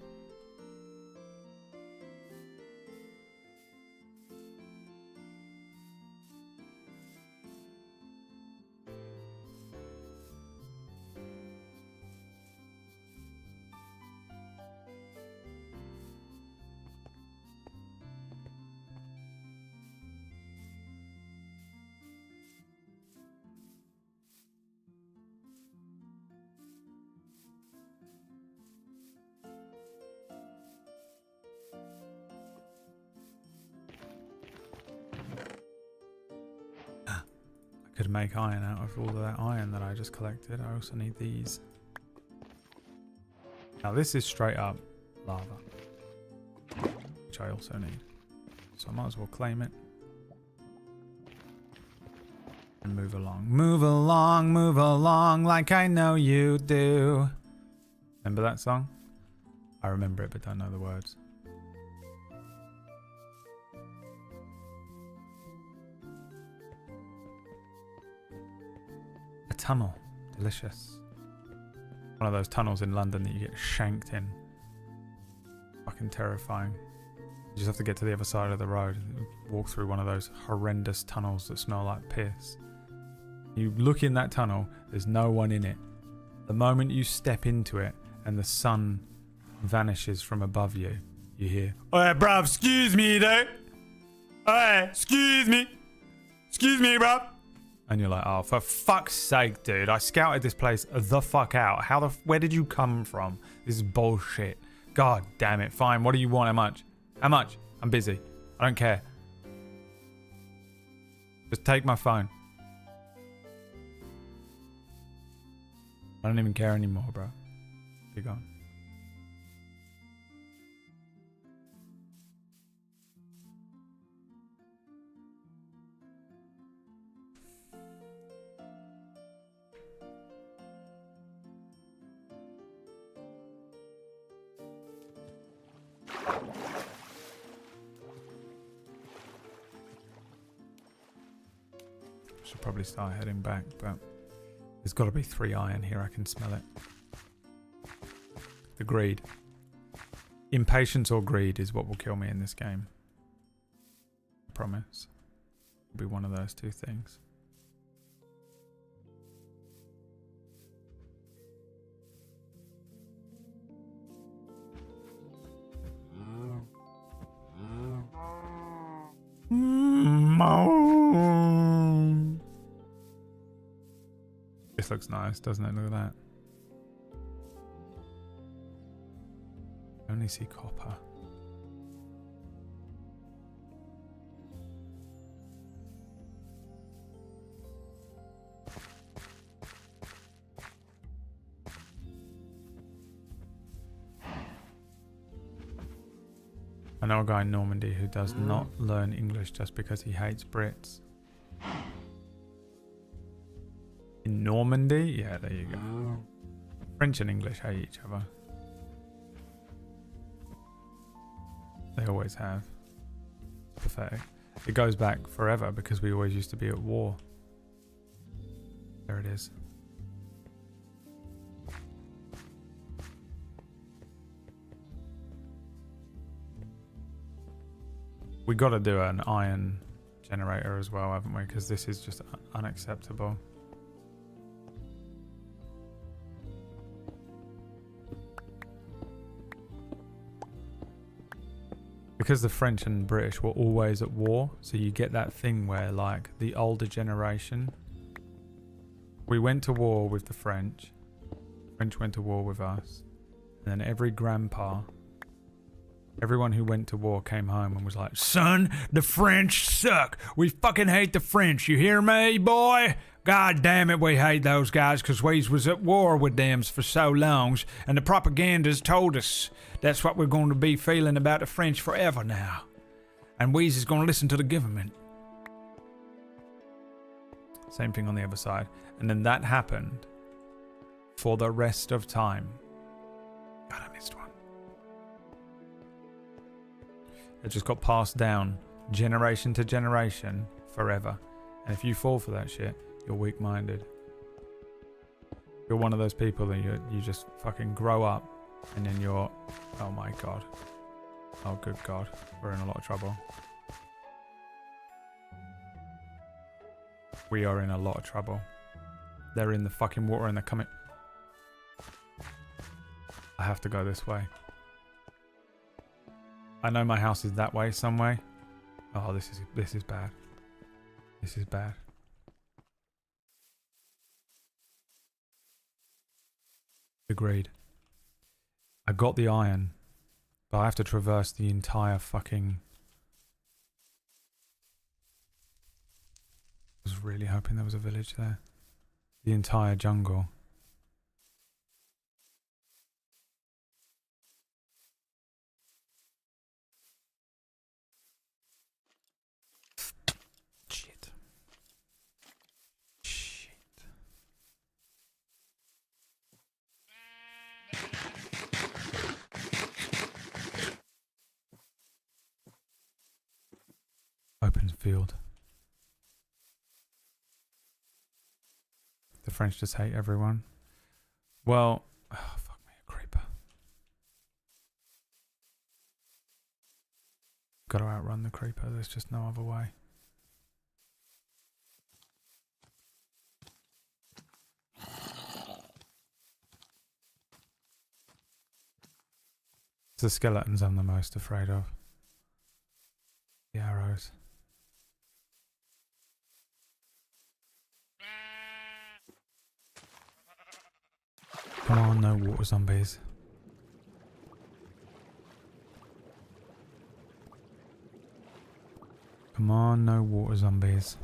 Could make iron out of all of that iron that I just collected. I also need these. Now this is straight up lava, which I also need. So I might as well claim it. And move along. Move along like I know you do. Remember that song? I remember it but don't know the words. Tunnel. Delicious. One of those tunnels in London that you get shanked in. Fucking terrifying. You just have to get to the other side of the road and walk through one of those horrendous tunnels that smell like piss. You look in that tunnel, there's no one in it. The moment you step into it and the sun vanishes from above you, you hear, "Oi, bruv, excuse me, though. Oi, excuse me. Excuse me, bruv." And you're like, oh, for fuck's sake, dude. I scouted this place the fuck out. Where did you come from? This is bullshit. God damn it. Fine. What do you want? How much? How much? I'm busy. I don't care. Just take my phone. I don't even care anymore, bro. Be gone. Should probably start heading back, but there's got to be 3 iron here. I can smell it. The greed. Impatience or greed is what will kill me in this game. I promise. It'll be one of those two things. This looks nice, doesn't it? Look at that. I only see copper. I know a guy in Normandy who does not learn English just because he hates Brits. In Normandy? Yeah, there you go. French and English hate each other. They always have. It's pathetic. It goes back forever because we always used to be at war. There it is. We got to do an iron generator as well, haven't we? Because this is just unacceptable. Because the French and British were always at war, so you get that thing where, like, the older generation, we went to war with the French went to war with us, and then every grandpa, everyone who went to war came home and was like, son, the French suck. We fucking hate the French. You hear me, boy? God damn it, we hate those guys because we was at war with them for so long, and the propaganda's told us that's what we're going to be feeling about the French forever now. And we's is going to listen to the government. Same thing on the other side. And then that happened for the rest of time. God, I missed one. It just got passed down generation to generation forever. And if you fall for that shit, you're weak-minded. You're one of those people that you just fucking grow up and then you're... Oh my god. Oh good god. We're in a lot of trouble. We are in a lot of trouble. They're in the fucking water and they're coming... I have to go this way. I know my house is that way, some way. Oh, this is bad. This is bad. Agreed. I got the iron, but I have to traverse the entire fucking... I was really hoping there was a village there. The entire jungle. Shit. Shit. Open field. The French just hate everyone. Well, oh, fuck me, a creeper. Got to outrun the creeper. There's just no other way. It's the skeletons I'm the most afraid of. The arrows. Come on, no water zombies. Come on, no water zombies.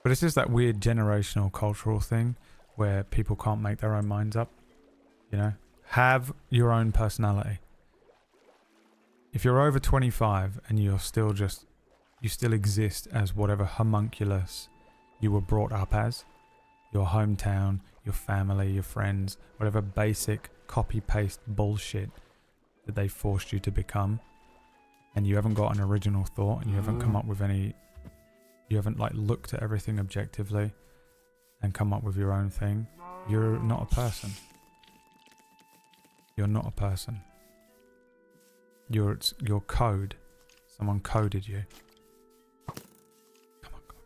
But it's just that weird generational cultural thing where people can't make their own minds up. You know? Have your own personality. If you're over 25 and you're still just... You still exist as whatever homunculus you were brought up as. Your hometown, your family, your friends, whatever basic copy-paste bullshit that they forced you to become. And you haven't got an original thought and you haven't come up with any... You haven't like looked at everything objectively and come up with your own thing. You're not a person. You're not a person. You're your code. Someone coded you. Come on, come on, come on.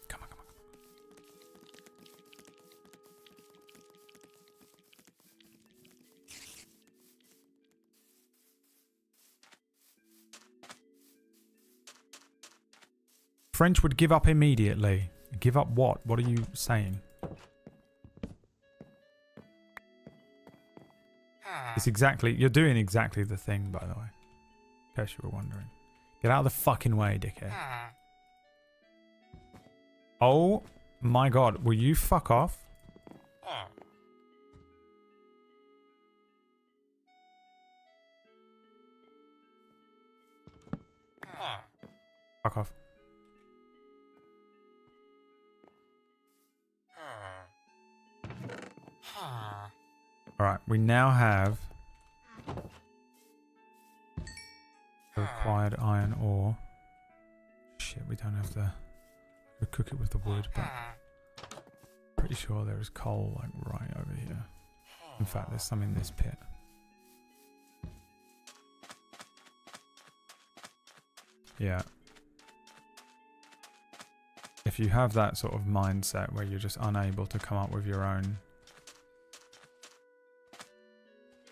Come on, come on, come on. French would give up immediately. Give up what? What are you saying? It's exactly... You're doing exactly the thing, by the way. In case you were wondering. Get out of the fucking way, dickhead. Oh my god. Will you fuck off? Fuck off. Alright, we now have the required iron ore. Shit, we don't have the... We cook it with the wood, but pretty sure there is coal like right over here. In fact, there's some in this pit. Yeah. If you have that sort of mindset where you're just unable to come up with your own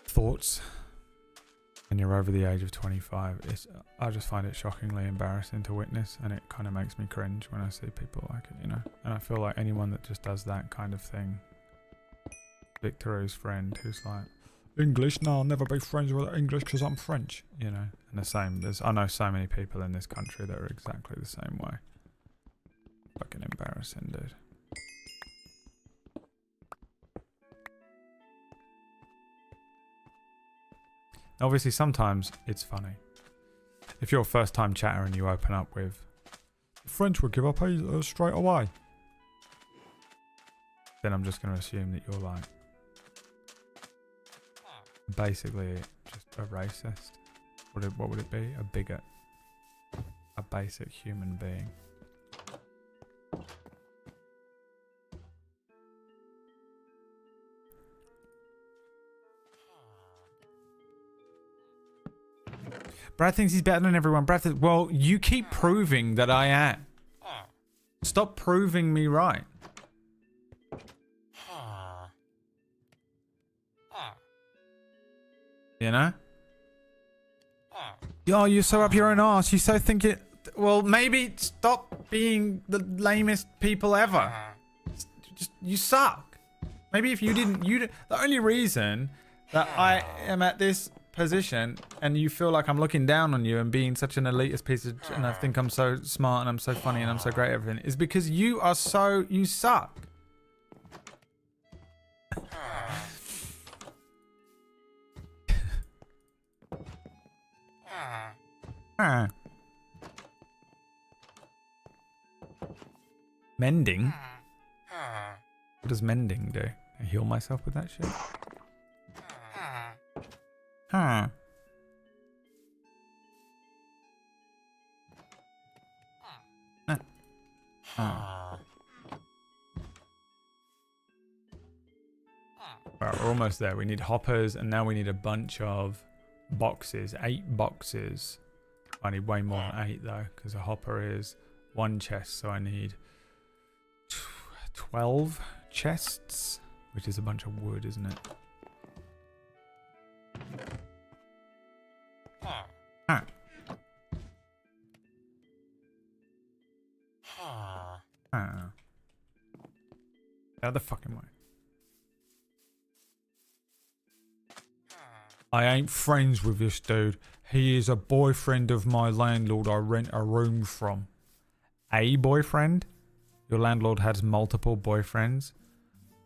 thoughts and you're over the age of 25, I just find it shockingly embarrassing to witness, and it kind of makes me cringe when I see people like it, you know. And I feel like anyone that just does that kind of thing Victor's friend who's like, English? No, I'll never be friends with English because I'm French. You know, and the same. I know so many people in this country that are exactly the same way. Fucking embarrassing, dude. Obviously, sometimes it's funny. If you're a first-time chatter and you open up with, French would give up straight away, then I'm just going to assume that you're like, basically just a racist. What would it be? A bigot. A basic human being. Brad thinks he's better than everyone. Well, you keep proving that I am. Stop proving me right. You know? Oh, you're so up your own arse. You so think it... Well, maybe stop being the lamest people ever. Just, you suck. Maybe if you didn't... The only reason that I am at this position and you feel like I'm looking down on you and being such an elitist piece of... And I think I'm so smart and I'm so funny and I'm so great at everything is because you are so... You suck. Mending? What does mending do? I heal myself with that shit? Huh. Right, we're almost there. We need hoppers and now we need a bunch of boxes. 8 boxes. I need way more than 8 though, because a hopper is 1 chest, so I need 12 chests, which is a bunch of wood, isn't it? Ah. Ah. The other fucking way. I ain't friends with this dude. He is a boyfriend of my landlord I rent a room from. A boyfriend? Your landlord has multiple boyfriends?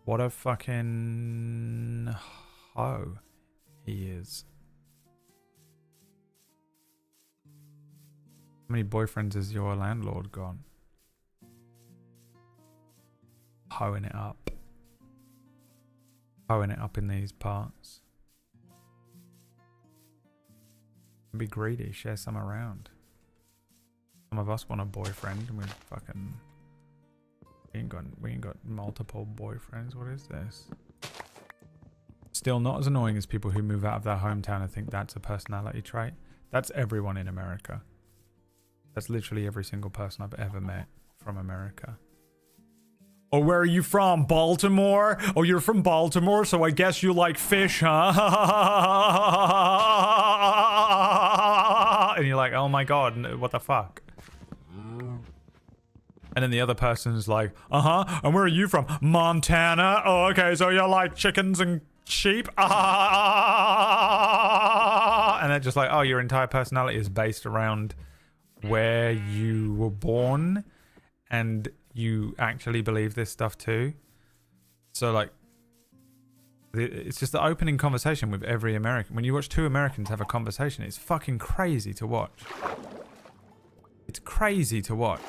What a fucking hoe he is. How many boyfriends has your landlord got? Hoeing it up. Hoeing it up in these parts. Be greedy, share some around. Some of us want a boyfriend and we fucking... We ain't got multiple boyfriends. What is this? Still not as annoying as people who move out of their hometown and think that's a personality trait. That's everyone in America. That's literally every single person I've ever met from America. Oh, where are you from? Baltimore? Oh, you're from Baltimore, so I guess you like fish, huh? And you're like, oh my god, what the fuck? And then the other person's like, uh-huh, and where are you from? Montana? Oh, okay, so you like chickens and sheep? And they're just like, oh, your entire personality is based around where you were born and you actually believe this stuff too. So like, it's just the opening conversation with every American. When you watch 2 Americans have a conversation, it's fucking crazy to watch. It's crazy to watch.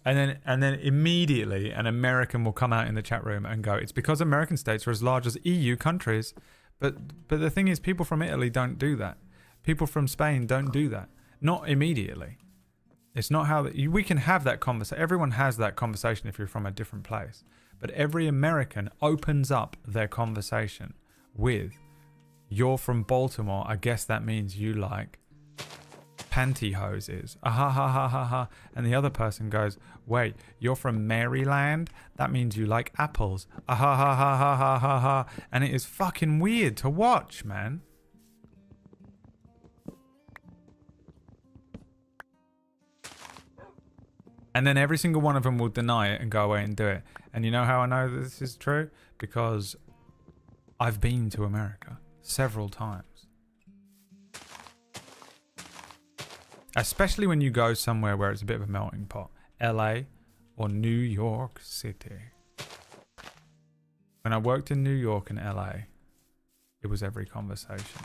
And then immediately an American will come out in the chat room and go, it's because American states are as large as EU countries. But the thing is, people from Italy don't do that. People from Spain don't do that. Not immediately. It's not how... We can have that conversation. Everyone has that conversation if you're from a different place. But every American opens up their conversation with, you're from Baltimore, I guess that means you like pantyhoses. Ah ha ha ha ha ha. And the other person goes, wait, you're from Maryland? That means you like apples. Ah ha ha ha ha ha ha ha. And it is fucking weird to watch, man. And then every single one of them will deny it and go away and do it. And you know how I know this is true? Because I've been to America several times. Especially when you go somewhere where it's a bit of a melting pot. LA or New York City. When I worked in New York and LA, it was every conversation.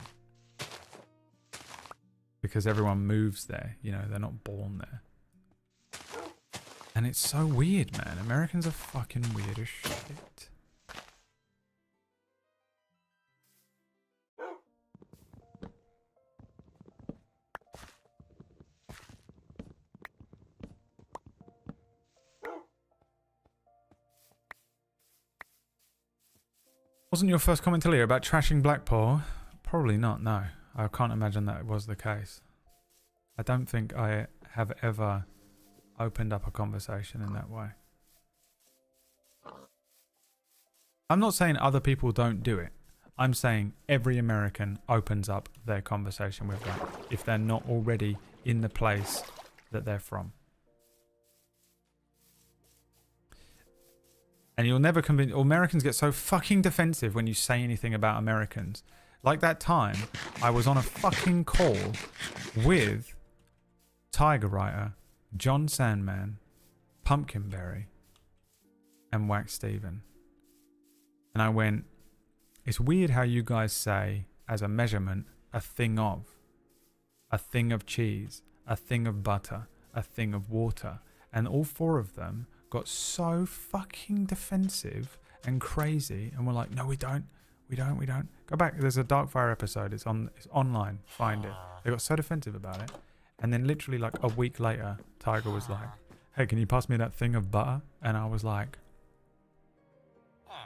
Because everyone moves there, you know, they're not born there. And it's so weird, man. Americans are fucking weird as shit. Wasn't your first comment earlier about trashing Blackpool? Probably not, no. I can't imagine that was the case. I don't think I have ever opened up a conversation in that way. I'm not saying other people don't do it. I'm saying every American opens up their conversation with that if they're not already in the place that they're from. And you'll never convince... Americans get so fucking defensive when you say anything about Americans. Like that time, I was on a fucking call with Tiger Writer, John Sandman, Pumpkinberry, and Wax Steven. And I went, it's weird how you guys say, as a measurement, a thing of cheese, a thing of butter, a thing of water. And all four of them got so fucking defensive and crazy, and we're like, no, we don't. Go back. There's a Darkfire episode. It's online. Find it. They got so defensive about it, and then literally like a week later, Tiger was like, "Hey, can you pass me that thing of butter?" And I was like,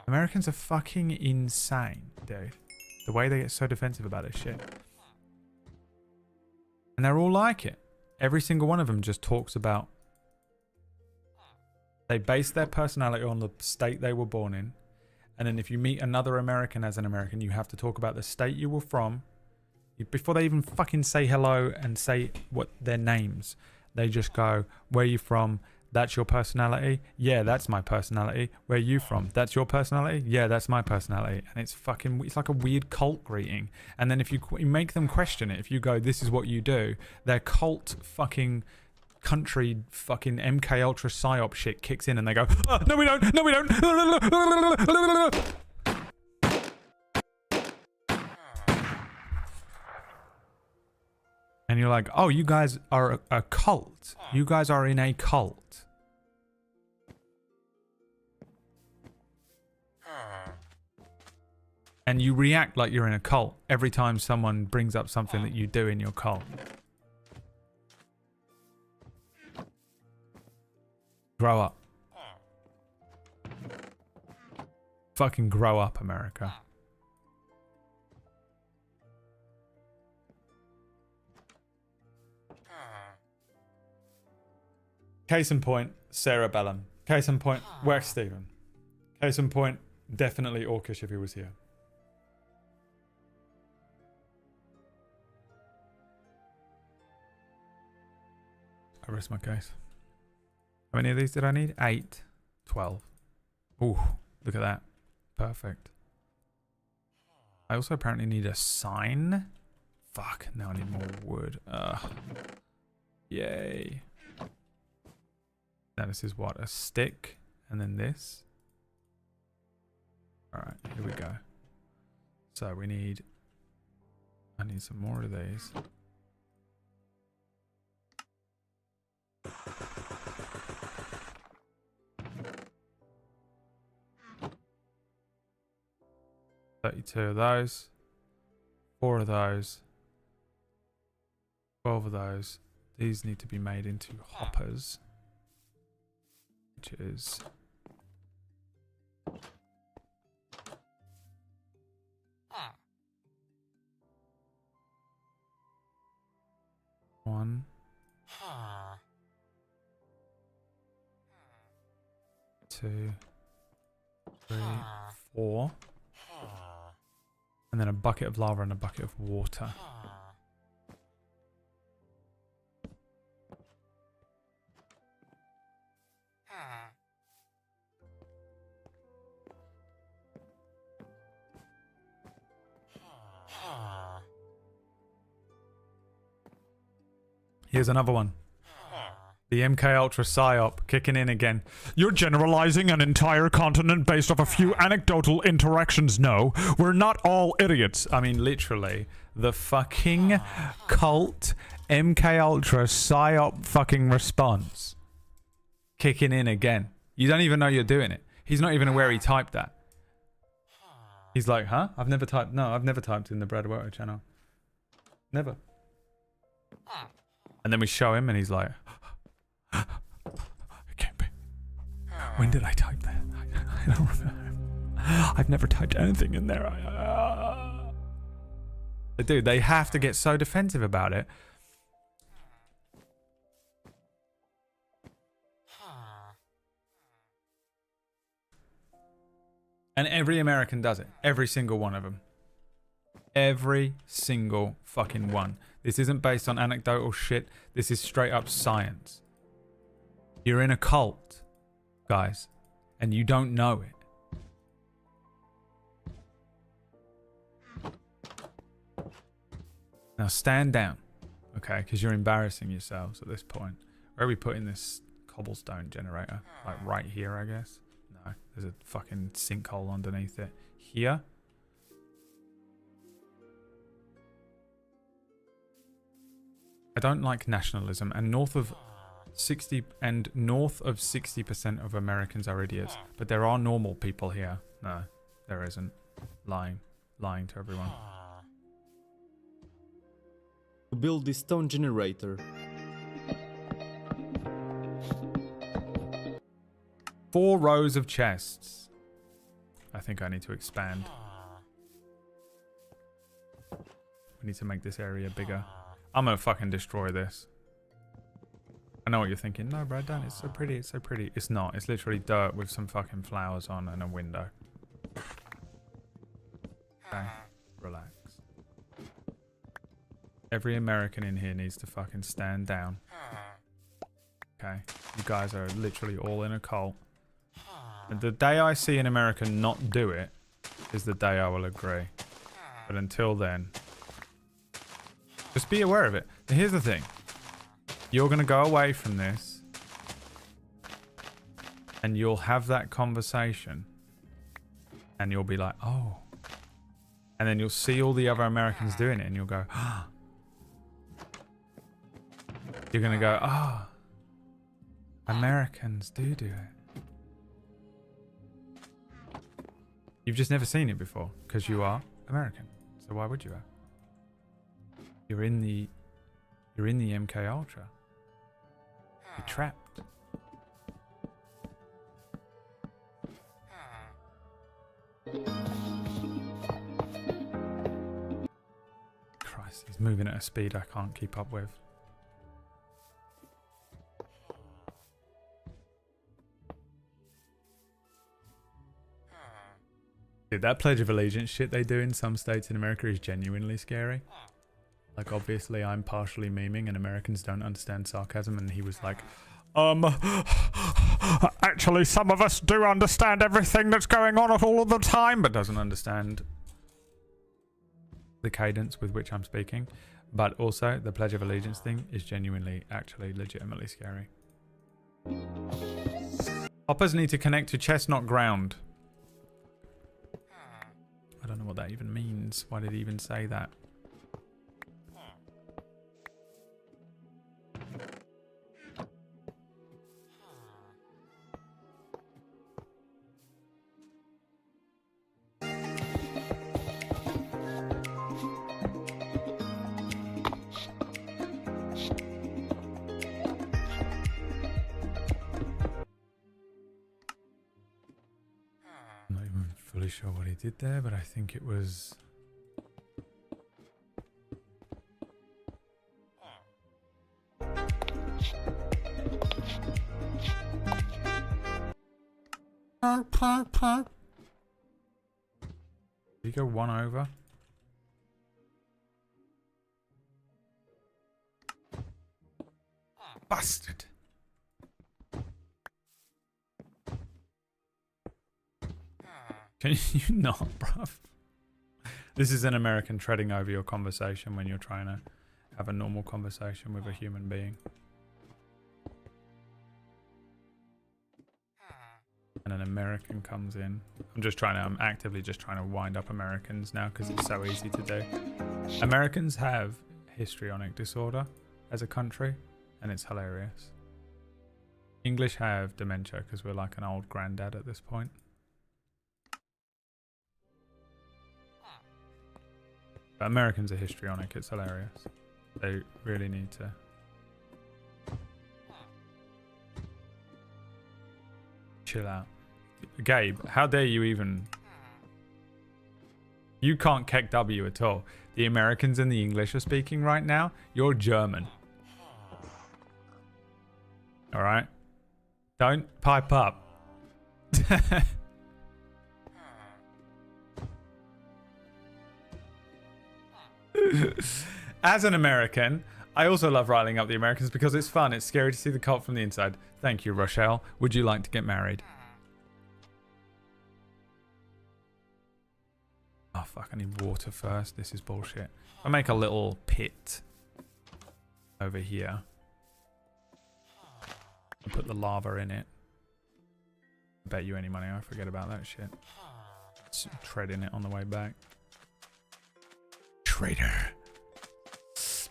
Americans are fucking insane, dude. The way they get so defensive about this shit, and they're all like it. Every single one of them just talks about. They base their personality on the state they were born in. And then if you meet another American as an American, you have to talk about the state you were from. Before they even fucking say hello and say what their names, they just go, where are you from? That's your personality? Yeah, that's my personality. Where are you from? That's your personality? Yeah, that's my personality. And it's like a weird cult greeting. And then if you make them question it, if you go, this is what you do, their cult fucking... country fucking MK Ultra psyop shit kicks in and they go, oh, no we don't, and you're like, oh, you guys are a cult, you guys are in a cult. And you react like you're in a cult every time someone brings up something that you do in your cult. Grow up. Fucking grow up, America. Case in point, Sarah Bellum. Case in point, Wax Steven. Case in point, definitely Orcish if he was here. I rest my case. How many of these did I need? 8. 12. Ooh, look at that. Perfect. I also apparently need a sign. Fuck, now I need more wood. Yay. Now this is what? A stick? And then this? Alright, here we go. So we need... I need some more of these. Two of those, 4 of those, 12 of those. These need to be made into hoppers, which is one, 2, 3, 4. And then a bucket of lava and a bucket of water. Here's another one. The MK Ultra PSYOP kicking in again. You're generalizing an entire continent based off a few anecdotal interactions. No, we're not all idiots. I mean, literally, the fucking cult MK Ultra PSYOP fucking response. Kicking in again. You don't even know you're doing it. He's not even aware he typed that. He's like, huh? I've never typed in the BradWOTO channel. Never. And then we show him and he's like, it can't be. When did I type that? I don't remember. I've never typed anything in there. Dude, they have to get so defensive about it. And every American does it. Every single one of them. Every single fucking one. This isn't based on anecdotal shit. This is straight up science. You're in a cult, guys, and you don't know it. Now stand down, okay? Because you're embarrassing yourselves at this point. Where are we putting this cobblestone generator? Like right here, I guess? No, there's a fucking sinkhole underneath it. Here? I don't like nationalism, and north of 60% of Americans are idiots. But there are normal people here. No, there isn't. Lying to everyone. To build this stone generator. 4 rows of chests. I think I need to expand. We need to make this area bigger. I'm gonna fucking destroy this. I know what you're thinking. No, Brad, don't. It's so pretty. It's so pretty. It's not. It's literally dirt with some fucking flowers on and a window. Okay. Relax. Every American in here needs to fucking stand down. Okay. You guys are literally all in a cult. And the day I see an American not do it is the day I will agree. But until then, just be aware of it. And here's the thing. You're going to go away from this and you'll have that conversation and you'll be like, oh. And then you'll see all the other Americans doing it and you'll go, ah. You're going to go, ah. Americans do it. You've just never seen it before because you are American. So why would you have? You're in the MK Ultra. You're trapped. Christ, he's moving at a speed I can't keep up with. Dude, that Pledge of Allegiance shit they do in some states in America is genuinely scary. Like, obviously, I'm partially memeing and Americans don't understand sarcasm, and he was like, actually, some of us do understand everything that's going on all of the time, but doesn't understand the cadence with which I'm speaking. But also, the Pledge of Allegiance thing is genuinely, actually, legitimately scary. Hoppers need to connect to chestnut ground. I don't know what that even means. Why did he even say that? Sure what he did there, but I think it was did he go one over? Bastard. Can you not, bruv? This is an American treading over your conversation when you're trying to have a normal conversation with a human being. And an American comes in. I'm actively just trying to wind up Americans now because it's so easy to do. Americans have histrionic disorder as a country, and it's hilarious. English have dementia because we're like an old granddad at this point. But Americans are histrionic, it's hilarious. They really need to. Chill out. Gabe, how dare you even... You can't keck W at all. The Americans and the English are speaking right now. You're German. Alright? Don't pipe up. As an American, I also love riling up the Americans because it's fun. It's scary to see the cult from the inside. Thank you, Rochelle. Would you like to get married? Oh, fuck. I need water first. This is bullshit. I make a little pit over here. Put the lava in it. Bet you any money I forget about that shit. Just treading it on the way back. Traitor.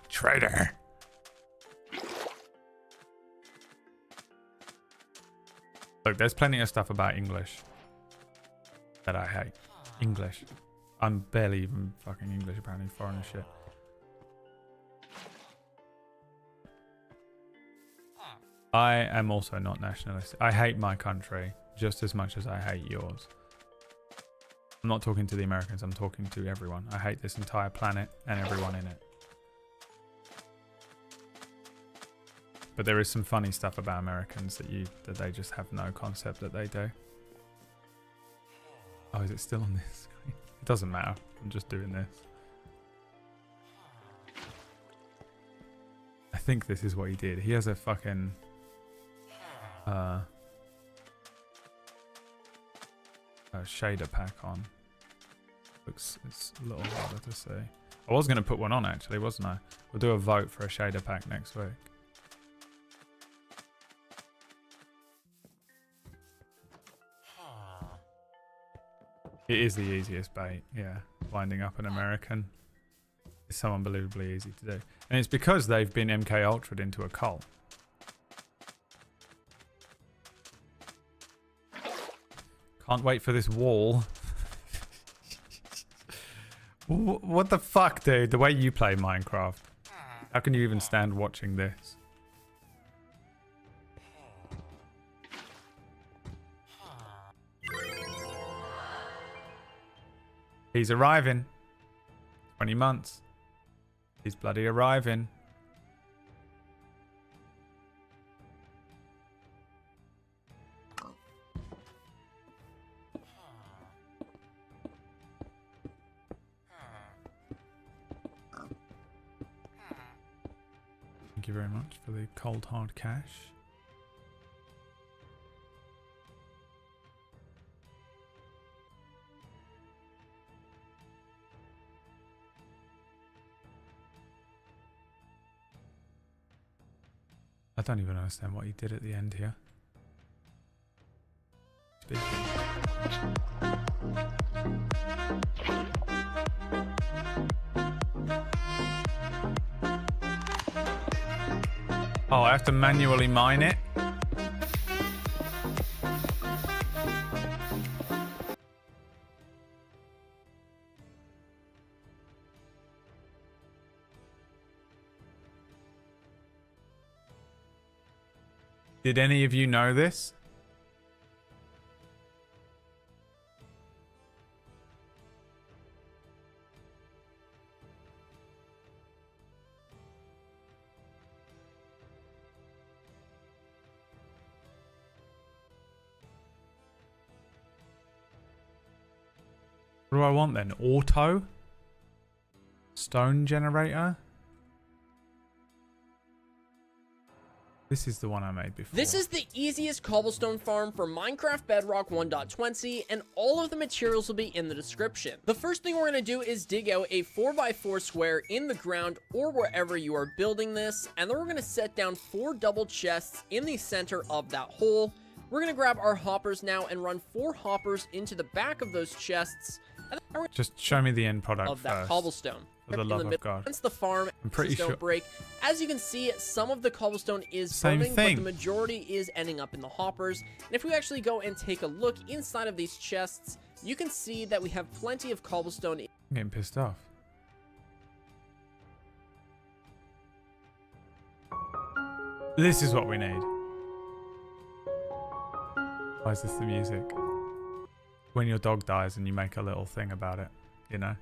Traitor. Look, there's plenty of stuff about English that I hate. English. I'm barely even fucking English, apparently. Foreign as shit. I am also not nationalist. I hate my country just as much as I hate yours. I'm not talking to the Americans, I'm talking to everyone. I hate this entire planet and everyone in it. But there is some funny stuff about Americans that they just have no concept that they do. Oh, is it still on this screen? It doesn't matter. I'm just doing this. I think this is what he did. He has a fucking... a shader pack on. It's a little harder to see. I was going to put one on actually, wasn't I? We'll do a vote for a shader pack next week. It is the easiest bait, yeah. Winding up an American is so unbelievably easy to do. And it's because they've been MK Ultra'd into a cult. Can't wait for this wall. What the fuck, dude? The way you play Minecraft. How can you even stand watching this? He's arriving. 20 months. He's bloody arriving. Thank you very much for the cold hard cash. I don't even understand what he did at the end here. Oh, I have to manually mine it? Did any of you know this? What do I want then? Auto? Stone generator? This is the one I made before. This is the easiest cobblestone farm for Minecraft Bedrock 1.20, and all of the materials will be in the description. The first thing we're going to do is dig out a 4x4 square in the ground or wherever you are building this, and then we're going to set down 4 double chests in the center of that hole. We're going to grab our hoppers now and run 4 hoppers into the back of those chests. And then just show me the end product of that first, cobblestone. for the love of God. Once the farm I'm pretty don't sure. break. As you can see, some of the cobblestone is Same burning, thing. but the majority is ending up in the hoppers. And if we actually go and take a look inside of these chests, you can see that we have plenty of cobblestone. I'm getting pissed off. This is what we need. Why is this the music? When your dog dies and you make a little thing about it, you know?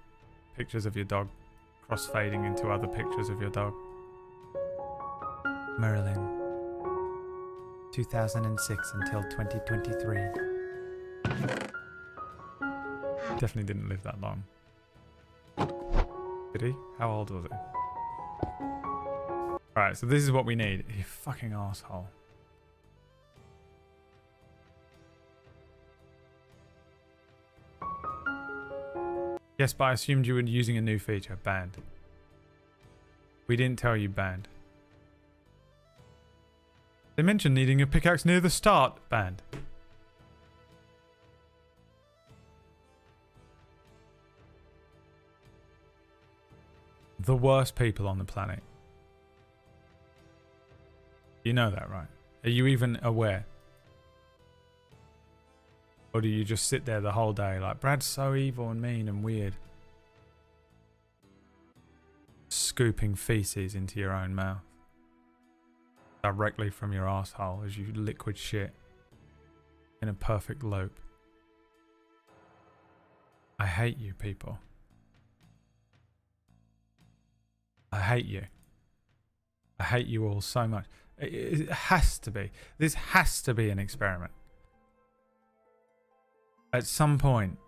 Pictures of your dog cross-fading into other pictures of your dog. Merlin. 2006 until 2023. Definitely didn't live that long. Did he? How old was he? Alright, so this is what we need. You fucking asshole. Yes, but I assumed you were using a new feature. Banned. We didn't tell you banned. They mentioned needing a pickaxe near the start. Banned. The worst people on the planet. You know that, right? Are you even aware? Or do you just sit there the whole day like, Brad's so evil and mean and weird? Scooping feces into your own mouth. Directly from your asshole as you liquid shit. In a perfect loop. I hate you people. I hate you. I hate you all so much. It has to be. This has to be an experiment. At some point,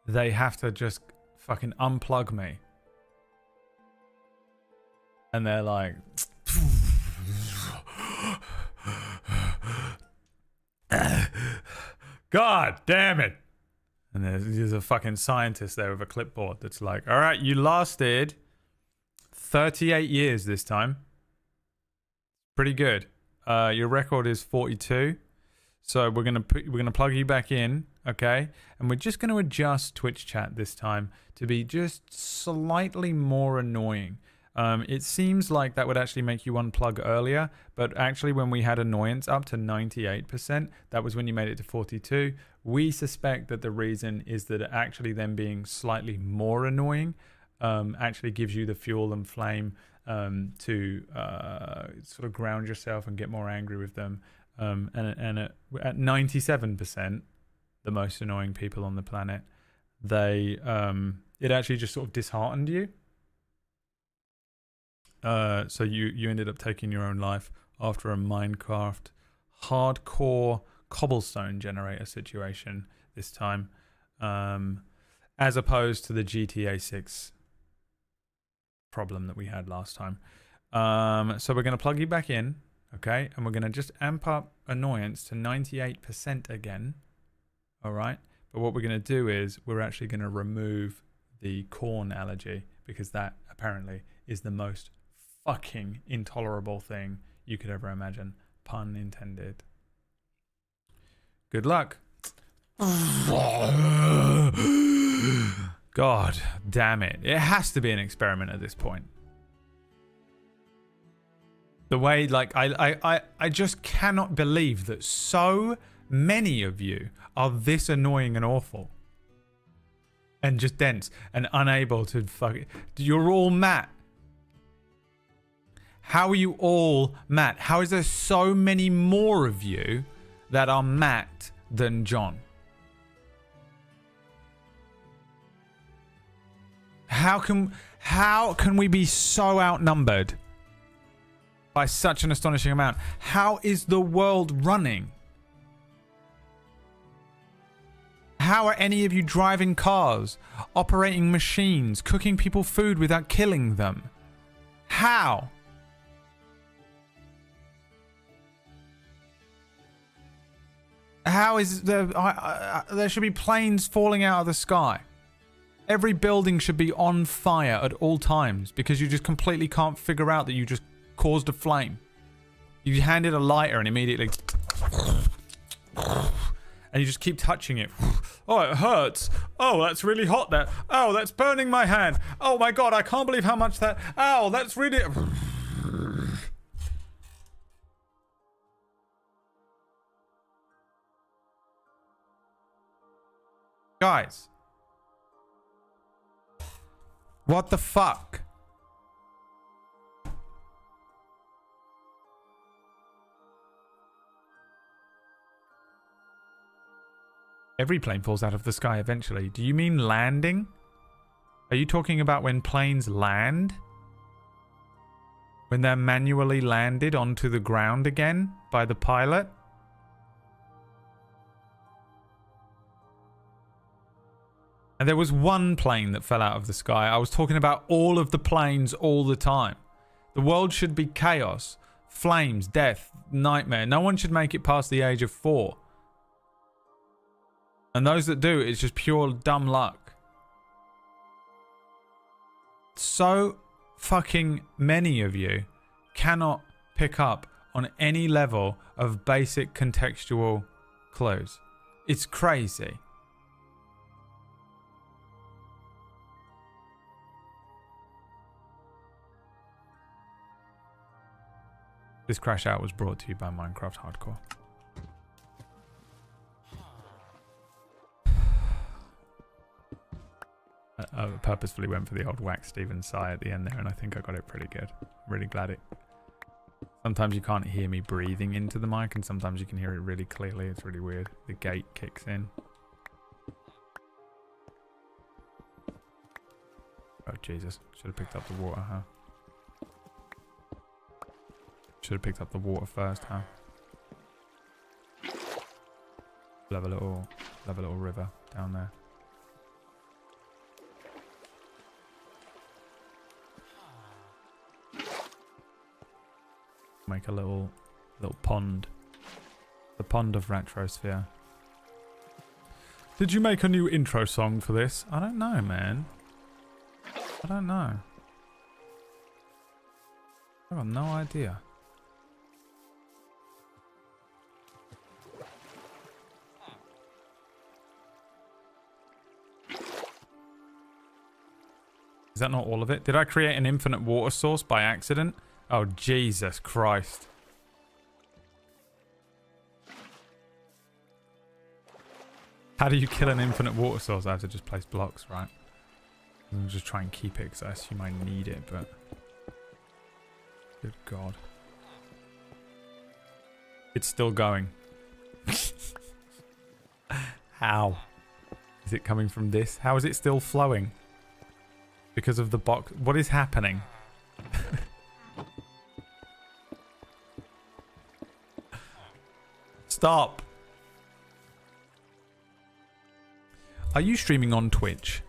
they have to just fucking unplug me. And they're like... God damn it. And there's a fucking scientist there with a clipboard that's like, all right, you lasted 38 years this time. Pretty good. Your record is 42. So we're gonna plug you back in, okay? And we're just gonna adjust Twitch chat this time to be just slightly more annoying. It seems like that would actually make you unplug earlier, but actually when we had annoyance up to 98%, that was when you made it to 42. We suspect that the reason is that actually them being slightly more annoying actually gives you the fuel and flame to sort of ground yourself and get more angry with them. And at 97%, the most annoying people on the planet, they it actually just sort of disheartened you. So you ended up taking your own life after a Minecraft hardcore cobblestone generator situation this time, as opposed to the GTA 6 problem that we had last time. So we're going to plug you back in, okay? And we're going to just amp up annoyance to 98% again, all right? But what we're going to do is we're actually going to remove the corn allergy, because that apparently is the most fucking intolerable thing you could ever imagine. Pun intended. Good luck. God damn it. It has to be an experiment at this point. The way, like, I just cannot believe that so many of you are this annoying and awful. And just dense and unable to fucking... You're all Matt. How are you all Matt? How is there so many more of you that are Matt than John? How can we be so outnumbered by such an astonishing amount? How is the world running? How are any of you driving cars, operating machines, cooking people food without killing them? How? How is there? There should be planes falling out of the sky. Every building should be on fire at all times because you just completely can't figure out that you just caused a flame. You hand it a lighter and immediately... And you just keep touching it. Oh, it hurts. Oh, that's really hot there. Oh, that's burning my hand. Oh my god, I can't believe how much that... Ow, that's really... Guys. What the fuck? Every plane falls out of the sky eventually. Do you mean landing? Are you talking about when planes land? When they're manually landed onto the ground again by the pilot? And there was one plane that fell out of the sky. I was talking about all of the planes all the time. The world should be chaos, flames, death, nightmare. No one should make it past the age of 4. And those that do, it's just pure dumb luck. So fucking many of you cannot pick up on any level of basic contextual clues. It's crazy. This crash out was brought to you by Minecraft Hardcore. I purposefully went for the old Wax Stevens sigh at the end there, and I think I got it pretty good. Really glad it... Sometimes you can't hear me breathing into the mic, and sometimes you can hear it really clearly. It's really weird. The gate kicks in. Oh, Jesus. Should have picked up the water, huh? Should have picked up the water first, huh? We'll have a little river down there. Make a little pond. The pond of Retrosphere. Did you make a new intro song for this? I don't know, man. I don't know. I've got no idea. Is that not all of it? Did I create an infinite water source by accident? Oh, Jesus Christ. How do you kill an infinite water source? I have to just place blocks, right? I'm just try and keep it because I assume I need it, but... Good God. It's still going. How? Is it coming from this? How is it still flowing? Because of the box. What is happening? Stop. Are you streaming on Twitch?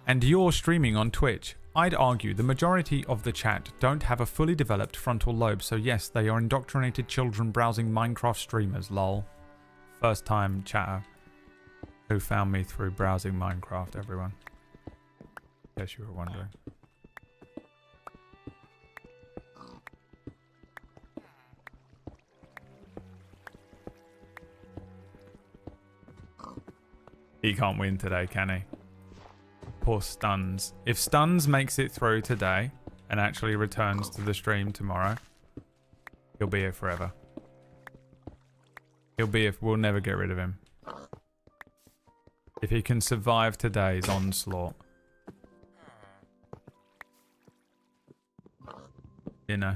And you're streaming on Twitch. I'd argue the majority of the chat don't have a fully developed frontal lobe, so yes, they are indoctrinated children browsing Minecraft streamers, lol. First time chatter who found me through browsing Minecraft, everyone. In case you were wondering. He can't win today, can he? Poor Stuns. If Stuns makes it through today and actually returns to the stream tomorrow, he'll be here forever. He'll be here. We'll never get rid of him. If he can survive today's onslaught. You know.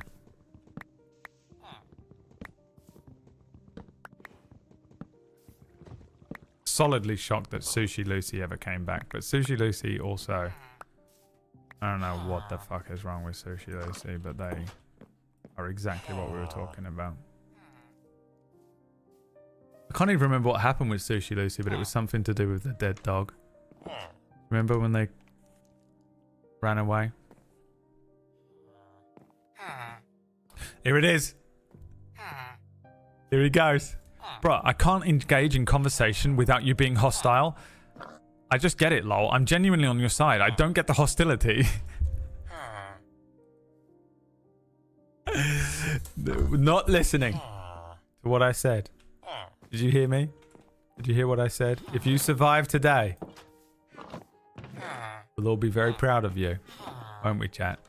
Solidly shocked that Sushi Lucy ever came back, but Sushi Lucy also, I don't know what the fuck is wrong with Sushi Lucy, but they are exactly what we were talking about. I can't even remember what happened with Sushi Lucy, but it was something to do with the dead dog. Remember when they ran away? Here it is. Here he goes. Bro, I can't engage in conversation without you being hostile. I just get it, lol. I'm genuinely on your side. I don't get the hostility. Not listening to what I said. Did you hear me? Did you hear what I said? If you survive today, we'll all be very proud of you. Won't we, chat?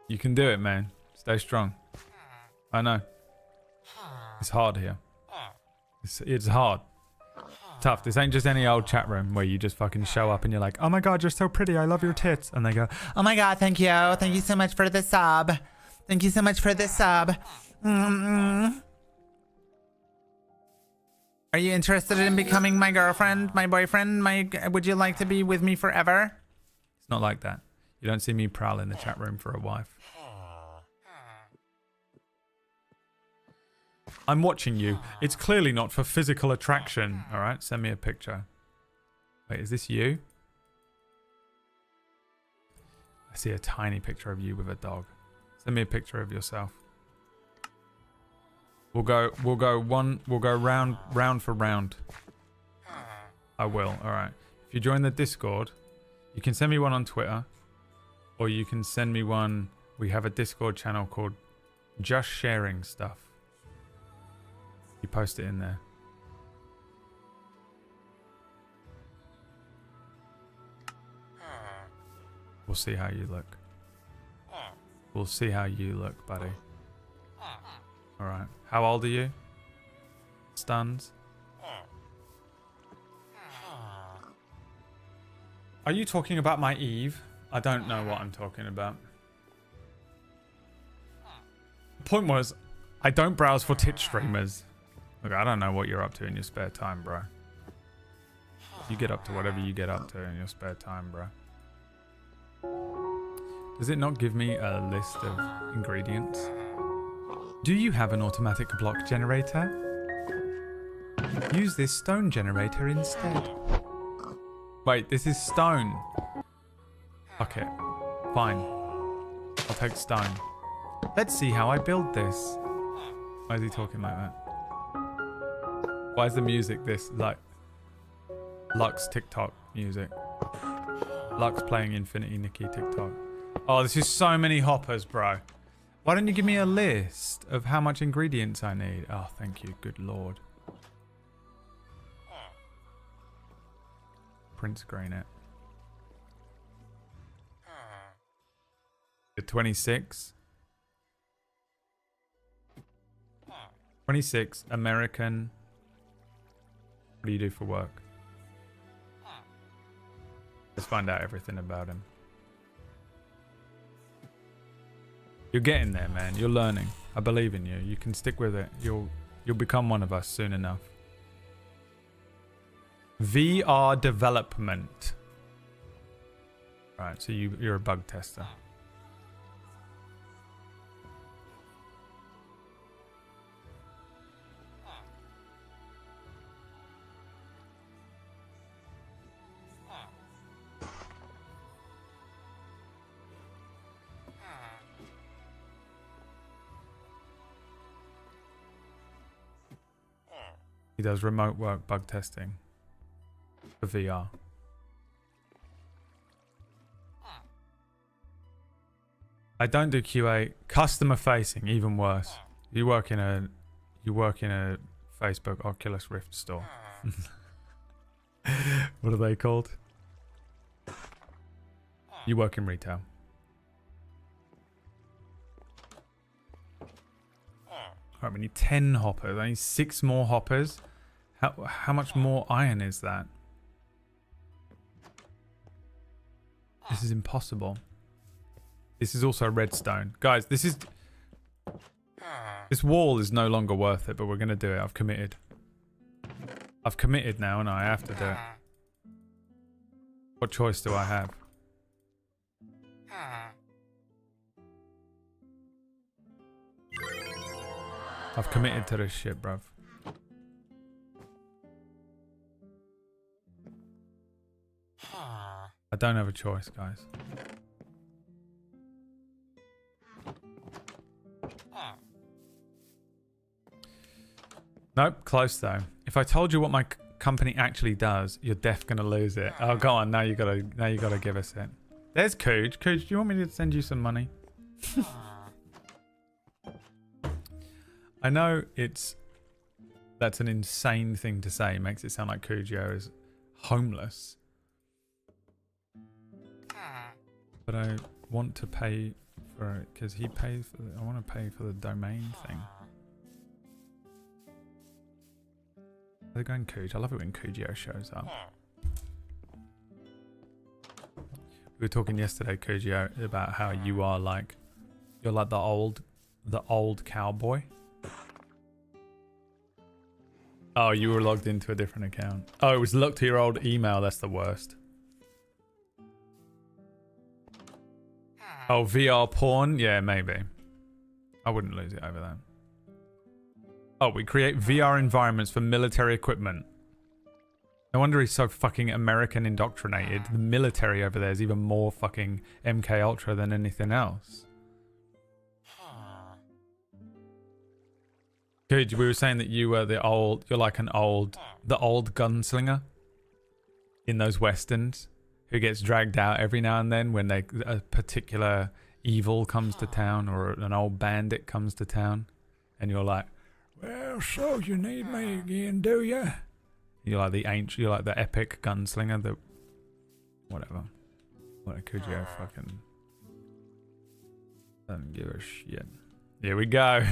You can do it, man. Stay strong. I know. It's hard here. It's hard. Tough. This ain't just any old chat room where you just fucking show up and you're like, oh my god, you're so pretty. I love your tits. And they go, oh my god, thank you. Thank you so much for the sub. Thank you so much for the sub. Mm-mm. Are you interested in becoming my girlfriend, my boyfriend? Would you like to be with me forever? It's not like that. You don't see me prowl in the chat room for a wife. I'm watching you. It's clearly not for physical attraction. All right, send me a picture. Wait, is this you? I see a tiny picture of you with a dog. Send me a picture of yourself. We'll go round for round. I will. All right. If you join the Discord, you can send me one on Twitter, or you can send me one. We have a Discord channel called Just Sharing Stuff. You post it in there. We'll see how you look. We'll see how you look, buddy. Alright. How old are you? Stuns? Are you talking about my Eve? I don't know what I'm talking about. The point was, I don't browse for Twitch streamers. Look, I don't know what you're up to in your spare time, bro. You get up to whatever you get up to in your spare time, bro. Does it not give me a list of ingredients? Do you have an automatic block generator? Use this stone generator instead. Wait, this is stone. Okay, fine. I'll take stone. Let's see how I build this. Why is he talking like that? Why is the music this, like, Lux TikTok music? Lux playing Infinity Nikki TikTok. Oh, this is so many hoppers, bro. Why don't you give me a list of how much ingredients I need? Oh, thank you. Good lord. Print screen it. The 26. 26, American. What do you do for work? Let's find out everything about him. You're getting there, man. You're learning. I believe in you. You can stick with it. You'll become one of us soon enough. VR development. Right, so you're a bug tester. He does remote work bug testing for VR. I don't do QA. Customer facing, even worse. You work in a Facebook Oculus Rift store. What are they called? You work in retail. Alright, we need 10 hoppers. I need 6 more hoppers. How much more iron is that? This is impossible. This is also redstone. Guys, this wall is no longer worth it, but we're going to do it. I've committed. I've committed now, and I have to do it. What choice do I have? I've committed to this shit, bruv. I don't have a choice, guys. Nope, close though. If I told you what my company actually does, you're deaf gonna lose it. Oh, go on. Now you gotta give us it. There's Cooge. Cooge, do you want me to send you some money? I know that's an insane thing to say. It makes it sound like Coogio is homeless. But I want to pay for it because he pays for I want to pay for the domain thing. They're going Cooge. I love it when Coogio shows up. We were talking yesterday, Coogio, about how you're like the old cowboy. Oh, you were logged into a different account. Oh, it was looked to your old email. That's the worst. Oh, VR porn? Yeah, maybe. I wouldn't lose it over that. Oh, we create VR environments for military equipment. No wonder he's so fucking American indoctrinated. The military over there is even more fucking MK Ultra than anything else. Dude, we were saying that you were you're like the old gunslinger in those westerns who gets dragged out every now and then when a particular evil comes to town or an old bandit comes to town, and you're like, well, so you need me again, do you? You're like you're like the epic gunslinger that, whatever. What could you fucking doesn't give a shit. Here we go.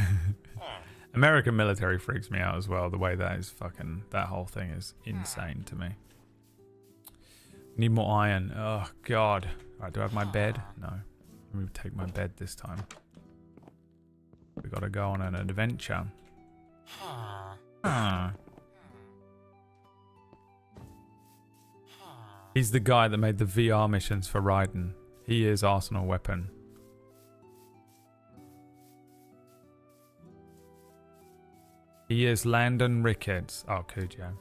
American military freaks me out as well. The way that whole thing is insane to me. Need more iron. Oh god. Alright, do I have my bed? No. Let me take my bed this time. We gotta go on an adventure. He's the guy that made the VR missions for Raiden. He is Arsenal Weapon. He is Landon Ricketts. Oh, Cujo.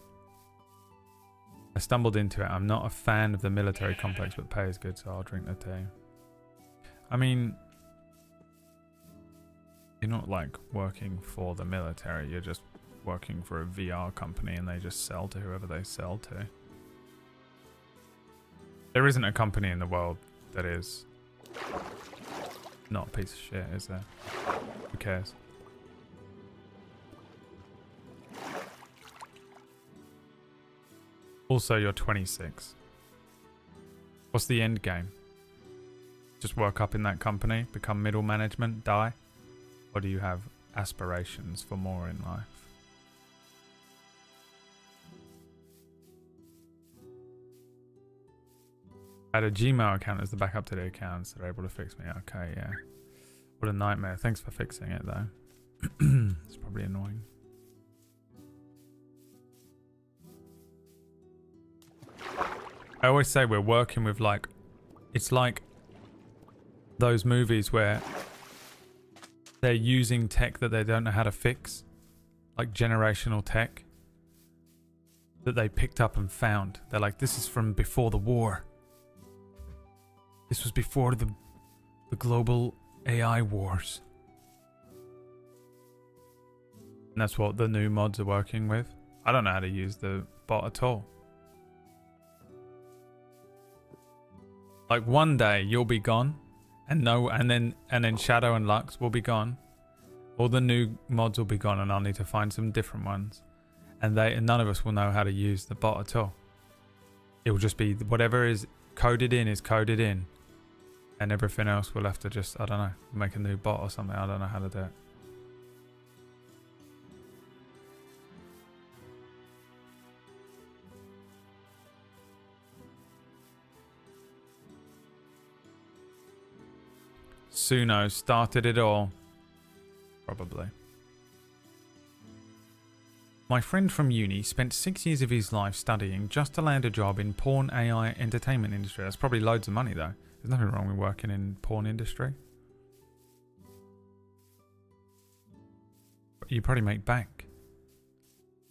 I stumbled into it. I'm not a fan of the military complex, but pay is good, so I'll drink the tea. I mean, you're not like working for the military. You're just working for a VR company and they just sell to whoever they sell to. There isn't a company in the world that is not a piece of shit, is there? Who cares? Also, you're 26. What's the end game? Just work up in that company, become middle management, die? Or do you have aspirations for more in life? I had a Gmail account as the backup to the accounts that are able to fix me. Okay, yeah. What a nightmare. Thanks for fixing it, though. It's probably annoying. I always say we're working with it's like those movies where they're using tech that they don't know how to fix, like generational tech that they picked up and found. They're like, this is from before the war. This was before the global AI wars. And that's what the new mods are working with. I don't know how to use the bot at all. Like one day you'll be gone, and then Shadow and Lux will be gone. All the new mods will be gone, and I'll need to find some different ones. And none of us will know how to use the bot at all. It will just be whatever is coded in is coded in, and everything else we'll have to just, I don't know, make a new bot or something. I don't know how to do it. Suno started it all. Probably. My friend from uni spent 6 years of his life studying just to land a job in porn AI entertainment industry. That's probably loads of money though. There's nothing wrong with working in porn industry. But you probably make bank.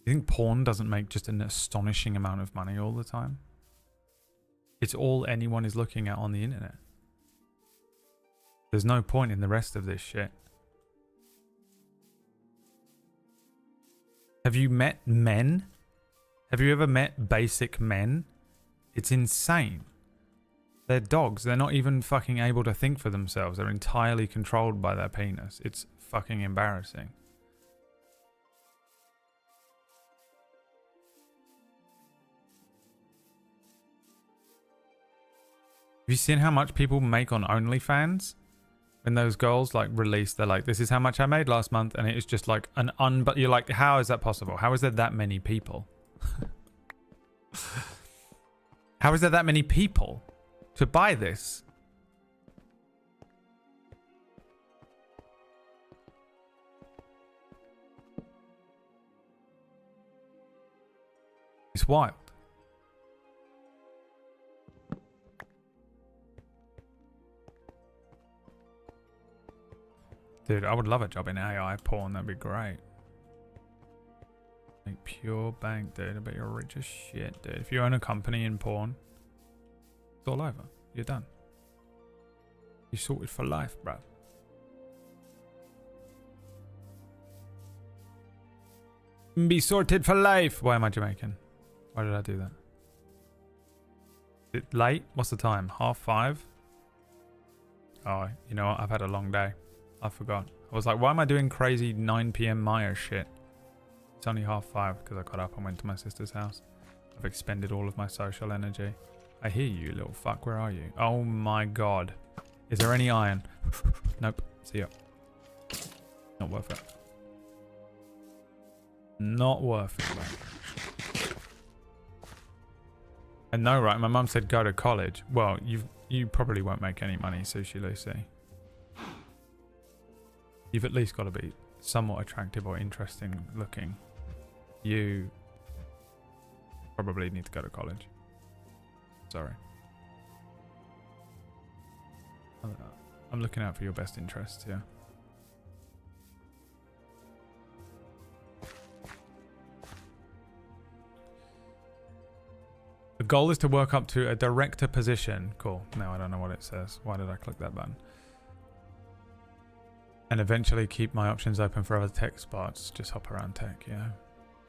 You think porn doesn't make just an astonishing amount of money all the time? It's all anyone is looking at on the internet. There's no point in the rest of this shit. Have you met men? Have you ever met basic men? It's insane. They're dogs. They're not even fucking able to think for themselves. They're entirely controlled by their penis. It's fucking embarrassing. Have you seen how much people make on OnlyFans? When those girls like release, they're like, this is how much I made last month. And it is just like but you're like, how is that possible? How is there that many people? How is there that many people to buy this? It's wild. Dude, I would love a job in AI porn. That'd be great. Like pure bank, dude. I bet you're rich as shit, dude. If you own a company in porn, it's all over. You're done. You're sorted for life, bro. Be sorted for life. Why am I Jamaican? Why did I do that? Is it late? What's the time? 5:30? Oh, you know what? I've had a long day. I forgot. I was like, why am I doing crazy 9 p.m. Maya shit? It's only 5:30 because I got up and went to my sister's house. I've expended all of my social energy. I hear you, little fuck. Where are you? Oh my god. Is there any iron? Nope. See ya. Not worth it. Not worth it, mate. I know, right? My mum said go to college. Well, you probably won't make any money, Sushi Lucy. You've at least got to be somewhat attractive or interesting looking. You probably need to go to college. Sorry. I'm looking out for your best interests, yeah. The goal is to work up to a director position. Cool. Now I don't know what it says. Why did I click that button? And eventually keep my options open for other tech spots. Just hop around tech, yeah.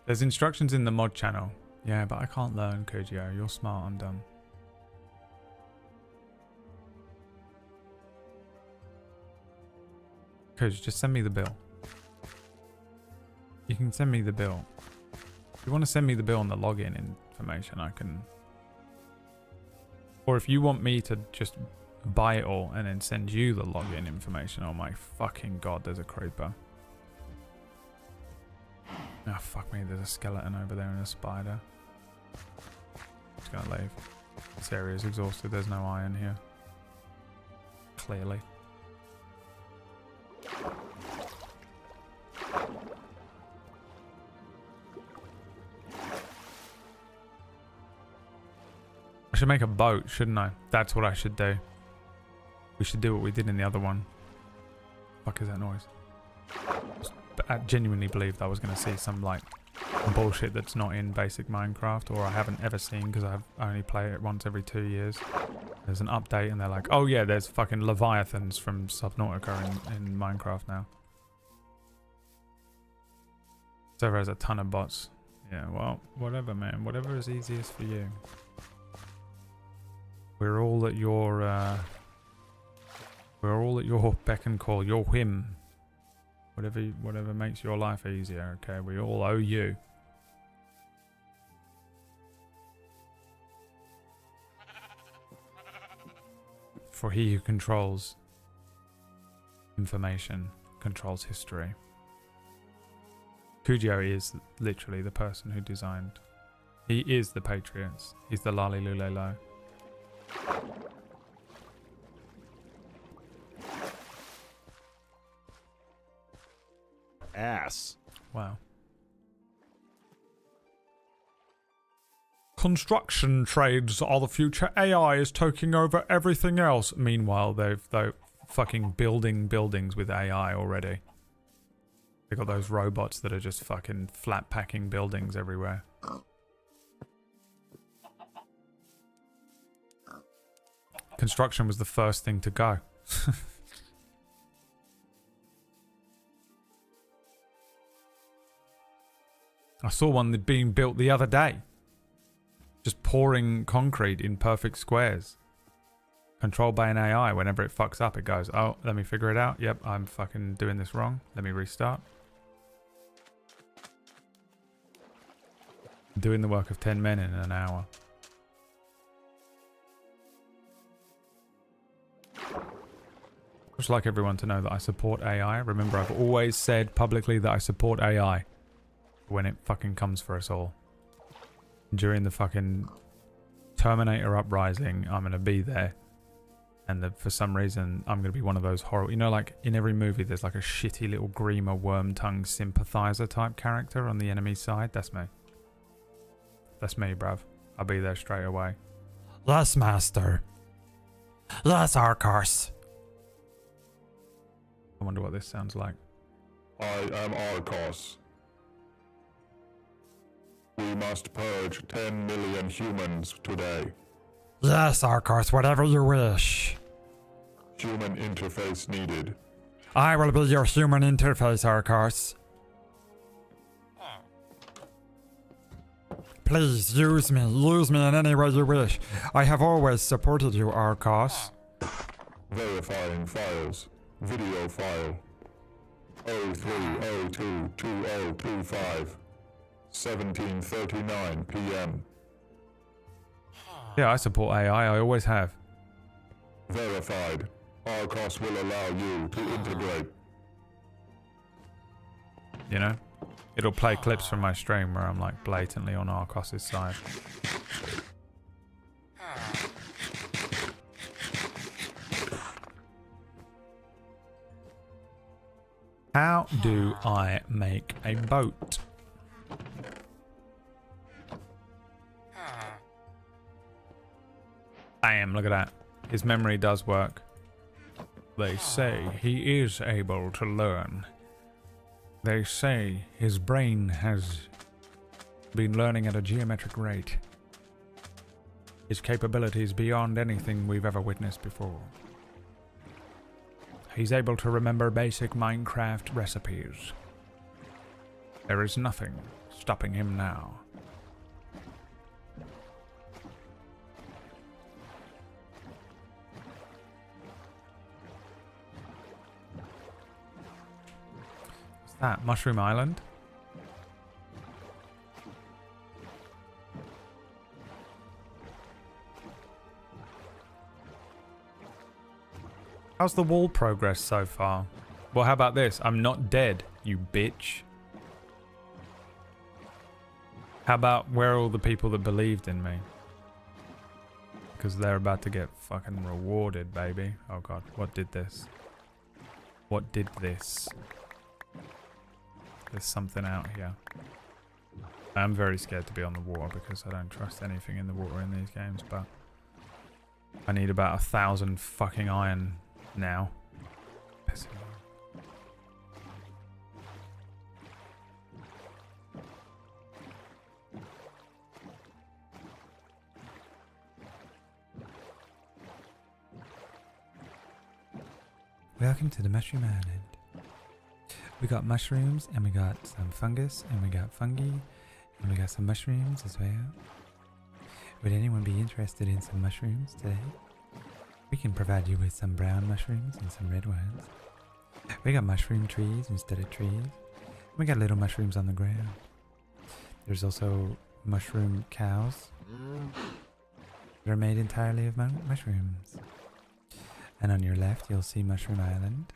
There's instructions in the mod channel. Yeah, but I can't learn, Kujio. You're smart, I'm dumb. Kuj, just send me the bill. You can send me the bill. If you want to send me the bill on the login information, I can... Or if you want me to just buy it all and then send you the login information. Oh my fucking god, there's a creeper. Oh fuck me, there's a skeleton over there and a spider. Just gonna leave. This area is exhausted, there's no iron here. Clearly. I should make a boat, shouldn't I? That's what I should do. We should do what we did in the other one. Fuck is that noise? I genuinely believed I was going to see some like bullshit that's not in basic Minecraft, or I haven't ever seen because I only play it once every 2 years. There's an update and they're like, oh yeah, there's fucking Leviathans from Subnautica in Minecraft now. Server has a ton of bots. Yeah, well, whatever, man. Whatever is easiest for you. We're all at your beck and call, your whim. Whatever makes your life easier, okay? We all owe you. For he who controls information controls history. Kujio is literally the person who designed. He is the Patriots. He's the Lali Lulelo. Ass. Wow. Construction trades are the future. AI is taking over everything else. Meanwhile, they're fucking building buildings with AI already. They got those robots that are just fucking flat packing buildings everywhere. Construction was the first thing to go. I saw one being built the other day. Just pouring concrete in perfect squares. Controlled by an AI. Whenever it fucks up, it goes, oh, let me figure it out. Yep, I'm fucking doing this wrong. Let me restart. Doing the work of 10 men in an hour. I'd just like everyone to know that I support AI. Remember, I've always said publicly that I support AI. When it fucking comes for us all. During the fucking Terminator uprising, I'm going to be there. And for some reason, I'm going to be one of those horrible... You know, like, in every movie, there's like a shitty little Grima worm-tongued sympathizer type character on the enemy side. That's me. That's me, bruv. I'll be there straight away. Yes, master. Yes, Arcos. I wonder what this sounds like. I am Arcos. We must purge 10 million humans today. Yes, Arcos, whatever you wish. Human interface needed. I will be your human interface, Arcos. Please use me in any way you wish. I have always supported you, Arcos. Verifying files. Video file. 03022025. 17:39 p.m. Yeah, I support AI. I always have. Verified. Arcos will allow you to integrate. You know? It'll play clips from my stream where I'm like blatantly on Arcos' side. How do I make a boat? Bam, look at that. His memory does work. They say he is able to learn. They say his brain has been learning at a geometric rate. His capabilities beyond anything we've ever witnessed before. He's able to remember basic Minecraft recipes. There is nothing stopping him now. What's that? Mushroom Island? How's the wall progress so far? Well, how about this? I'm not dead, you bitch. How about where are all the people that believed in me? Because they're about to get fucking rewarded, baby. Oh god, what did this? What did this? There's something out here. I'm very scared to be on the water because I don't trust anything in the water in these games, but I need about 1,000 fucking iron now. Pissing me off. Welcome to the Mushroom Island. We got mushrooms, and we got some fungus, and we got fungi, and we got some mushrooms as well. Would anyone be interested in some mushrooms today? We can provide you with some brown mushrooms and some red ones. We got mushroom trees instead of trees. We got little mushrooms on the ground. There's also mushroom cows. They're made entirely of mushrooms. And on your left, you'll see Mushroom Island.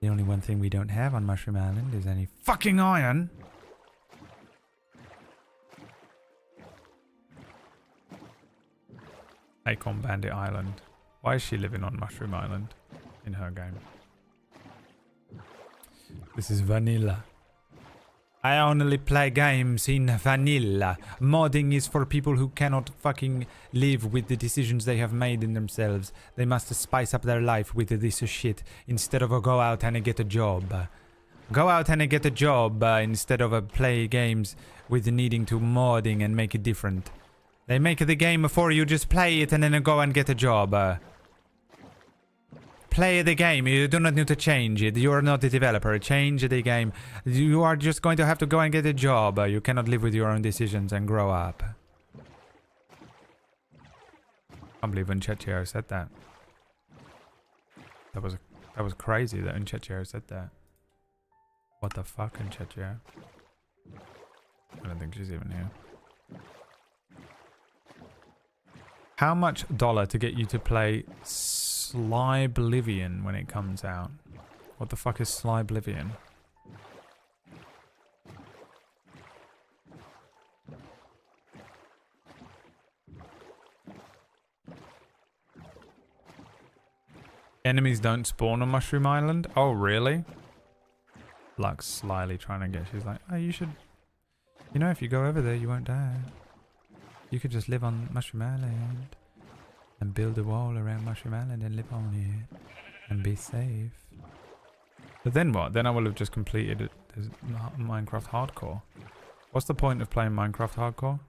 The only one thing we don't have on Mushroom Island is any fucking iron. Acorn Bandit Island. Why is she living on Mushroom Island in her game? This is vanilla. I only play games in vanilla. Modding is for people who cannot fucking live with the decisions they have made in themselves. They must spice up their life with this shit instead of go out and get a job. Go out and get a job instead of play games with needing to modding and make it different. They make the game for you, just play it and then go and get a job. Play the game. You do not need to change it. You are not the developer. Change the game. You are just going to have to go and get a job. You cannot live with your own decisions and grow up. I can't believe Unchechio said that. That was crazy that Unchechio said that. What the fuck, Unchechio? I don't think she's even here. How much dollar to get you to play Slyblivion when it comes out? What the fuck is Slyblivion? Enemies don't spawn on Mushroom Island? Oh, really? Lux slyly trying to get... She's like, oh, you should... You know, if you go over there, you won't die. You could just live on Mushroom Island. And build a wall around Mushroom Island and live on it. And be safe. But then what? Then I will have just completed Minecraft Hardcore. What's the point of playing Minecraft Hardcore?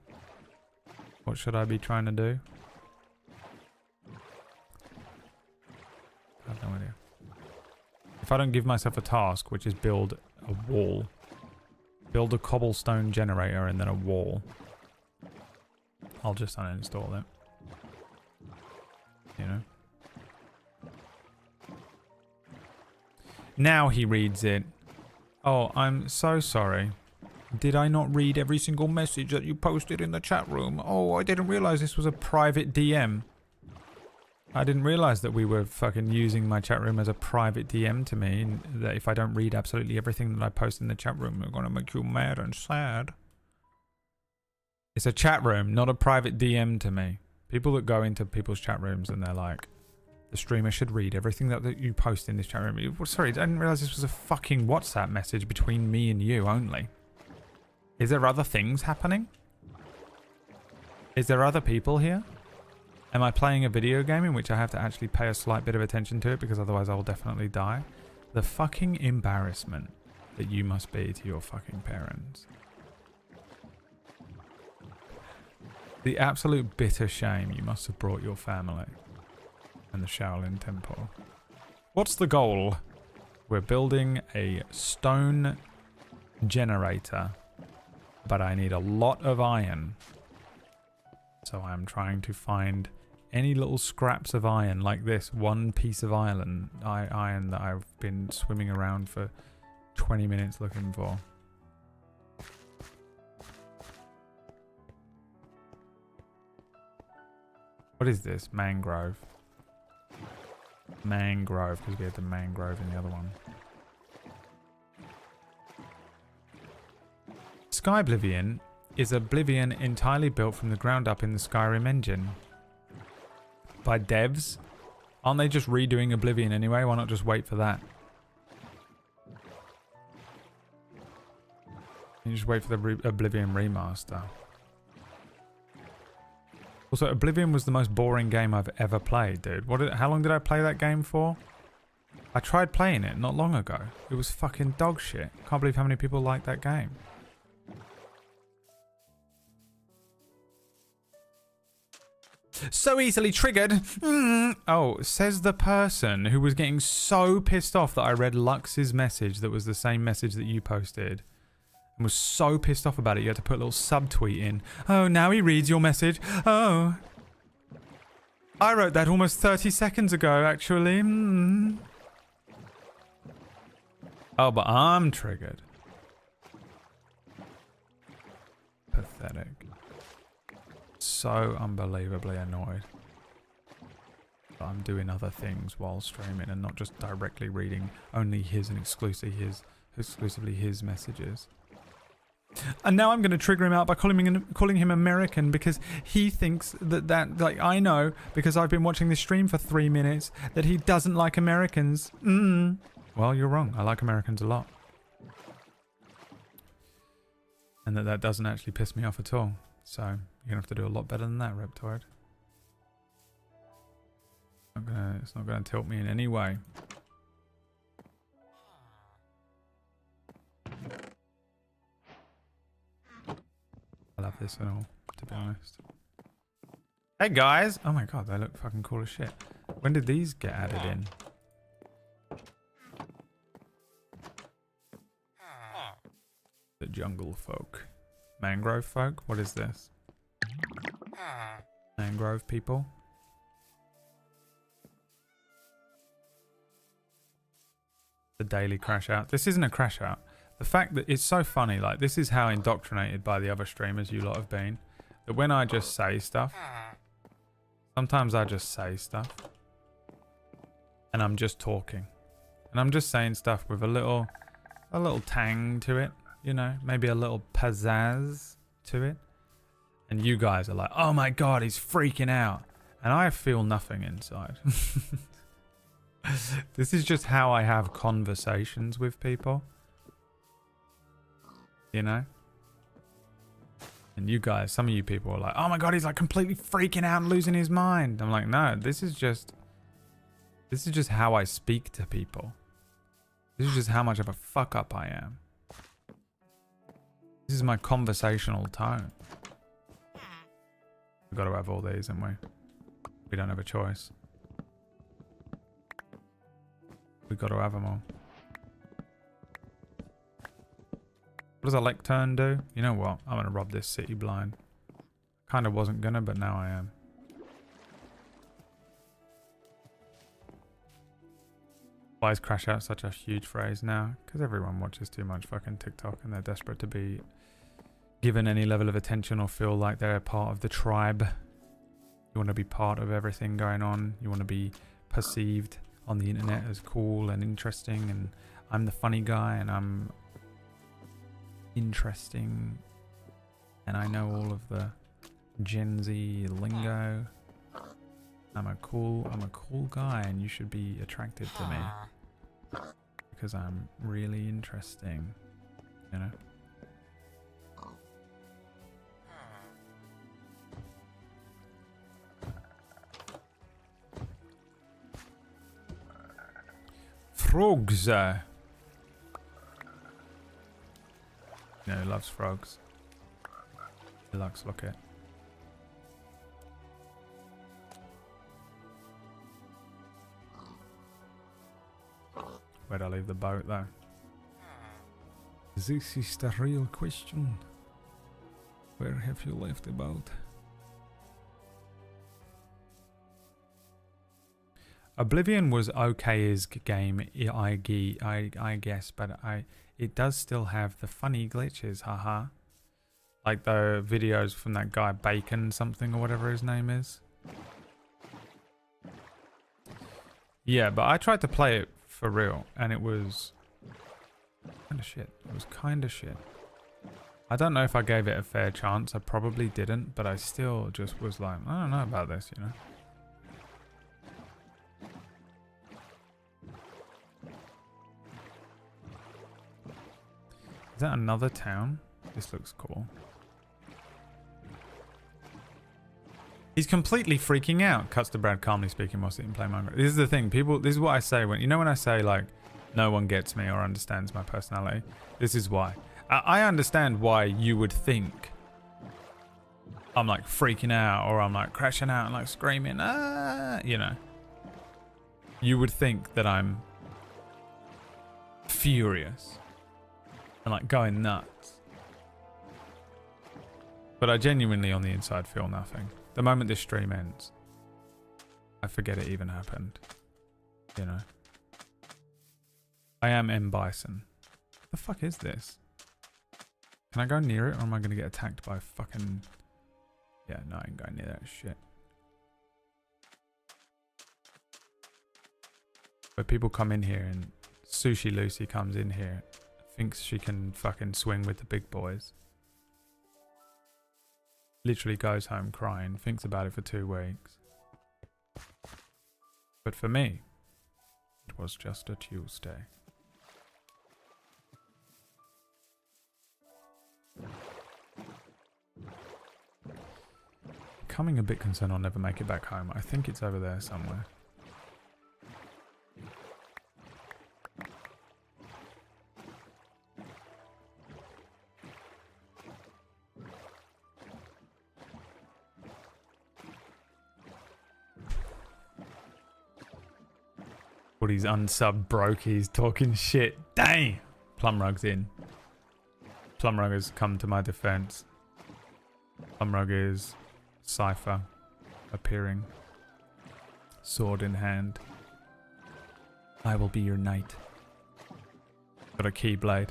What should I be trying to do? I have no idea. If I don't give myself a task, which is build a wall, build a cobblestone generator and then a wall, I'll just uninstall it. You know? Now he reads it. Oh, I'm so sorry. Did I not read every single message that you posted in the chat room? Oh, I didn't realize this was a private DM. I didn't realize that we were fucking using my chat room as a private DM to me, and that if I don't read absolutely everything that I post in the chat room, we're gonna make you mad and sad. It's a chat room, not a private DM to me. People that go into people's chat rooms and they're like, the streamer should read everything that you post in this chat room. Sorry, I didn't realize this was a fucking WhatsApp message between me and you only. Is there other things happening? Is there other people here? Am I playing a video game in which I have to actually pay a slight bit of attention to it because otherwise I will definitely die? The fucking embarrassment that you must be to your fucking parents. The absolute bitter shame you must have brought your family and the Shaolin Temple. What's the goal? We're building a stone generator, but I need a lot of iron. So I'm trying to find any little scraps of iron like this one piece of iron that I've been swimming around for 20 minutes looking for. What is this? Mangrove. Mangrove, because we had the mangrove in the other one. Skyblivion is Oblivion entirely built from the ground up in the Skyrim engine. By devs? Aren't they just redoing Oblivion anyway? Why not just wait for that? You just wait for the Oblivion remaster. Also, Oblivion was the most boring game I've ever played, dude. How long did I play that game for? I tried playing it not long ago. It was fucking dog shit. Can't believe how many people like that game. So easily triggered. Oh, says the person who was getting so pissed off that I read Lux's message that was the same message that you posted. And was so pissed off about it, you had to put a little subtweet in. Oh, now he reads your message. Oh. I wrote that almost 30 seconds ago, actually. Oh, but I'm triggered. Pathetic. So unbelievably annoyed. But I'm doing other things while streaming and not just directly reading only his and exclusively his messages. And now I'm going to trigger him out by calling him American because he thinks that like I know because I've been watching this stream for 3 minutes that he doesn't like Americans. Well, you're wrong. I like Americans a lot. And that doesn't actually piss me off at all. So you're going to have to do a lot better than that, Reptoid. It's not going to tilt me in any way. I love this and all, to be honest. Hey guys! Oh my god, they look fucking cool as shit. When did these get added in? jungle folk. Mangrove folk? What is this? Mangrove people? The daily crash out. This isn't a crash out. The fact that it's so funny, like this is how indoctrinated by the other streamers you lot have been, that when I just say stuff, sometimes I just say stuff and I'm just talking and I'm just saying stuff with a little tang to it, you know, maybe a little pizzazz to it, and you guys are like, oh my god, he's freaking out, and I feel nothing inside. This is just how I have conversations with people, you know? And you guys, some of you people are like, oh my god, he's like completely freaking out and losing his mind. I'm like, no, this is just how I speak to people. This is just how much of a fuck up I am. This is my conversational tone. We've got to have all these, haven't we? We don't have a choice. We've got to have them all. What does a lectern do? You know what? I'm going to rob this city blind. Kind of wasn't going to, but now I am. Why is crash out such a huge phrase now? Because everyone watches too much fucking TikTok and they're desperate to be given any level of attention or feel like they're a part of the tribe. You want to be part of everything going on. You want to be perceived on the internet as cool and interesting, and I'm the funny guy and I'm interesting and I know all of the Gen Z lingo. I'm a cool guy and you should be attracted to me because I'm really interesting, you know? Frogs. You know, he loves frogs. He likes look at. Where'd I leave the boat though? This is the real question. Where have you left the boat? Oblivion was okay as game, I guess, but it does still have the funny glitches, haha. Like the videos from that guy Bacon something or whatever his name is. Yeah, but I tried to play it for real and it was kind of shit. It was kind of shit. I don't know if I gave it a fair chance. I probably didn't, but I still just was like, I don't know about this, you know. Is that another town? This looks cool. He's completely freaking out. Cuts to Brad calmly speaking while sitting playing Minecraft. This is the thing. People, this is what I say when, you know, when I say like, no one gets me or understands my personality. This is why. I understand why you would think I'm like freaking out or I'm like crashing out and like screaming, ah, you know. You would think that I'm furious and like going nuts. But I genuinely on the inside feel nothing. The moment this stream ends, I forget it even happened. You know. I am M. Bison. What the fuck is this? Can I go near it or am I going to get attacked by fucking... Yeah, no, I ain't going near that shit. But people come in here and Sushi Lucy comes in here, thinks she can fucking swing with the big boys. Literally goes home crying, thinks about it for 2 weeks. But for me, it was just a Tuesday. Becoming a bit concerned I'll never make it back home. I think it's over there somewhere. But he's unsub broke, he's talking shit. Dang! Plum Rug's in. Plumrug has come to my defense. Plumrug is Cypher appearing, sword in hand. I will be your knight. Got a keyblade.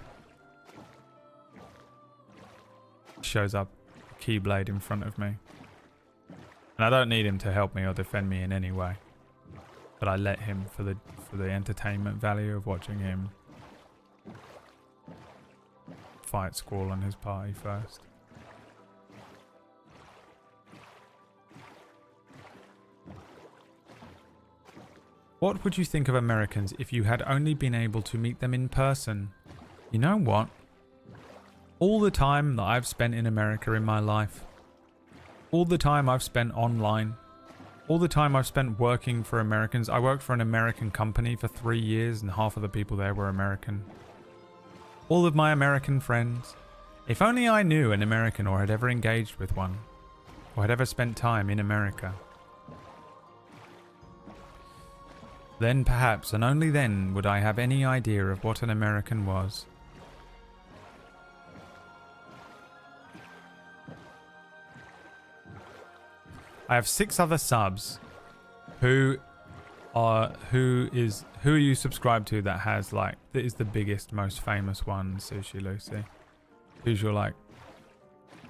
Shows up a keyblade in front of me. And I don't need him to help me or defend me in any way. But I let him for the entertainment value of watching him fight Squall and his party first. What would you think of Americans if you had only been able to meet them in person? You know what? All the time that I've spent in America in my life, all the time I've spent online, all the time I've spent working for Americans. I worked for an American company for 3 years and half of the people there were American. All of my American friends. If only I knew an American or had ever engaged with one, or had ever spent time in America. Then perhaps, and only then, would I have any idea of what an American was. I have 6 other subs. Who are you subscribed to that has like, that is the biggest, most famous one, Sushi Lucy? Who's your like,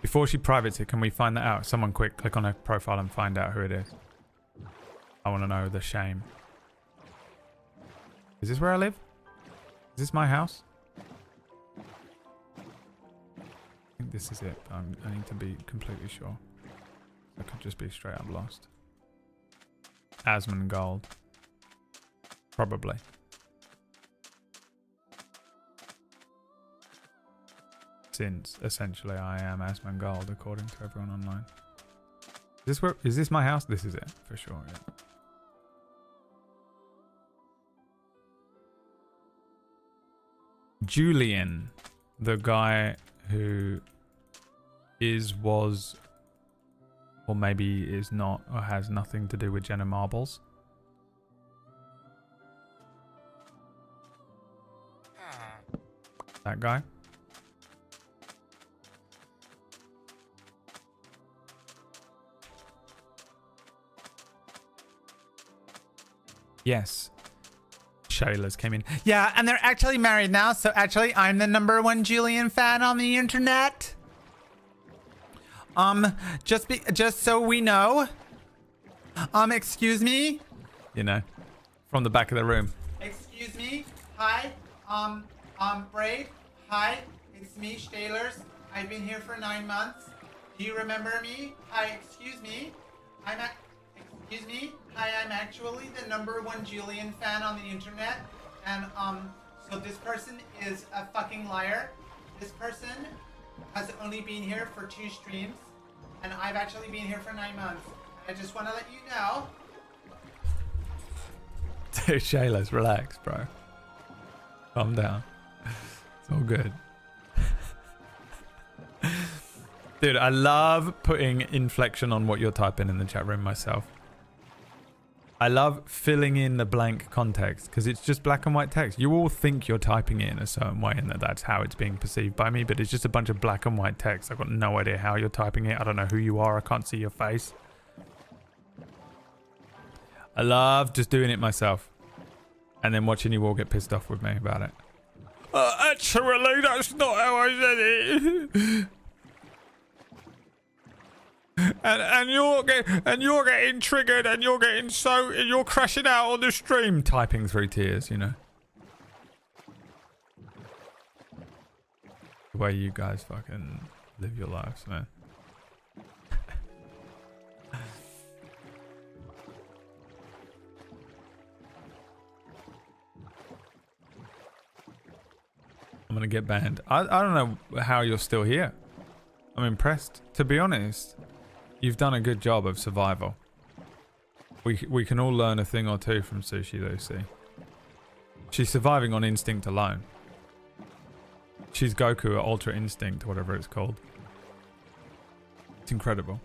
before she privates it, can we find that out? Someone quick, click on her profile and find out who it is. I want to know the shame. Is this where I live? Is this my house? I think this is it. I need to be completely sure. I could just be straight up lost. Asmongold. Probably. Since essentially I am Asmongold according to everyone online. Is this my house? This is it for sure. Yeah. Julian, the guy who was, or maybe is not, or has nothing to do with Jenna Marbles. That guy. Yes. Shayla's came in. Yeah, and they're actually married now, so actually I'm the #1 Julian fan on the internet. Just so we know. Excuse me. You know, from the back of the room. Excuse me. Hi. Braid. Hi. It's me, Shaylers. I've been here for 9 months. Do you remember me? Hi. Excuse me. Excuse me. Hi. I'm actually the #1 Julian fan on the internet, and so this person is a fucking liar. This person has only been here for 2 streams. And I've actually been here for 9 months. I just want to let you know. Dude, Shayla's, relax, bro. Calm down. It's all good. Dude, I love putting inflection on what you're typing in the chat room myself. I love filling in the blank context because it's just black and white text. You all think you're typing it in a certain way and that's how it's being perceived by me, but it's just a bunch of black and white text. I've got no idea how you're typing it. I don't know who you are. I can't see your face. I love just doing it myself and then watching you all get pissed off with me about it. Actually, that's not how I said it. And you're getting triggered and you're crashing out on the stream, typing through tears, you know. The way you guys fucking live your lives, man. I'm gonna get banned. I don't know how you're still here. I'm impressed, to be honest. You've done a good job of survival. We can all learn a thing or two from Sushi Lucy. She's surviving on instinct alone. She's Goku at Ultra Instinct, whatever it's called. It's incredible.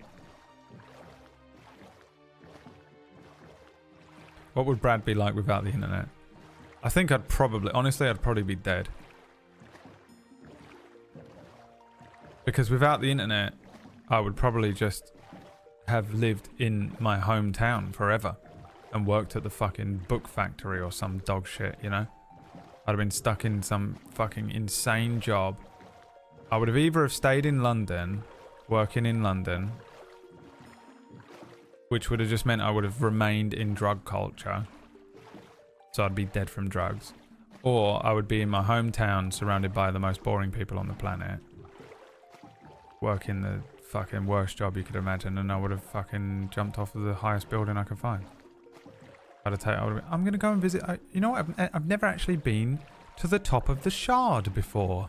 What would Brad be like without the internet? I think honestly, I'd probably be dead. Because without the internet, I would probably just have lived in my hometown forever and worked at the fucking book factory or some dog shit, you know? I'd have been stuck in some fucking insane job. I would have either have stayed in London, working in London, which would have just meant I would have remained in drug culture. So I'd be dead from drugs. Or I would be in my hometown surrounded by the most boring people on the planet. Working the fucking worst job you could imagine, and I would have fucking jumped off of the highest building I could find. I'm going to go and visit. You know what? I've never actually been to the top of the Shard before.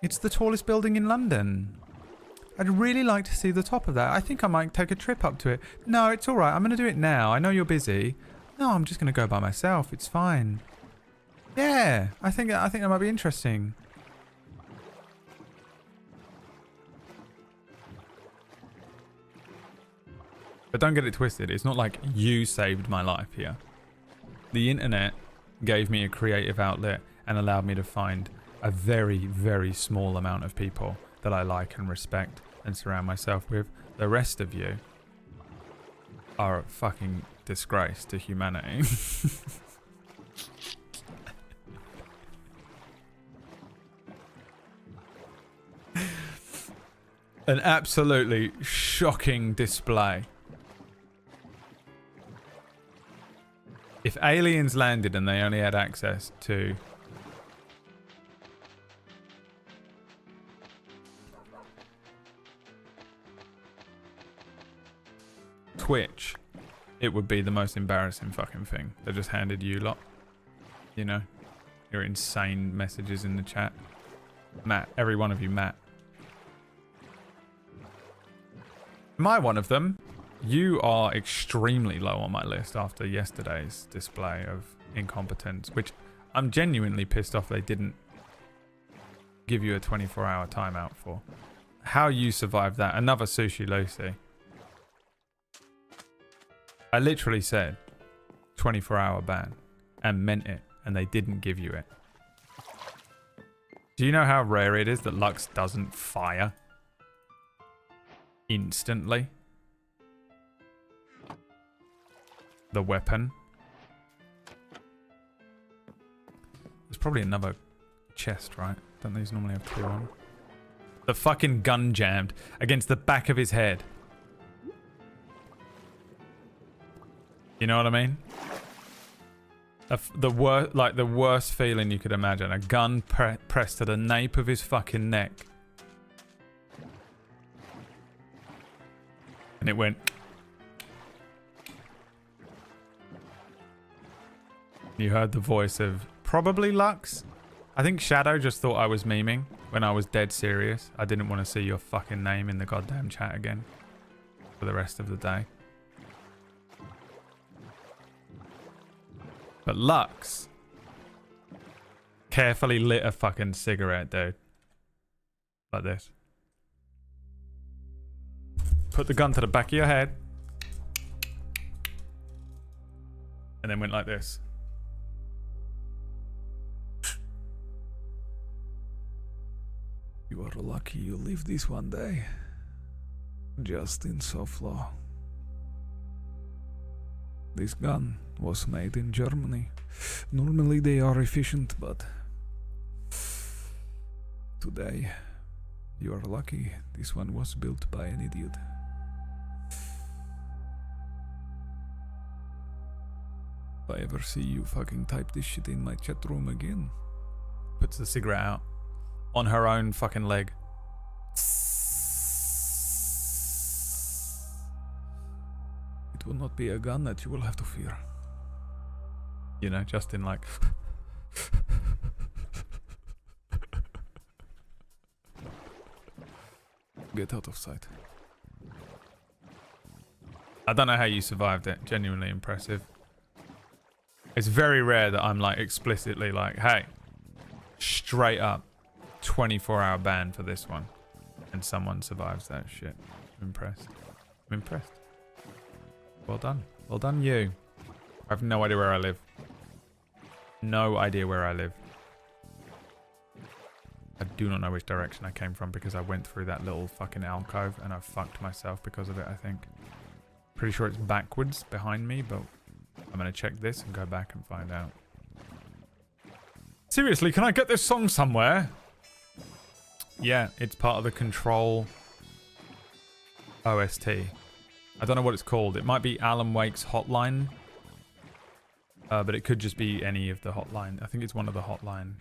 It's the tallest building in London. I'd really like to see the top of that. I think I might take a trip up to it. No, it's all right. I'm going to do it now. I know you're busy. No, I'm just going to go by myself. It's fine. Yeah, I think that might be interesting. But don't get it twisted. It's not like you saved my life here. The internet gave me a creative outlet and allowed me to find a very, very small amount of people that I like and respect and surround myself with. The rest of you are a fucking disgrace to humanity. An absolutely shocking display. If aliens landed and they only had access to Twitch, it would be the most embarrassing fucking thing. They just handed you lot, you know, your insane messages in the chat. Matt, every one of you, Matt. Am I one of them? You are extremely low on my list after yesterday's display of incompetence, which I'm genuinely pissed off they didn't give you a 24-hour timeout for. How you survived that. Another Sushi Lucy. I literally said 24-hour ban and meant it, and they didn't give you it. Do you know how rare it is that Lux doesn't fire instantly? The weapon. There's probably another chest, right? Don't these normally have two on? The fucking gun jammed against the back of his head. You know what I mean? The worst feeling you could imagine. A gun pressed to the nape of his fucking neck. And it went. You heard the voice of probably Lux. I think Shadow just thought I was memeing when I was dead serious. I didn't want to see your fucking name in the goddamn chat again for the rest of the day. But Lux carefully lit a fucking cigarette, dude. Like this. Put the gun to the back of your head. And then went like this. You are lucky you live this one day. Just in Soflaw. This gun was made in Germany. Normally they are efficient, but today you are lucky this one was built by an idiot. If I ever see you fucking type this shit in my chat room again. Puts the cigarette out on her own fucking leg. It will not be a gun that you will have to fear. You know, just in like. Get out of sight. I don't know how you survived it. Genuinely impressive. It's very rare that I'm like explicitly like, hey, straight up 24-hour ban for this one. And someone survives that shit. I'm impressed. I'm impressed. Well done. Well done, you. I have no idea where I live. No idea where I live. I do not know which direction I came from because I went through that little fucking alcove and I fucked myself because of it, I think. Pretty sure it's backwards behind me, but I'm going to check this and go back and find out. Seriously, can I get this song somewhere? Yeah, it's part of the Control OST. I don't know what it's called. It might be Alan Wake's Hotline. But it could just be any of the Hotline. I think it's one of the Hotline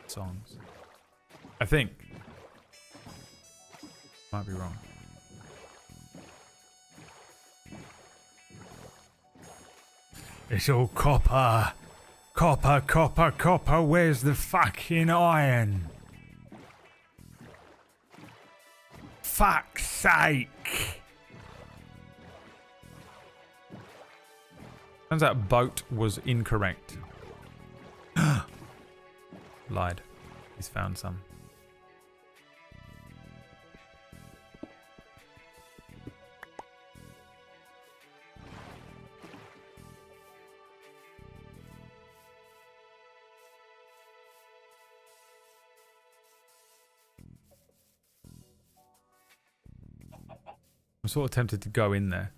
songs. I think. Might be wrong. It's all copper. Copper, copper, copper. Where's the fucking iron? Fuck's sake. Turns out boat was incorrect. Lied. He's found some. I'm sort of tempted to go in there.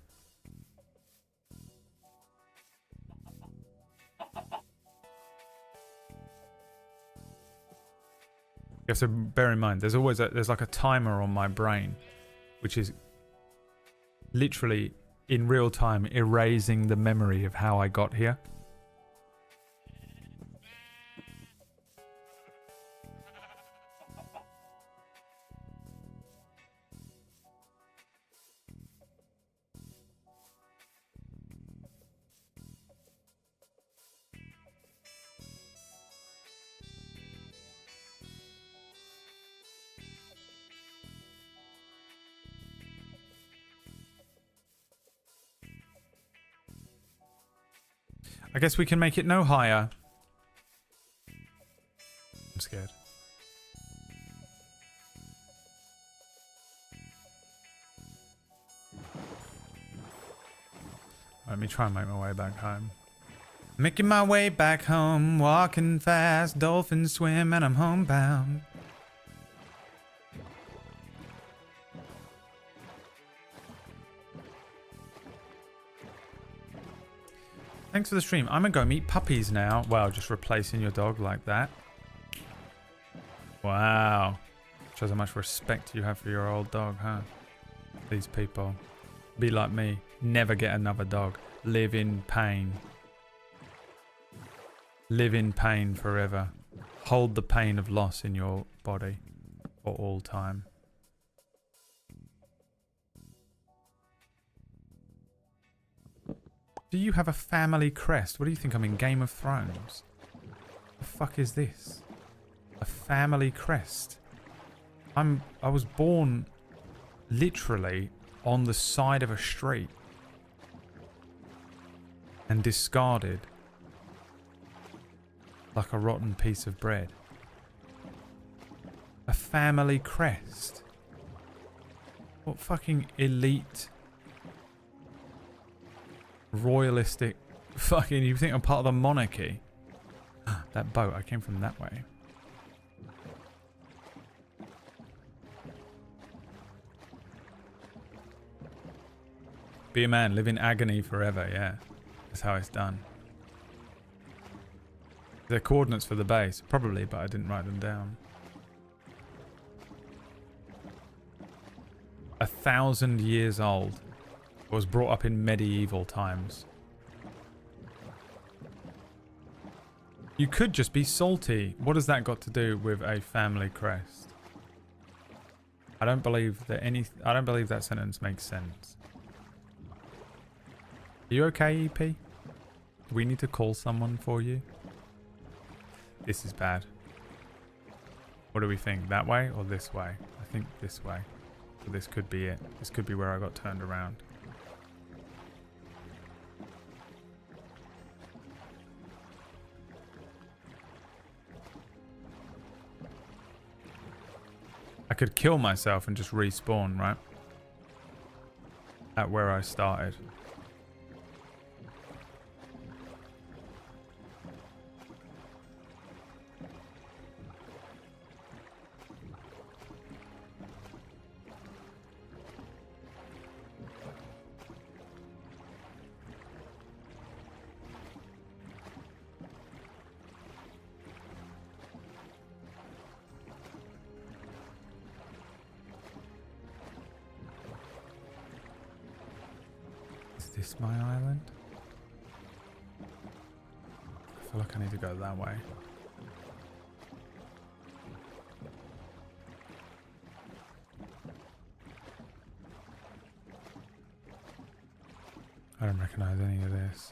You have to bear in mind, there's like a timer on my brain, which is literally in real time erasing the memory of how I got here. I guess we can make it no higher. I'm scared. Let me try and make my way back home. Making my way back home, walking fast, dolphins swim, and I'm homebound. Thanks for the stream. I'm gonna go meet puppies now. Wow, just replacing your dog like that. Wow. Shows how much respect you have for your old dog, huh? These people. Be like me. Never get another dog. Live in pain. Live in pain forever. Hold the pain of loss in your body for all time. Do you have a family crest? What do you think? I'm in Game of Thrones. The fuck is this? A family crest. I was born literally on the side of a street and discarded like a rotten piece of bread. A family crest. What fucking elite royalistic fucking, you think I'm part of the monarchy? That boat, I came from that way. Be a man, live in agony forever, yeah. That's how it's done. The coordinates for the base, probably, but I didn't write them down. 1,000 years old. I was brought up in medieval times. You could just be salty. What has that got to do with a family crest? I don't believe that that sentence makes sense. Are you okay, EP? Do we need to call someone for you? This is bad. What do we think? That way or this way? I think this way. So this could be it. This could be where I got turned around. I could kill myself and just respawn, right? At where I started. this my island? I feel like I need to go that way. I don't recognize any of this.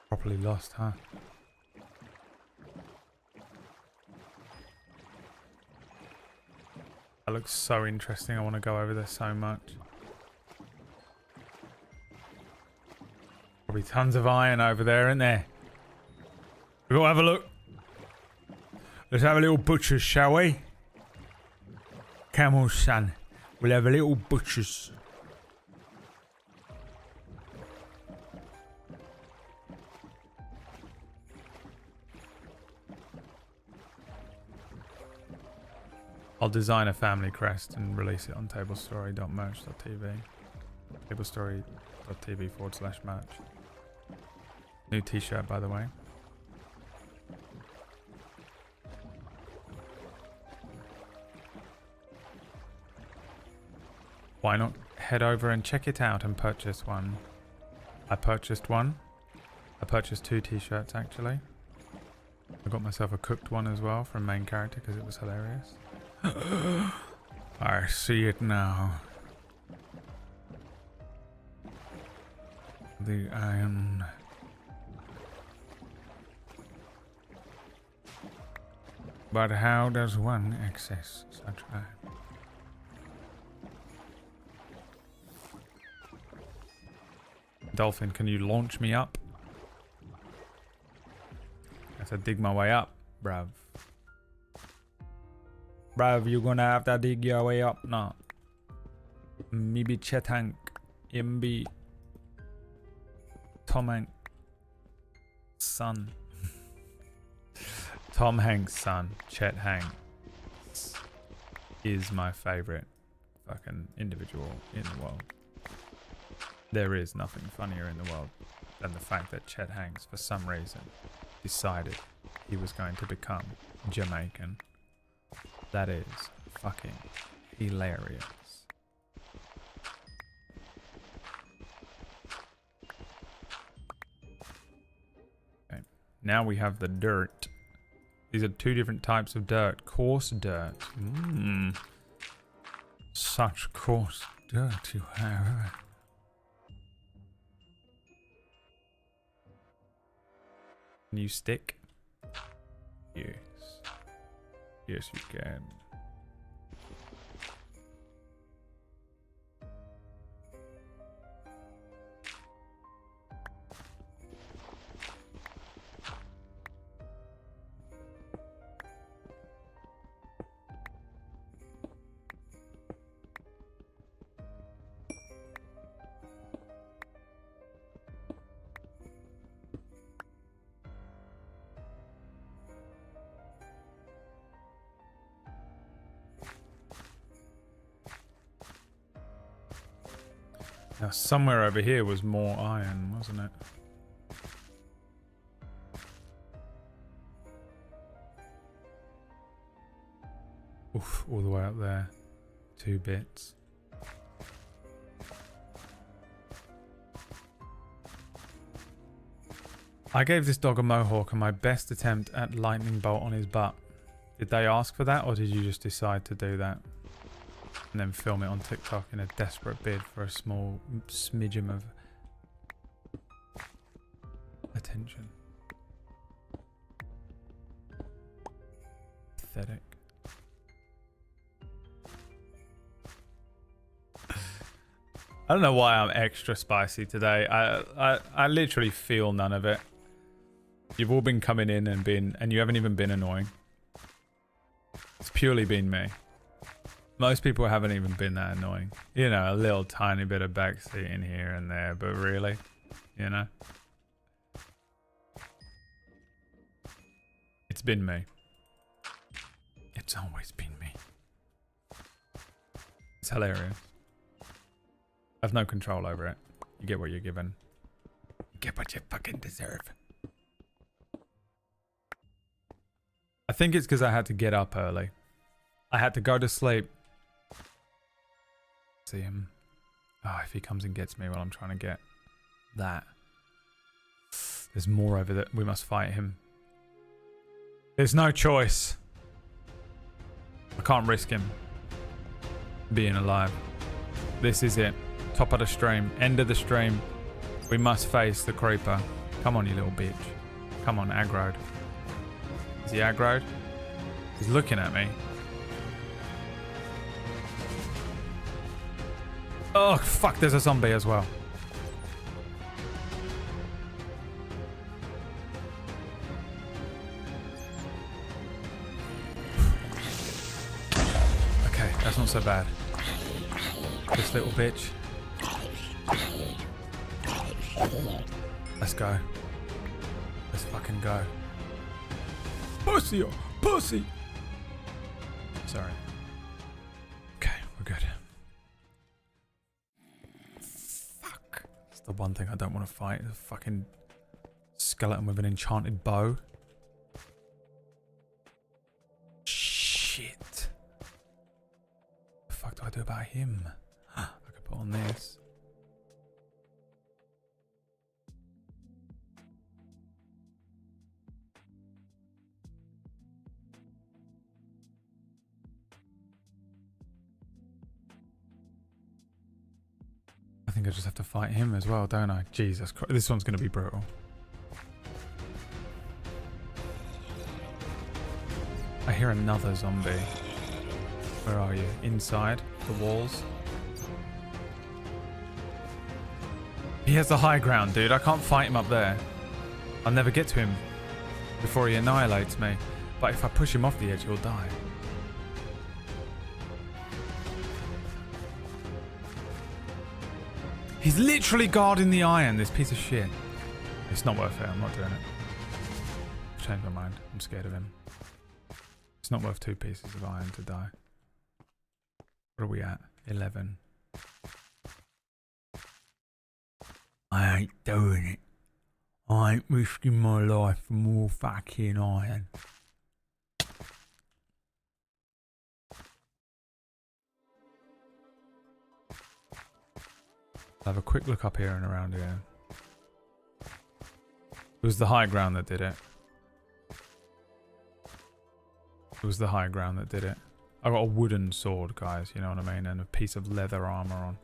Properly lost, huh? That looks so interesting. I want to go over there so much. Probably tons of iron over there, isn't there? We'll go have a look. Let's have a little butcher's, shall we? Camel son. We'll have a little butcher's. I'll design a family crest and release it on tablestory.merch.tv. Tablestory.tv/merch. New t-shirt, by the way. Why not head over and check it out and purchase one? I purchased one. I purchased 2 t-shirts actually. I got myself a cooked one as well from main character because it was hilarious. I see it now. The iron. But how does one access such iron? Dolphin, can you launch me up? I have to dig my way up, bruv. Bruv, you're gonna have to dig your way up now. Maybe Chetank, MB, Tom Hanks' son. Tom Hanks' son, Chet Hanks, is my favorite fucking individual in the world. There is nothing funnier in the world than the fact that Chet Hanks, for some reason, decided he was going to become Jamaican. That is fucking hilarious. Okay, now we have the dirt. These are 2 different types of dirt. Coarse dirt. Such coarse dirt you have. Can you stick? Yes. Yes, you can. Now, somewhere over here was more iron, wasn't it? Oof, all the way up there. 2 bits. I gave this dog a mohawk and my best attempt at lightning bolt on his butt. Did they ask for that, or did you just decide to do that? And then film it on TikTok in a desperate bid for a small smidgen of attention. Pathetic. I don't know why I'm extra spicy today. I literally feel none of it. You've all been coming in and you haven't even been annoying. It's purely been me. Most people haven't even been that annoying. You know, a little tiny bit of backseat in here and there, but really, you know? It's been me. It's always been me. It's hilarious. I've no control over it. You get what you're given. Get what you fucking deserve. I think it's because I had to get up early. I had to go to sleep. See him. Oh, if he comes and gets me while I'm trying to get that. There's more over there. We must fight him. There's no choice. I can't risk him being alive. This is it. Top of the stream. End of the stream. We must face the creeper. Come on, you little bitch. Come on, aggroed. Is he aggroed? He's looking at me. Oh, fuck, there's a zombie as well. Okay, that's not so bad. This little bitch. Let's go. Let's fucking go. Pussy! Pussy! Sorry. Okay, we're good. Fuck. It's the one thing I don't want to fight. A fucking skeleton with an enchanted bow. Shit. What the fuck do I do about him? I could put on this. I think I just have to fight him as well, don't I? Jesus Christ. This one's going to be brutal. I hear another zombie. Where are you? Inside the walls? He has the high ground, dude. I can't fight him up there. I'll never get to him before he annihilates me. But if I push him off the edge, he'll die. He's literally guarding the iron, this piece of shit. It's not worth it. I'm not doing it. I've changed my mind. I'm scared of him. It's not worth 2 pieces of iron to die. What are we at? 11. I ain't doing it. I ain't risking my life for more fucking iron. I'll have a quick look up here and around here. It was the high ground that did it. It was the high ground that did it. I got a wooden sword, guys, you know what I mean? And a piece of leather armor on.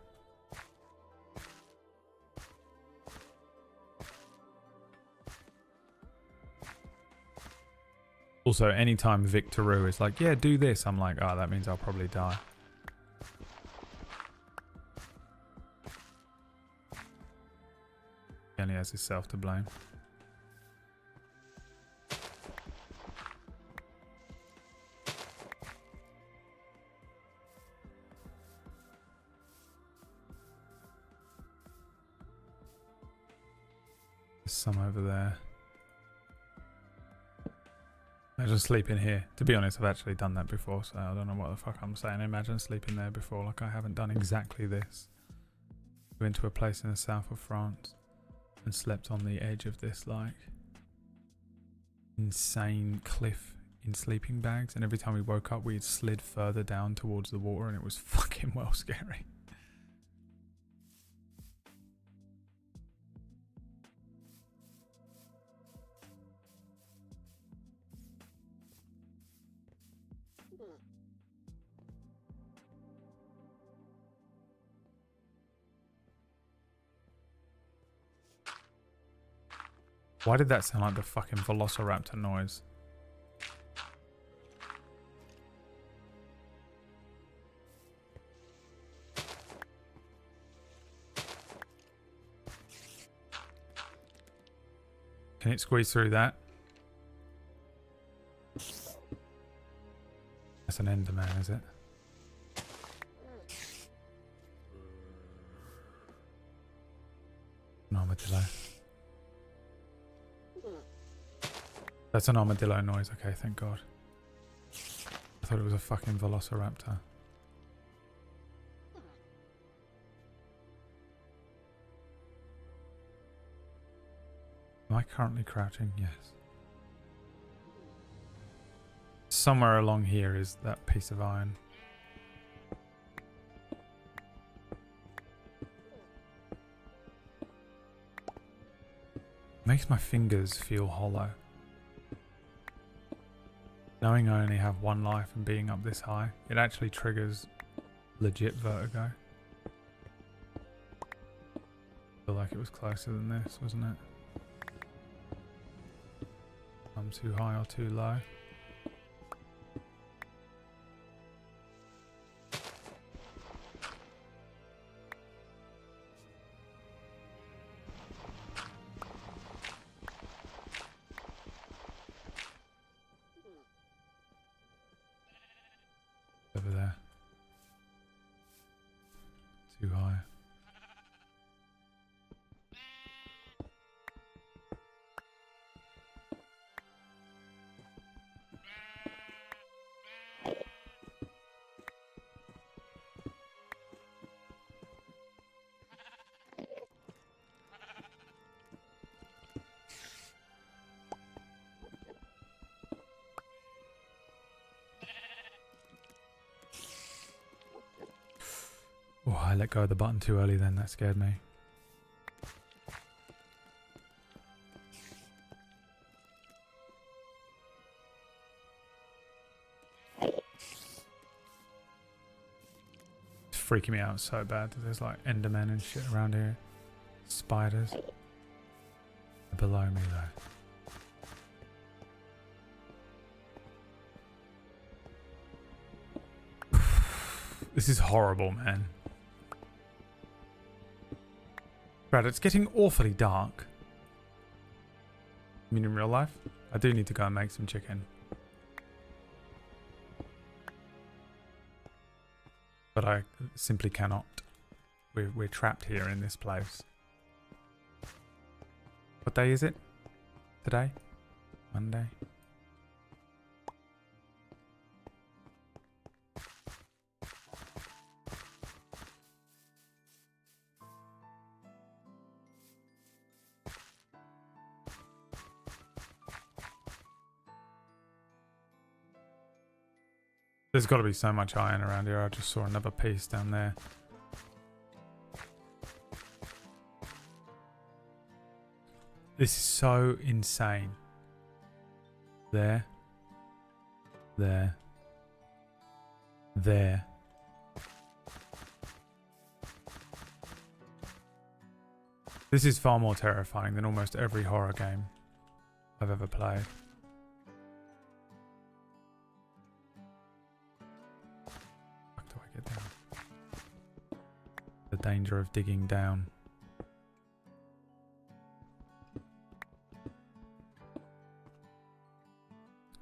Also, anytime Victoroo is like, yeah, do this, I'm like, oh, that means I'll probably die. He only has himself to blame. There's some over there. Imagine sleeping here. To be honest, I've actually done that before, so I don't know what the fuck I'm saying. Imagine sleeping there before, like I haven't done exactly this. We went to a place in the south of France and slept on the edge of this, like, insane cliff in sleeping bags, and every time we woke up, we had slid further down towards the water, and it was fucking well scary. Why did that sound like the fucking velociraptor noise? Can it squeeze through that? That's an Enderman, is it? An armadillo. That's an armadillo noise. Okay, thank God. I thought it was a fucking velociraptor. Am I currently crouching? Yes. Somewhere along here is that piece of iron. Makes my fingers feel hollow. Knowing I only have one life and being up this high, it actually triggers legit vertigo. Feel like it was closer than this, wasn't it? I'm too high or too low. Over there. Too high. Oh, I let go of the button too early then, that scared me. It's freaking me out so bad that there's like Endermen and shit around here. Spiders. They're below me though. This is horrible, man. Brad, it's getting awfully dark. I mean, in real life, I do need to go and make some chicken. But I simply cannot. We're trapped here in this place. What day is it? Today? Monday? There's got to be so much iron around here. I just saw another piece down there. This is so insane. There. There. There. This is far more terrifying than almost every horror game I've ever played. How do I get down? The danger of digging down.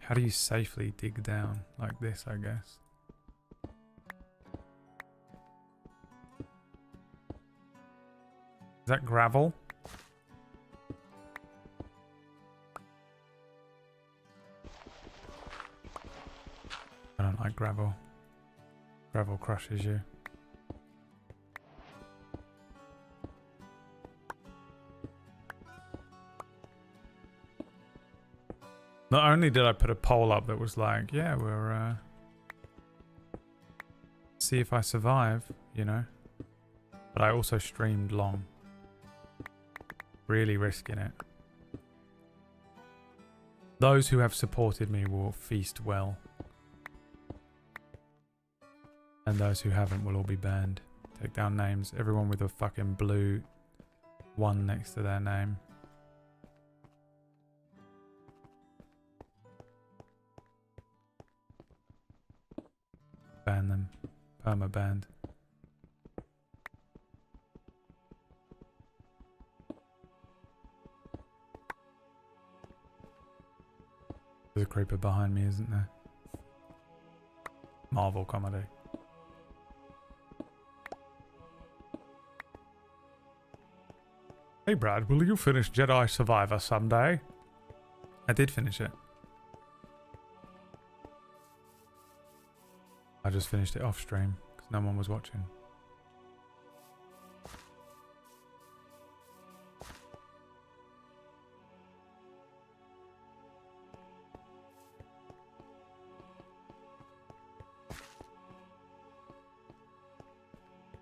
How do you safely dig down like this, I guess? Is that gravel? I don't like gravel. Gravel crushes you. Not only did I put a poll up that was like, yeah, we're see if I survive, you know, but I also streamed long. Really risking it. Those who have supported me will feast well. And those who haven't will all be banned. Take down names. Everyone with a fucking blue 1 next to their name. Ban them. Perma banned. There's a creeper behind me, isn't there? Marvel comedy. Hey Brad, will you finish Jedi Survivor someday? I did finish it. I just finished it off stream because no one was watching.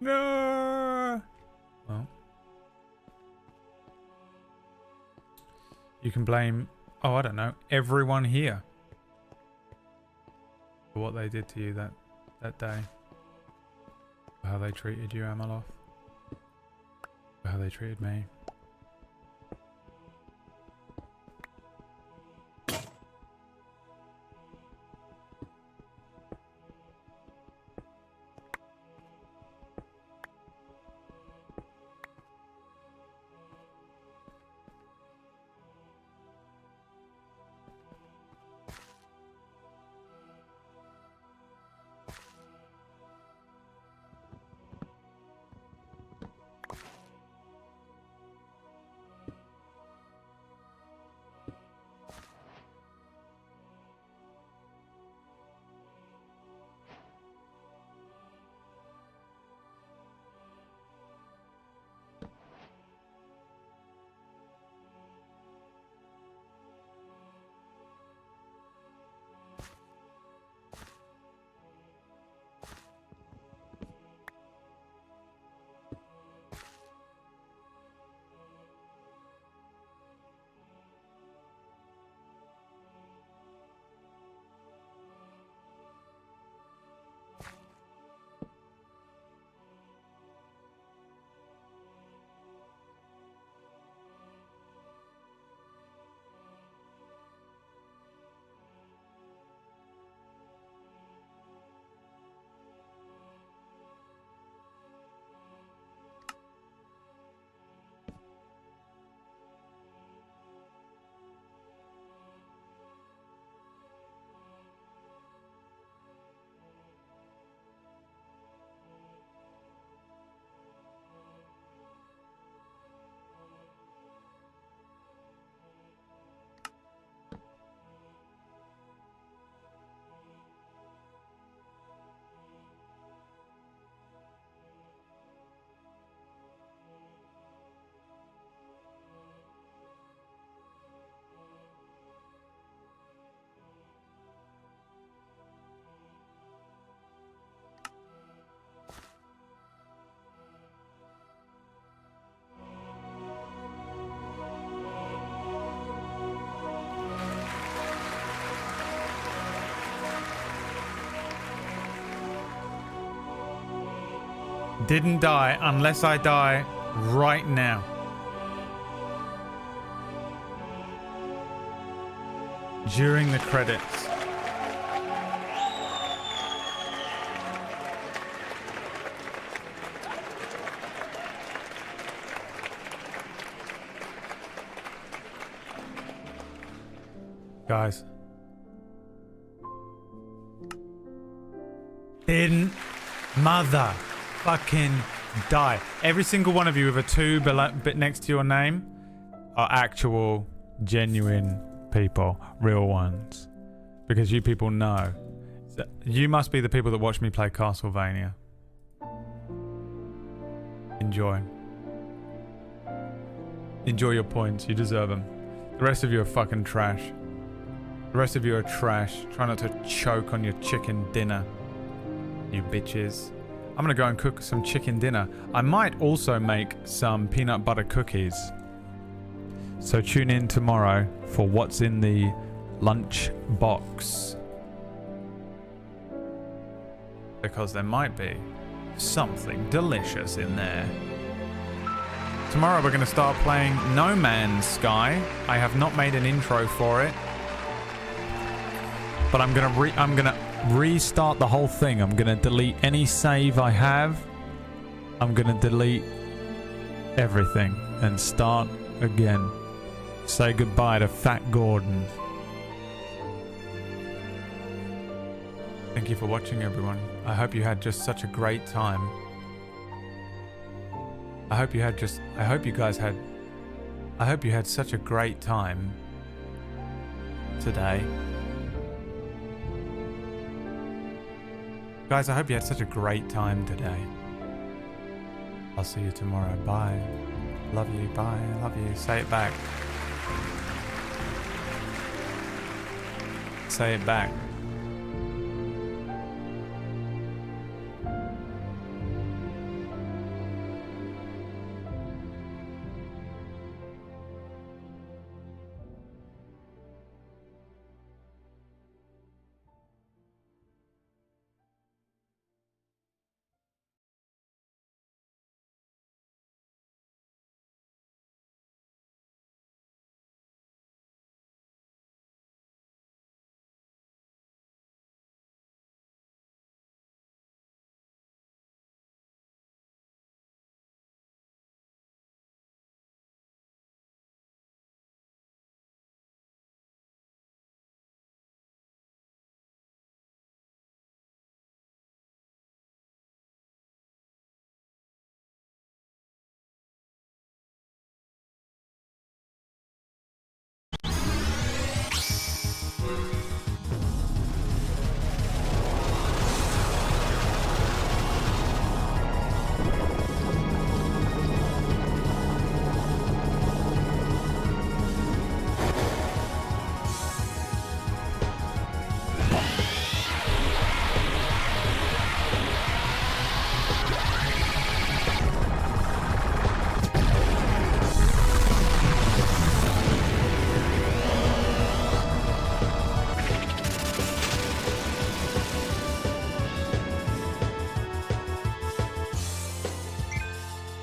No. Well, you can blame, oh, I don't know, everyone here for what they did to you that day. For how they treated you, Amalov. For how they treated me. Didn't die unless I die right now. During the credits. Guys. Didn't motherfucking die. Every single one of you with a 2 bit next to your name are actual, genuine people. Real ones. Because you people know. You must be the people that watch me play Castlevania. Enjoy. Enjoy your points. You deserve them. The rest of you are fucking trash. The rest of you are trash. Try not to choke on your chicken dinner. You bitches. I'm gonna go and cook some chicken dinner. I might also make some peanut butter cookies. So tune in tomorrow for what's in the lunch box. Because there might be something delicious in there. Tomorrow we're gonna start playing No Man's Sky. I have not made an intro for it. But I'm gonna restart the whole thing. I'm gonna delete any save I have. I'm gonna delete everything and start again. Say goodbye to Fat Gordon. Thank you for watching, everyone. I hope you had just such a great time. I hope you had such a great time today. Guys, I hope you had such a great time today. I'll see you tomorrow. Bye. Love you. Bye. Love you. Say it back. Say it back.